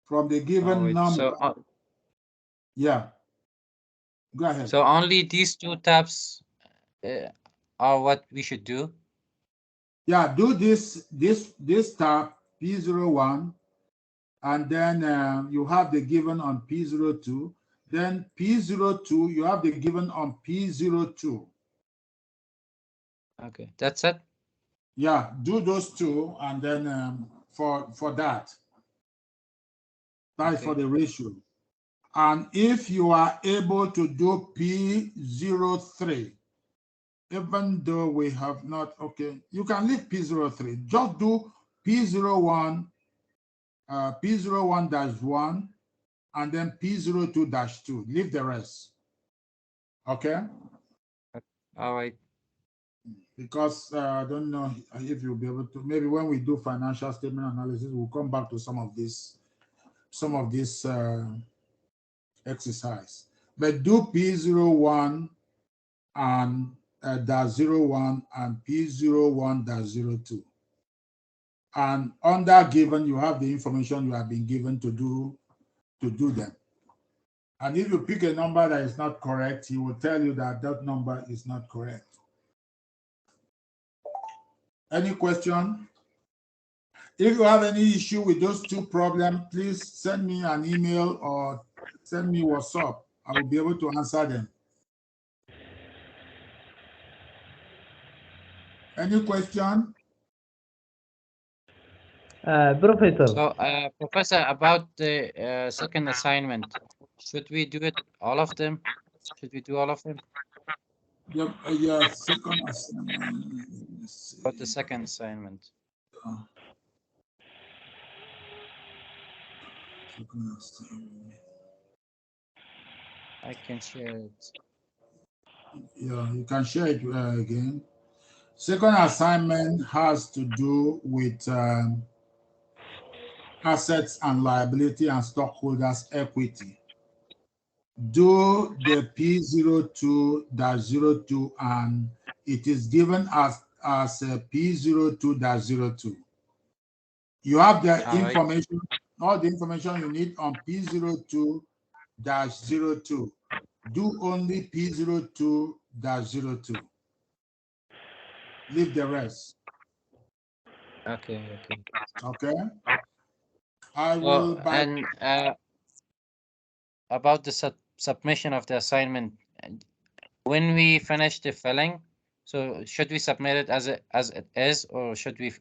From the given number. So, yeah. Go ahead. So only these two tabs are what we should do? Yeah, do this tab, P01, and then you have the given on P02. Then P02, you have the given on P02. Okay, that's it? Yeah, do those two, and then for that. That is for the ratio. And if you are able to do P03, even though we have not, okay, you can leave P03. Just do P01, P01-1, and then P02-2. Leave the rest. Okay? All right. Because I don't know if you'll be able to, maybe when we do financial statement analysis, we'll come back to some of this exercise. But do P01 and -01 and P01-02. And under given, you have the information you have been given to do them. And if you pick a number that is not correct, he will tell you that that number is not correct. Any question? If you have any issue with those two problems, please send me an email or send me WhatsApp. I will be able to answer them. Any question? Professor. So, Professor, about the second assignment, should we do it, all of them? Should we do all of them? Yeah, second assignment. About the second assignment. Second assignment. I can share it. Yeah, you can share it again. Second assignment has to do with assets and liability and stockholders equity. Do the P02-02 and it is given as P02-02. You have the information, all the information you need on P02-02. Do only P02-02. Leave the rest. Okay. Okay. I will. And about the submission of the assignment, when we finish the filling, so should we submit it as it is, or should we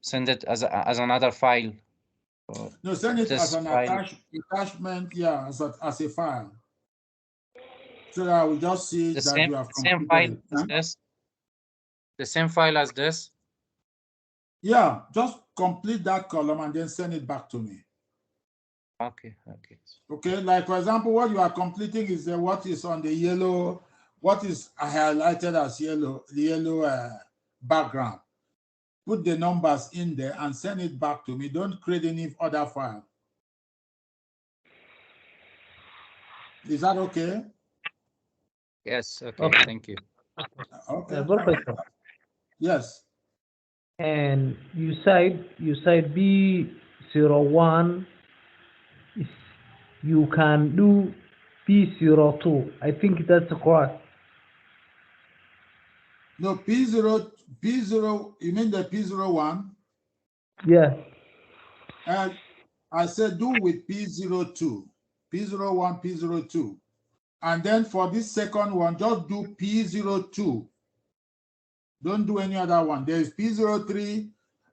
send it as another file? No, send it as an attachment, yeah, as a file. So that we just see that you have completed same file it. as this? The same file as this? Yeah, just complete that column and then send it back to me. Okay, okay. Okay, like for example, what you are completing is what is on the yellow, what is highlighted as yellow, the yellow background. Put the numbers in there and send it back to me. Don't create any other file. Is that okay? Yes, okay, Okay. thank you. Okay. Professor. Yes. And you said B01 is you can do B02. I think that's correct. No, P0, you mean the P01? Yeah. I said do with P02, P01, P02. And then for this second one, just do P02. Don't do any other one. There is P03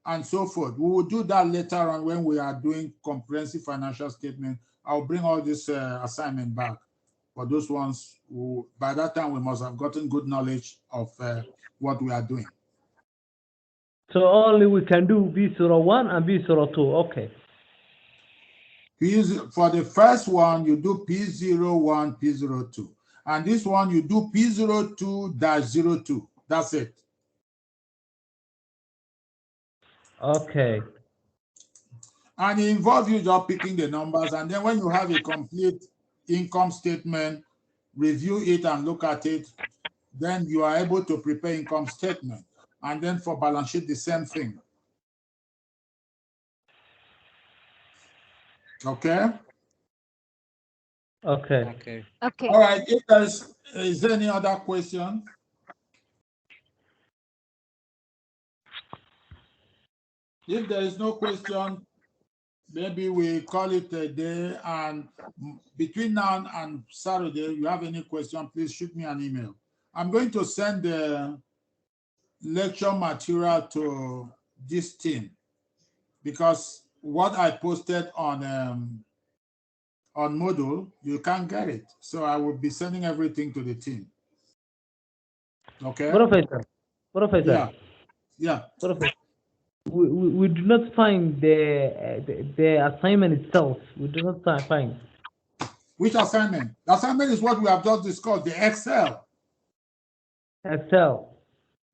and so forth. We will do that later on when we are doing comprehensive financial statement. I'll bring all this assignment back. For those ones who, by that time, we must have gotten good knowledge of what we are doing. So only we can do B01 and B02. Okay. For the first one, you do P01, P02. And this one, you do P02-02. That's it. Okay. And it involves you just picking the numbers. And then when you have a complete income statement, review it and look at it, then you are able to prepare income statement. And then for balance sheet, the same thing. Okay? Okay. Okay. Okay. All right. If is there any other question? If there is no question, maybe we call it a day. And between now and Saturday, you have any question, please shoot me an email. I'm going to send the lecture material to this team because what I posted on Moodle, you can't get it. So I will be sending everything to the team. Okay? Professor. Yeah. Yeah. Professor. We do not find the assignment itself. We do not find. Which assignment? The assignment is what we have just discussed, the Excel. Excel.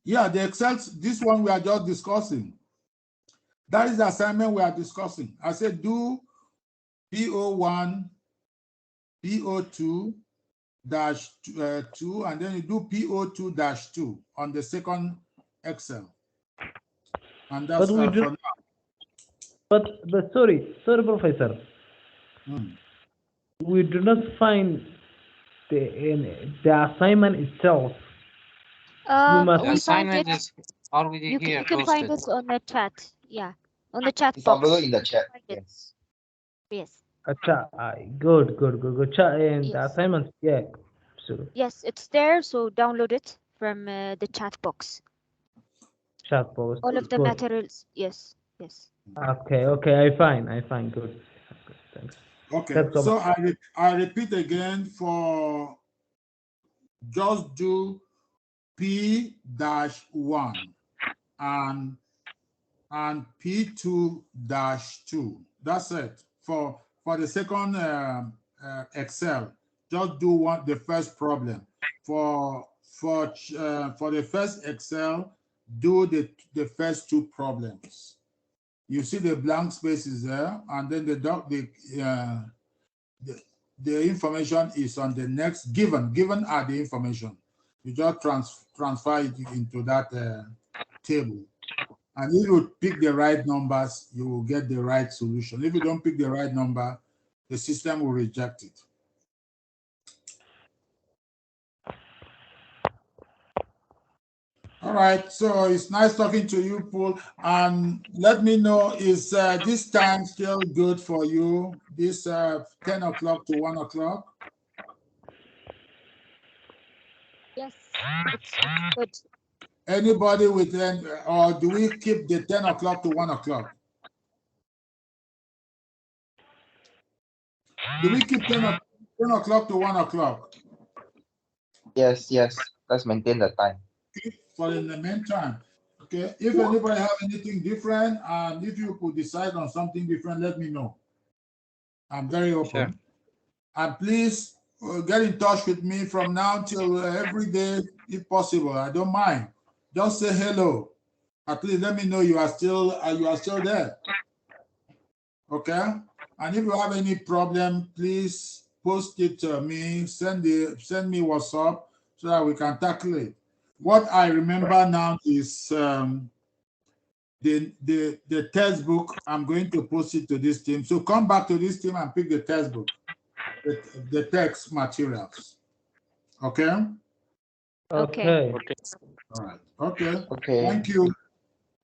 Yeah, the Excel, this one we are just discussing. That is the assignment we are discussing. I said do PO1, PO2 dash 2, and then you do PO2 dash 2 on the second Excel. And that's But we do. for now. But sorry, Professor. We do not find the assignment itself. The assignment is already here You can find posted. it on the chat. Yeah, on the chat It's box. available in the chat. Yes. Yes. Good. Chat and the assignment. Yeah. Absolutely. Yes, it's there. So download it from the chat box. Chat box. All of the Good. materials. Yes. Yes. Okay. I find. Good. Thanks. Okay. So I repeat again for just do P-1 and P2-2. That's it. For the second Excel, just do the first problem. For the first Excel, do the first two problems. You see the blank spaces there, and then the information is on the next given. Given are the information. You just transfer it into that table. And if you pick the right numbers, you will get the right solution. If you don't pick the right number, the system will reject it. All right, so it's nice talking to you, Paul. And let me know, is this time still good for you? This 10 o'clock to 1 o'clock? Yes, it's good. Anybody with them, or do we keep the 10 o'clock to 1 o'clock? Do we keep 10 o'clock to 1 o'clock? Yes. Let's maintain the time. For in the meantime. Okay. If anybody have anything different, and if you could decide on something different, let me know. I'm very open. Sure. And please get in touch with me from now till every day, if possible. I don't mind. Just say hello. At least let me know you are still there. Okay. And if you have any problem, please post it to me. Send me WhatsApp so that we can tackle it. What I remember now is the textbook. I'm going to post it to this team. So come back to this team and pick the textbook, the text materials. Okay? Okay. All right. Okay. Okay. Thank you.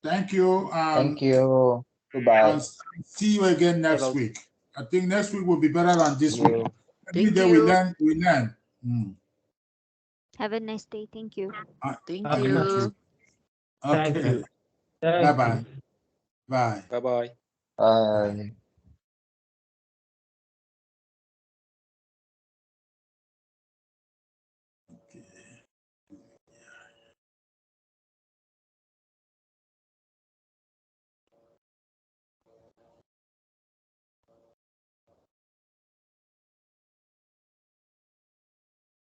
Thank you. Thank you. Goodbye. And see you again next week. I think next week will be better than this week. Every Thank day you. we learn. Have a nice day. Thank you. Thank You you. too. Thank Okay. you. Thank Bye-bye. you. Bye. Bye bye. Bye.